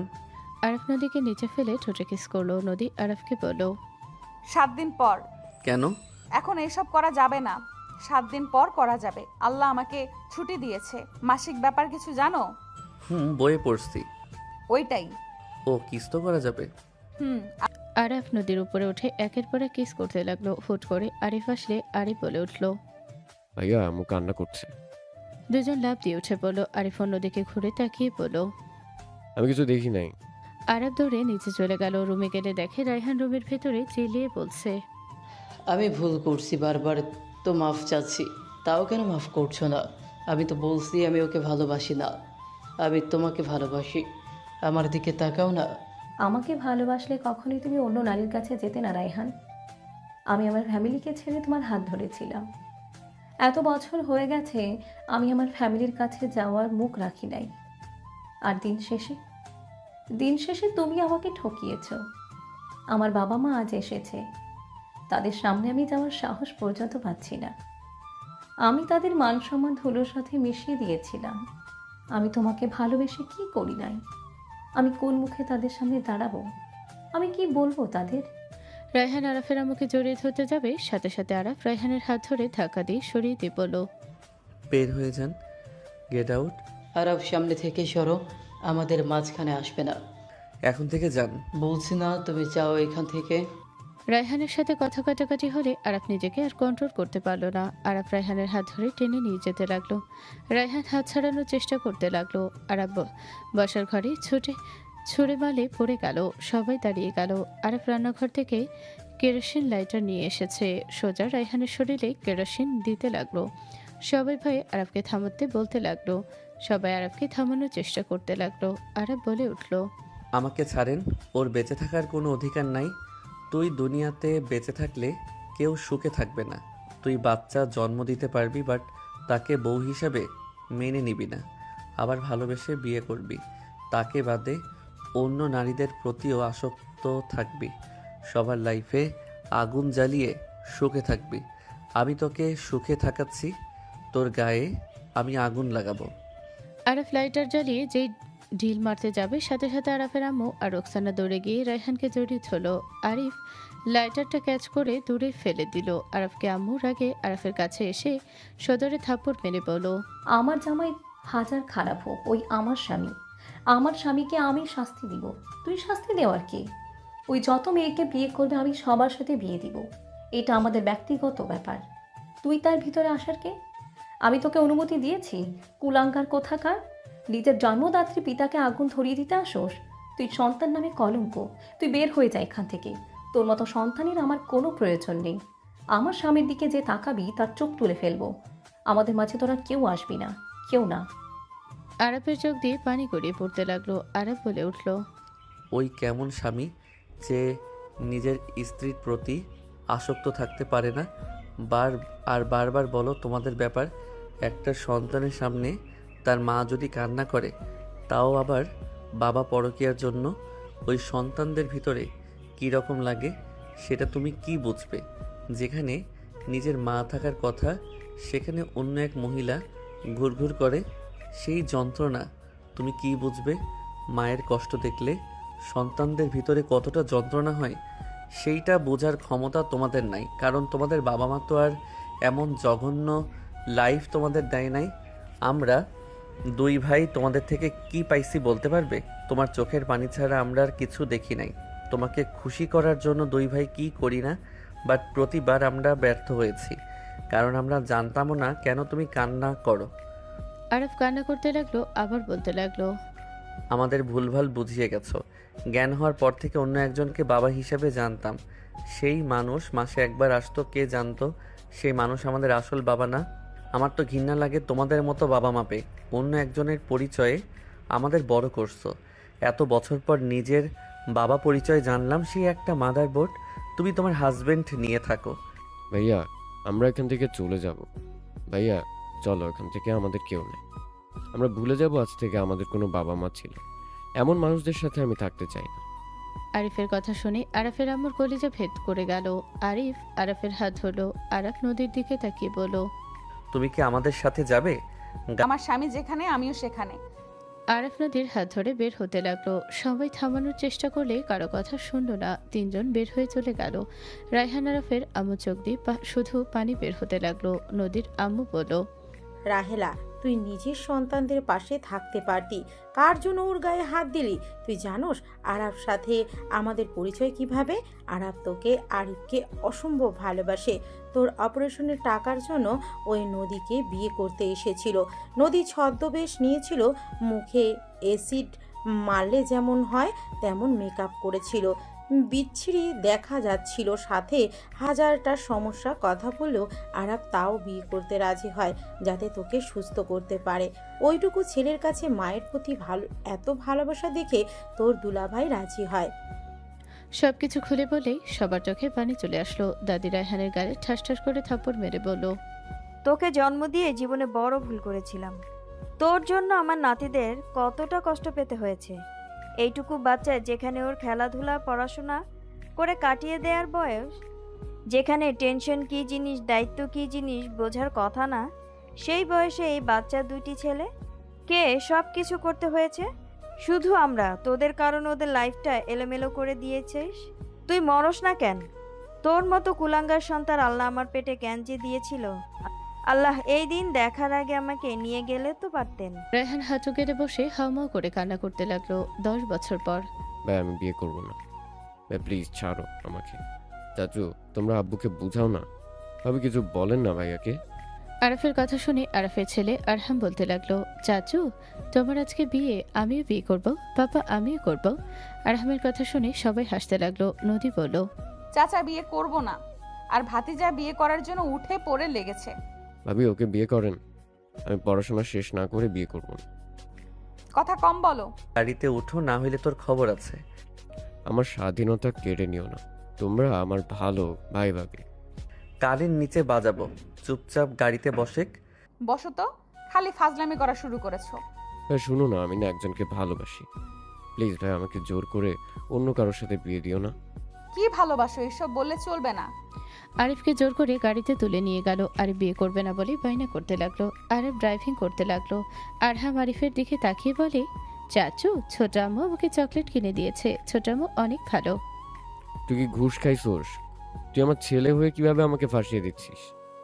আরাফ নদীকে নিচে ফেলে ঠোঁটে কিস করলো। নদী আরাফকে বলল, 7 দিন পর। কেন? এখন এসব করা যাবে না, 7 দিন পর করা যাবে। আল্লাহ আমাকে ছুটি দিয়েছে। মাসিক ব্যাপার কিছু জানো? বইয়ে পড়ছি। ওইটাই। ও, কিস তো করা যাবে। আরাফ নদীর উপরে উঠে একের পর এক কিস করতে লাগলো। হুট করে আরিফ আসলে আরিফ বলে উঠল, ভাইয়া আম্মু কান্না করছে। দুজন লাফ দিয়ে উঠে বলল। আরিফ অন্যদিকে ঘুরে তাকিয়ে বলল, আমি কিছু দেখি নাই। আরাফ দৌড়ে নিচে চলে গেল। রুমে গেলে দেখে রায়হান রুমের ভেতরে চিল্লিয়ে বলছে, আমি ভুল করছি, বারবার তো মাফ চাচ্ছি, তাও কেন মাফ করছো না? আমি তো বলছি আমি ওকে ভালোবাসি না, আমি তোমাকে ভালোবাসি। আমার দিকে তাকাও না। আমাকে ভালোবাসলে কখনোই তুমি অন্য নারীর কাছে যেতে না রায়হান। আমি আমার ফ্যামিলিকে ছেড়ে তোমার হাত ধরেছিলাম। এত বছর হয়ে গেছে আমি আমার ফ্যামিলির কাছে যাওয়ার মুখ রাখি নাই। আর দিন শেষে তুমি আমাকে ঠকিয়েছ। আমার বাবা মা আজ এসেছে, তাদের সামনে আমি যাওয়ার সাহস পর্যন্ত পাচ্ছি না। আমি তাদের মান সম্মান ধুলোর সাথে মিশিয়ে দিয়েছিলাম। আমি তোমাকে ভালোবেসে কি করি নাই? আমি কোন মুখে তাদের সামনে দাঁড়াবো? আমি কি বলবো তাদের? রায়হান আরাফের আম্মুকে জড়িয়ে ধরতে যাবে, সাথে সাথে আরাফ রায়হানের হাত ধরে ধাক্কা দিয়ে সরিয়ে দিয়ে বলল, বের হয়ে যান, গেট আউট। আরব সামনে থেকে সরো, আমাদের মাঝখানে আসবে না। এখন থেকে যান। বলছি না তুমি যাও এখান থেকে। রায়হানের সাথে কথা কাটাকাটি হলে আরাফ নিজেকে আর কন্ট্রোল করতে পারল না। আরাফ রায়হানের হাত ধরে টেনে নিয়ে যেতে লাগলো। রায়হান হাত ছাড়ানোর চেষ্টা করতে লাগলো। আরাফ বসার ঘরে ছুঁড়ে মালে পড়ে গেল। সবাই দাঁড়িয়ে গেল। আরাফ রান্নাঘর থেকে কেরোসিন লাইটার নিয়ে এসেছে, সোজা রায়হানের শরীরে কেরোসিন দিতে লাগলো। সবাই ভয়ে আরাফকে থামাতে বলতে লাগলো। সবাই আরাফকে থামানোর চেষ্টা করতে লাগলো। আরাফ বলে উঠল, আমাকে ছাড়েন, ওর বেঁচে থাকার কোনো অধিকার নাই। তুই দুনিয়াতে বেঁচে থাকলে কেউ সুখে থাকবে না। তুই বাচ্চা জন্ম দিতে পারবি, বাট তাকে বউ হিসাবে মেনে নিবি না। আবার ভালোবেসে বিয়ে করবি, তাকে বাদে অন্য নারীদের প্রতিও আসক্ত থাকবি। সবার লাইফে আগুন জ্বালিয়ে সুখে থাকবি। আমি তোকে সুখে থাকাচ্ছি, তোর গায়ে আমি আগুন লাগাবো। আরাফ লাইটার জ্বালিয়ে যেই ঢিল মারতে যাবে, সাথে সাথে আরাফের আম্মু আর রোকসানা দৌড়ে গিয়ে রায়হানকে জড়িয়ে ধরল। আরিফ লাইটারটা ক্যাচ করে দূরে ফেলে দিল। আরাফকে আম্মু রাগে আরাফের কাছে এসে সদরে থাপ্পড় মেরে বলল, আমার জামাই হাজার খারাপ হোক, ওই আমার স্বামী। আমার স্বামীকে আমি শাস্তি দিব। তুই শাস্তি দেওয়ার কি? ওই যত মেয়েকে বিয়ে করবে আমি সবার সাথে বিয়ে দিব। এটা আমাদের ব্যক্তিগত ব্যাপার। তুই তার ভিতরে আসার কে? আমি তোকে অনুমতি দিয়েছি? কুলাঙ্গার কোথাকার! নিজের জন্মদাত্রী পিতাকে আগুন ধরিয়ে দিতে আসোস? তুই সন্তান নামে কলঙ্ক। তুই বের হয়ে যা এখান থেকে। তোর মতো সন্তানের আমার কোনো প্রয়োজন নেই। আমার স্বামীর দিকে যে তাকাবি তার চোখ তুলে ফেলবো। আমাদের মাঝে তোরা কেউ আসবি না, কেউ না। আরাফের চোখ দিয়ে পানি গড়িয়ে পড়তে লাগলো। আরাফ বলে উঠল, ওই কেমন স্বামী যে নিজের স্ত্রীর প্রতি আসক্ত থাকতে পারে না? বারবার বলো তোমাদের ব্যাপার। একটা সন্তানের সামনে তার মা যদি কান্না করে, তাও আবার বাবা পরকীয়ার জন্য, ওই সন্তানদের ভিতরে কী রকম লাগে সেটা তুমি কি বুঝবে? যেখানে নিজের মা থাকার কথা, সেখানে অন্য এক মহিলা ঘুরঘুর করে, সেই যন্ত্রণা তুমি কি বুঝবে? মায়ের কষ্ট দেখলে সন্তানদের ভিতরে কতটা যন্ত্রণা হয়, সেইটা বোঝার ক্ষমতা তোমাদের নাই। কারণ তোমাদের বাবা মা তো আর এমন জঘন্য লাইফ তোমাদের দেয় নাই। আমরা দুই ভাই তোমাদের থেকে কি পাইছি বলতে পারবে? তোমার চোখের পানি ছাড়া আমরা আর কিছু দেখি নাই। তোমাকে খুশি করার জন্য দুই ভাই কি করি না, বাট প্রতিবার আমরা ব্যর্থ হয়েছি, কারণ আমরা জানতামও না কেন তুমি কান্না করো। আরাফ কান্না করতে লাগলো, আবার বলতে লাগলো, আমাদের ভুলভাল বুঝিয়ে গেছো। জ্ঞান হওয়ার পর থেকে অন্য একজনকে বাবা হিসাবে জানতাম। সেই মানুষ মাসে একবার আসতো, কে জানতো সেই মানুষ আমাদের আসল বাবা না? আমার তো ঘৃণা লাগে তোমাদের মতো বাবা মা পেয়ে। অন্য একজনের পরিচয়ে আমাদের বড় করছো। এত বছর পর নিজের বাবা পরিচয় জানলাম, সেই একটা মাদার বোর্ড। তুমি তোমার হাজবেন্ড নিয়ে থাকো। ভাইয়া আমরা এখান থেকে চলে যাব। ভাইয়া চলো, এখান থেকে আমাদের কেউ নেই। আমরা ভুলে যাব আজ থেকে আমাদের কোনো বাবা মা ছিল। এমন মানুষদের সাথে আমি থাকতে চাই না। আরিফের কথা শুনে আরাফের আম্মুর কলিজা ভেদ করে গেল। আরিফ আরাফের হাত ধরলো। আরাফ নদীর দিকে তাকিয়ে বলল, তুমি কি আমাদের সাথে যাবে? আমার স্বামী যেখানে আমিও সেখানে। আরাফ নদীর হাত ধরে বের হতে লাগলো। সবাই থামানোর চেষ্টা করলে কারো কথা শুনল না। তিনজন বের হয়ে চলে গেল। রায়হান আরাফের আম্মু চোখ দিয়ে শুধু পানি বের হতে লাগলো। নদীর আম্মু বলল, রাহেলা, তুই নিজের সন্তানদের পাশে থাকতে পারতি, কার জন্য ওর গায়ে হাত দিলি? তুই জানোস আরাফ সাথে আমাদের পরিচয় কিভাবে? আরাফ তোকে আরিফকে অসম্ভব ভালোবাসে। তোর অপারেশনের টাকার জন্য ওই নদীকে বিয়ে করতে এসেছিল। নদী ছদ্মবেশ নিয়েছিল, মুখে অ্যাসিড মারলে যেমন হয় তেমন মেকআপ করেছিল। বিচ্ছিরি দেখা যাচ্ছিল, সাথে হাজারটা সমস্যা কথা বললেও আরাফ তাও বিয়ে করতে রাজি হয়, যাতে তোকে সুস্থ করতে পারে। ওইটুকু ছেলের কাছে মায়ের প্রতি এত ভালোবাসা দেখে তোর দুলাভাই রাজি হয়। সবকিছু খুলে বলেই সবার চোখে পানি চলে আসলো। দাদি রায়হানের গালে ঠাস ঠাস করে থাপ্পড় মেরে বলল, তোকে জন্ম দিয়ে জীবনে বড় ভুল করেছিলাম। তোর জন্য আমার নাতিদের কতটা কষ্ট পেতে হয়েছে। এইটুকু বাচ্চা, যেখানে ওর খেলাধুলা পড়াশোনা করে কাটিয়ে দেওয়ার বয়স, যেখানে টেনশন কী জিনিস, দায়িত্ব কী জিনিস বোঝার কথা না, সেই বয়সে এই বাচ্চা দুটি ছেলে কে সব কিছু করতে হয়েছে। শুধু আমরা তোদের কারণে ওদের লাইফটা এলোমেলো করে দিয়েছিস। তুই মরস না কেন? তোর মতো কুলাঙ্গার সন্তান আল্লাহ আমার পেটে কেন যে দিয়েছিল। আল্লাহ এই দিন দেখার আগে আমাকে নিয়ে গেলে তো পারতেন। রায়হান হাঁটু গেড়ে বসে হাউমাউ করে কান্না করতে লাগলো। 10 বছর পর। ভাই আমি বিয়ে করবো না ভাই, প্লিজ ছাড়ো আমাকে। চাচু তোমরা আব্বুকে বুঝাও না, ভাবি কিছু বলেন না ভাইয়াকে। আরাফের কথা শুনে আরাফের ছেলে আরহাম বলতে লাগলো, চাচু তোমার আজকে বিয়ে, আমিও বিয়ে করব, পাপা আমিও করব। আরহামের কথা শুনে সবাই হাসতে লাগলো। নদী বলল, চাচা বিয়ে করব না, আর ভাতিজা বিয়ে করার জন্য উঠে পড়ে লেগেছে। ভাবি ওকে বিয়ে করেন, আমি পড়াশোনা শেষ না করে বিয়ে করবো না। কথা কম বলো। গাড়িতে উঠো, না হইলে তোর খবর আছে। আমার স্বাধীনতা কেড়ে নিও না, তোমরা আমার ভালো ভাই ভাবি। কানের নিচে বাজাবো, চুপচাপ গাড়িতে বসেক। বসো তো, খালি ফাজলামি করা শুরু করেছো। ভাই শুনো না, আমি না একজনকে ভালোবাসি, প্লিজ ভাই আমাকে জোর করে অন্য কারোর সাথে বিয়ে দিও না। কি ভালোবাসো, এসব বললে চলবে না। আরিফকে জোর করে গাড়িতে তুলে নিয়ে গেল। আরিফ বিয়ে করবে না বলে বায়না করতে লাগলো। আরিফ ড্রাইভিং করতে লাগলো। আরহাম আরিফের দিকে তাকিয়ে বলে, চাচু ছোট আম্মু আমাকে চকলেট কিনে দিয়েছে, ছোট আম্মু অনেক ভালো। তুই কি ঘুষ খাইছোস? তুই আমার ছেলে হয়ে কিভাবে আমাকে ফাঁসিয়ে দিচ্ছিস?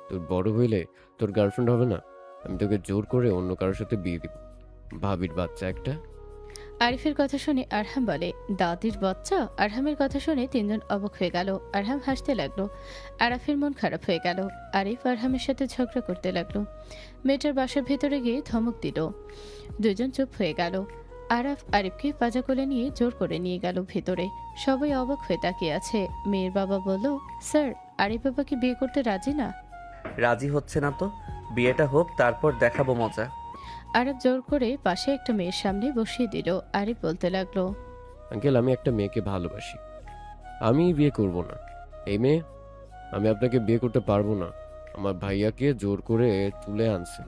তোর বড় হইলে তোর গার্লফ্রেন্ড হবে না, আমি তোকে জোর করে অন্য কারোর সাথে বিয়ে দিব। ভাবির বাচ্চা একটা। আরিফের কথা শুনে আরহাম বলে, দাদির বাচ্চা? আরহামের কথা শুনে তিনজন অবাক হয়ে গেল। আরহাম হাসতে লাগলো। আরাফের মন খারাপ হয়ে গেল। আরিফ আরহামের সাথে ঝগড়া করতে লাগলো। মেয়েটার বাসার ভেতরে গিয়ে ধমক দিল। দুজন চুপ হয়ে গেল। আরাফ আরিফকে পাজা কোলে নিয়ে জোর করে নিয়ে গেল ভেতরে। সবাই অবাক হয়ে তাকিয়ে আছে। মেয়ের বাবা বলল, স্যার আরিফ বাবা কি বিয়ে করতে রাজি না? রাজি হচ্ছে না তো, বিয়েটা হোক তারপর দেখাবো মজা। আরিফ জোর করে পাশে একটা মেয়ের সামনে বসিয়ে দিল। আরিফ বলতে লাগলো, আঙ্কেল আমি একটা মেয়েকে ভালোবাসি, আমি বিয়ে করব না। এই মেয়ে, আমি আপনাকে বিয়ে করতে পারবো না, আমার ভাইয়াকে জোর করে তুলে আনছে।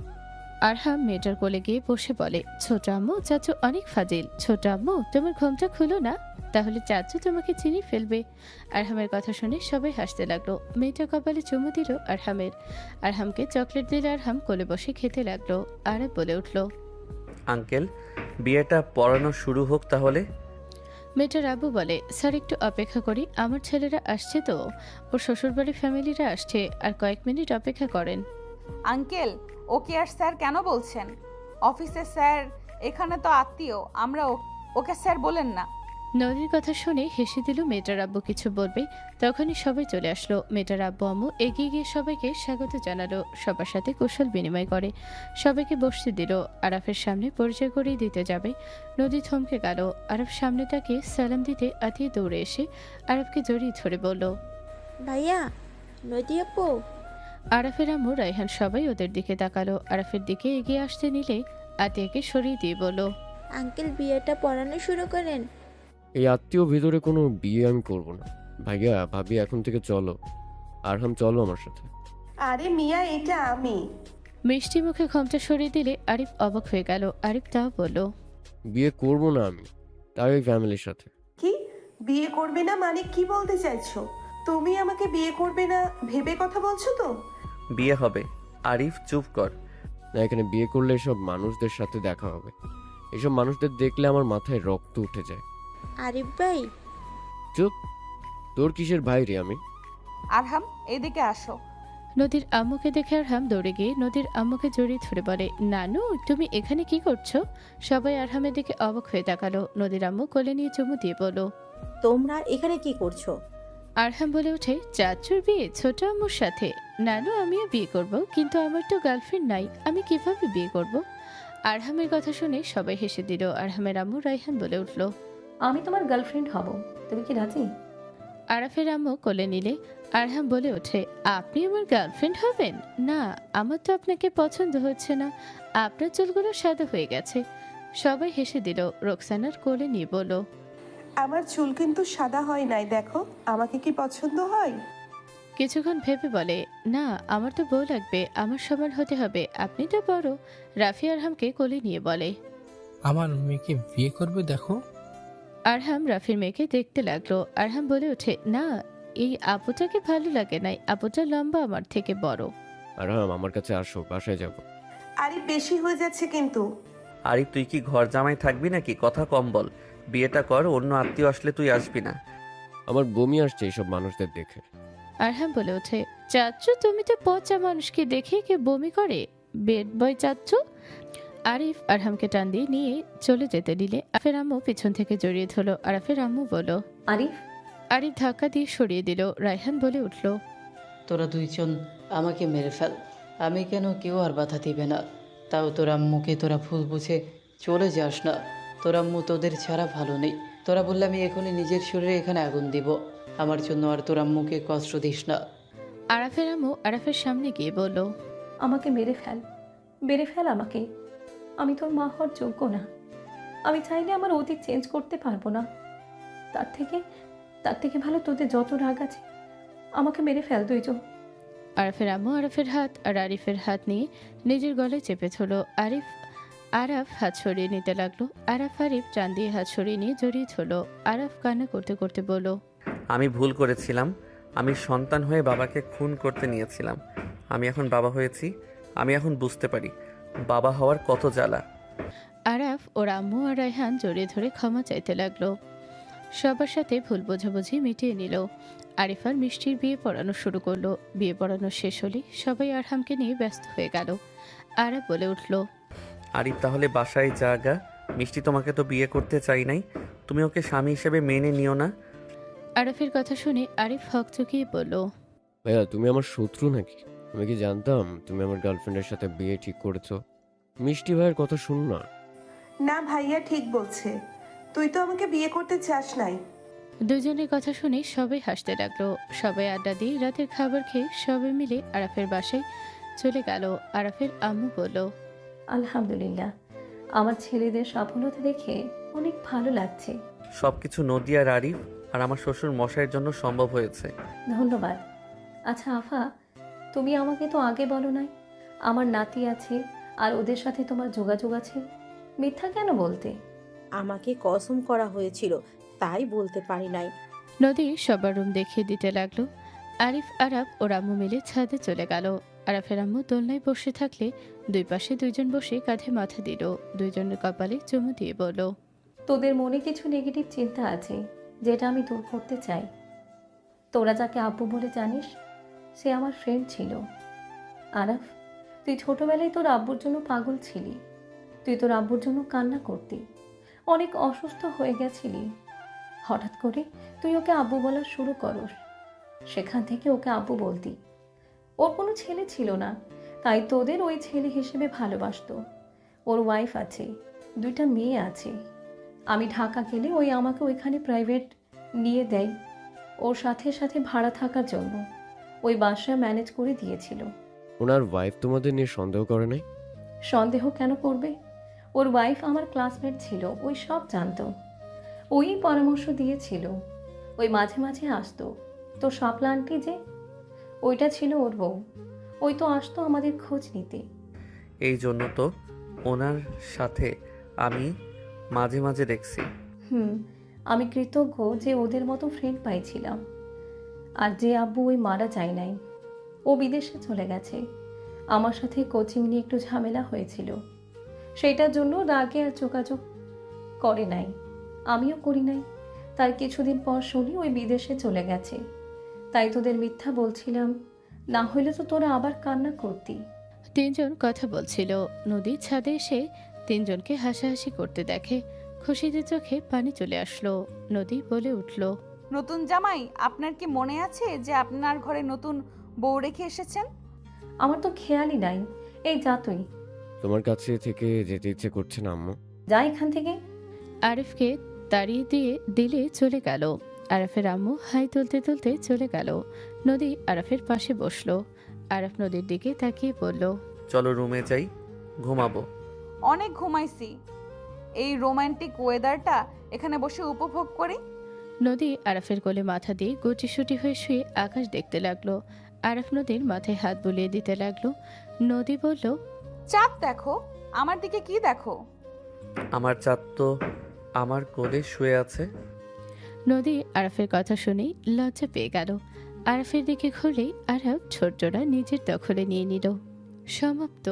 আরহাম মেয়েটার কোলে গিয়ে বসে বলে, ছোট আম্মু চাচু অনেক ফাজিল। ছোট আম্মু তোমার ঘুমটা খুলো না, তাহলে চাচু তোমাকে চিনি ফেলবে। আরহামের কথা শুনে সবাই হাসতে লাগলো। মেয়েটা কপালে চুমু দিল আরহামের। আরহামকে চকলেট দিলে আরহাম কোলে বসে খেতে লাগলো। আরাফ বলে উঠল, আঙ্কেল বিয়েটা পড়ানো শুরু হোক তাহলে। মেয়েটার আব্বু বলে, স্যার একটু অপেক্ষা করি, আমার ছেলেরা আসছে তো, ওর শ্বশুরবাড়ির ফ্যামিলিরা আসছে, আর কয়েক মিনিট অপেক্ষা করেন। আঙ্কেল ওকে আর স্যার কেন বলছেন? অফিসে স্যার, এখানে তো আত্মীয়, আমরা ওকে স্যার বলেন না। নদীর কথা শুনে হেসে দিল। মেয়েটার আব্বু কিছু বলবে, তখনই সবাই চলে আসলো। মেয়েটার আব্বু আম্মু এগিয়ে গিয়ে সবাইকে স্বাগত জানালো। সবার সাথে কুশল বিনিময় করে সবাইকে বসতে দিল। আরাফের সামনে পরিচয় করিয়ে দিতে যাবে, নদী থমকে গেল। আরাফ সামনে তাকে সালাম দিতে আতিয়ে দৌড়ে এসে আরাফকে জড়িয়ে ধরে বলল, ভাইয়া, নদী আপু। আরাফের আম্মু রায়হান সবাই ওদের দিকে তাকালো। আরাফের দিকে এগিয়ে আসতে নিলে আতিয়াকে সরিয়ে দিয়ে বলল, আঙ্কেল বিয়েটা পড়ানো শুরু করেন। এই আত্মীয় ভিতরে কোনো বিয়ে আমি করব না। ভাইয়া ভাবি এখন থেকে চলো, আরহাম চলো আমার সাথে। আরে মিয়া, এটা আমি। মিষ্টি মুখে ঘোমটা সরিয়ে দিলে আরিফ অবাক হয়ে গেল। আরিফ তাও বলল, বিয়ে করব না আমি, তাই ওই ফ্যামিলির সাথে। কি বিয়ে করবে না মানে কি বলতে চাইছো? তুমি আমাকে বিয়ে করবে না ভেবে কথা বলছো তো? বিয়ে হবে। আরিফ চুপ কর। না, এখানে বিয়ে করলে এসব মানুষদের সাথে দেখা হবে, এসব মানুষদের দেখলে আমার মাথায় রক্ত উঠে যায়। আরিফ ভাই। চুপ, তোর কিসের ভাই রে আমি? আরহাম এদিকে আসো। নদীর আম্মুকে দেখে আরহাম দৌড়ে গিয়ে নদীর আম্মুকে জড়িয়ে ধরে বলে, নানু তুমি এখানে কি করছো? সবাই আরহামের দিকে অবাক হয়ে তাকালো। নদীর আম্মু কোলে নিয়ে চুমু দিয়ে বলল, তোমরা এখানে কি করছো? আরহাম বলে ওঠে, চাচুর বিয়ে ছোট আম্মুর সাথে। নানু আমিও বিয়ে করব, কিন্তু আমার তো গার্লফ্রেন্ড নাই, আমি কিভাবে বিয়ে করব? আরহামের কথা শুনে সবাই হেসে দিল। আরহামের আম্মু রায়হান বলে উঠল, আমি তোমার গার্লফ্রেন্ড হব, তুমি কি রাজি? আরাফের আম্মু কোলে নিলে আরহাম বলে ওঠে, আপনি আমার গার্লফ্রেন্ড হবেন? না, আমার তো আপনাকে পছন্দ হচ্ছে না, আপনার চুলগুলো সাদা হয়ে গেছে। সবাই হেসে দিল। রোকসানার কোলে নিয়ে বলল, আমার চুল কিন্তু সাদা হয় নাই, দেখো আমাকে কি পছন্দ হয়? কিছুক্ষণ ভেবে বলে, না আমার তো বউ লাগবে, আমার সমান হতে হবে, আপনি তো বড়। রাফি আরহামকে কোলে নিয়ে বলে, আমার মেয়েকে বিয়ে করবে দেখো। আরহাম রাফির মেয়েকে দেখতে লাগলো। আরহাম বলে ওঠে, না এই আপুটাকে ভালো লাগে নাই, আপুটা লম্বা, আমার থেকে বড়। আরহাম আমার কাছে আসো, বাসায় যাব। আরে বেশি হয়ে যাচ্ছে কিন্তু। আরিফ তুই কি ঘর জামাই থাকবি নাকি? কথা কম বল, বিয়েটা কর, অন্য আত্মীয় আসলে তুই আসবি না। আমার বমি আসছে এইসব মানুষদের দেখে। আরহাম বলে ওঠে, চাচ্চু তুমি তো পচা মানুষকে দেখে কে বমি করে, বেড বয় চাচ্চু। আরিফ আরহামকে টান দিয়ে নিয়ে চলে যেতে দিলে আরফের আম্মু পিছন থেকে জড়িয়ে ধরল। আরফের আম্মু বলল, আরিফ। আরিফ ধাক্কা দিয়ে সরিয়ে দিল। রায়হান বলে উঠল, তোরা দুইজন আমাকে মেরে ফেল, আমি কেন, কেউ আর বাধা দিবে না। তাও তোর আম্মুকে তোরা ভুল বুঝে চলে যাস না। তোর আম্মু তোদের ছাড়া ভালো নেই। তোরা বললে আমি এখনই নিজের শরীরে এখানে আগুন দিব। আমার জন্য আর তোর আম্মুকে কষ্ট দিস না। আরাফের আম্মু আরাফের সামনে গিয়ে বলল, আমাকে মেরে ফেল আমাকে। আমি তোর মা হওয়ার যোগ্য না। আমি চাইলে আমার অতীত চেঞ্জ করতে পারবো না। তার থেকে ভালো তোদের যত রাগ আছে আমাকে মেরে ফেল দুইজন। আরাফের আম্মু আরাফের হাত আর আরিফের হাত নিয়ে নিজের গলায় চেপে ধরল। আরাফ হাত সরিয়ে নিতে লাগলো। আরিফ টান দিয়ে হাত সরিয়ে নিয়ে জড়িয়ে ধরল। আরাফ কান্না করতে করতে বলল, আমি ভুল করেছিলাম। আমি সন্তান হয়ে বাবাকে খুন করতে নিয়েছিলাম। আমি এখন বাবা হয়েছি। আমি এখন বুঝতে পারি বাবা হওয়ার কত জ্বালা। আরাফ ওর আম্মু আর রায়হান জড়িয়ে ধরে ক্ষমা চাইতে লাগলো। সবার সাথে ভুল বোঝাবুঝি মিটিয়ে নিল। আরিফ আর মিষ্টির বিয়ে পড়ানো শুরু করলো। বিয়ে পড়ানো শেষ হলে সবাই আরহামকে নিয়ে ব্যস্ত হয়ে গেল। আরাফ বলে উঠল, আরিফ তাহলে বাসায় জাগা। মিষ্টি তোমাকে তো বিয়ে করতে চাই নাই, তুমি ওকে স্বামী হিসেবে মেনে নিও না। আরাফের কথা শুনে আরিফ হক চুকিয়ে বলল, ভাইয়া তুমি আমার শত্রু নাকি? আমি কি জানতাম তুমি আমার গার্লফ্রেন্ডের সাথে বিয়ে ঠিক করেছো? মিষ্টি ভাইয়ের কথা শুন না। না ভাইয়া ঠিক বলছে, তুই তো আমাকে বিয়ে করতে চাস নাই। দুজনের কথা শুনে সবাই হাসতে লাগলো। সবাই আড্ডা দিয়ে রাতের খাবার খেয়ে সবাই মিলে আরাফের বাসায় চলে গেল। আরাফের আম্মু বলল, আলহামদুলিল্লাহ, আমার ছেলেদের সফলতা দেখে অনেক ভালো লাগছে। সবকিছু নদী আর আরিফ আর আমার শ্বশুর মশাইয়ের জন্য সম্ভব হয়েছে। ধন্যবাদ। আচ্ছা আফা, তুমি আমাকে তো আগে বলো নাই আমার নাতি আছে আর ওদের সাথে তোমার যোগাযোগ আছে। মিথ্যা কেন বলতে? আমাকে কসম করা হয়েছিল, তাই বলতে পারি নাই। নদী সবার রুম দেখিয়ে দিতে লাগলো। আরিফ আরাফ ওর আম্মু মিলে ছাদে চলে গেল। আরাফের আম্মু দোলনায় বসে থাকলে দুই পাশে দুইজন বসে কাঁধে মাথা দিল। দুইজনের কপালে চুমু দিয়ে বলল, তোদের মনে কিছু নেগেটিভ চিন্তা আছে যেটা আমি দূর করতে চাই। তোরা যাকে আব্বু বলে জানিস, সে আমার ফ্রেন্ড ছিল। আরাফ, তুই ছোটবেলায় তোর আব্বুর জন্য পাগল ছিলি। তুই তোর আব্বুর জন্য কান্না করতি, অনেক অসুস্থ হয়ে গেছিলি। হঠাৎ করে তুই ওকে আব্বু বলা শুরু করস। সেখান থেকে ওকে আব্বু বলতি। ওর কোনো ছেলে ছিল না, তাই তোদের ওই ছেলে হিসেবে ভালোবাসতো। ওর ওয়াইফ আছে, 2টা মেয়ে আছে। আমি ঢাকা গেলে ওই আমাকে ওইখানে প্রাইভেট নিয়ে দেয় ওর সাথে সাথে ভাড়া থাকার জন্য। ওই বাসা ম্যানেজ করে দিয়েছিল। ওনার ওয়াইফ তোমাদের নিয়ে সন্দেহ করে নাই? সন্দেহ কেন করবে? ওর ওয়াইফ আমার ক্লাসমেট ছিল, ওই সব জানতো। ওই পরামর্শ দিয়েছিল। ওই মাঝে মাঝে আসতো। তো শাপলা আন্টি যে, ওইটা ছিল ওর বউ। ওই তো আসতো আমাদের খোঁজ নিতে। এই জন্য তো ওনার সাথে আমি মাঝে মাঝে দেখছি। আমি কৃতজ্ঞ যে ওদের মতো ফ্রেন্ড পাইছিলাম। আর যে আব্বু ওই মারা যায় নাই, ও বিদেশে চলে গেছে। আমার সাথে কোচিং নিয়ে একটু ঝামেলা হয়েছিল, সেইটার জন্য রাগে আর যোগাযোগ করে নাই, আমিও করি নাই। তার কিছুদিন পর শুনি ওই বিদেশে চলে গেছে। তাই তোদের মিথ্যা বলছিলাম, না হইলে তো তোরা আবার কান্না করতি। তিনজন কথা বলছিল। নদী ছাদে এসে তিনজনকে হাসাহাসি করতে দেখে খুশিতে চোখে পানি চলে আসলো। নদী বলে উঠল, নতুন জামাই, আপনার কি মনে আছে যে আপনার ঘরে নতুন বউ রেখে এসেছেন? আমার তো খেয়ালই নাই। এই যা তুই। তোমার কাছে থেকে যেতে ইচ্ছে করছে না আম্মু? যা এখান থেকে। আরিফকে তাড়িয়ে দিয়ে দিলে চলে গেল। আরাফের আম্মু হাই তুলতে তুলতে চলে গেল। নদী আরাফের পাশে বসলো। আরাফ নদীর দিকে তাকিয়ে বলল, চলো রুমে যাই, ঘুমাবো। অনেক ঘুমাইছি, এই রোমান্টিক ওয়েদারটা এখানে বসে উপভোগ করি। নদী আরাফের কোলে মাথা দিয়ে গুটিসুটি হয়ে শুয়ে আকাশ দেখতে লাগলো। আরাফ নদীর মাথায় হাত বুলিয়ে দিতে লাগলো। নদী বলল, চাঁদ দেখো। আমার দিকে কি দেখো? আমার চাঁদ তো আমার কোলে শুয়ে আছে। নদী আরাফের কথা শুনেই লজ্জা পেয়ে গেল। আরাফের দিকে ঘুরলেই আরাফ ছোট্টরা নিজের দখলে নিয়ে নিল। সমাপ্ত।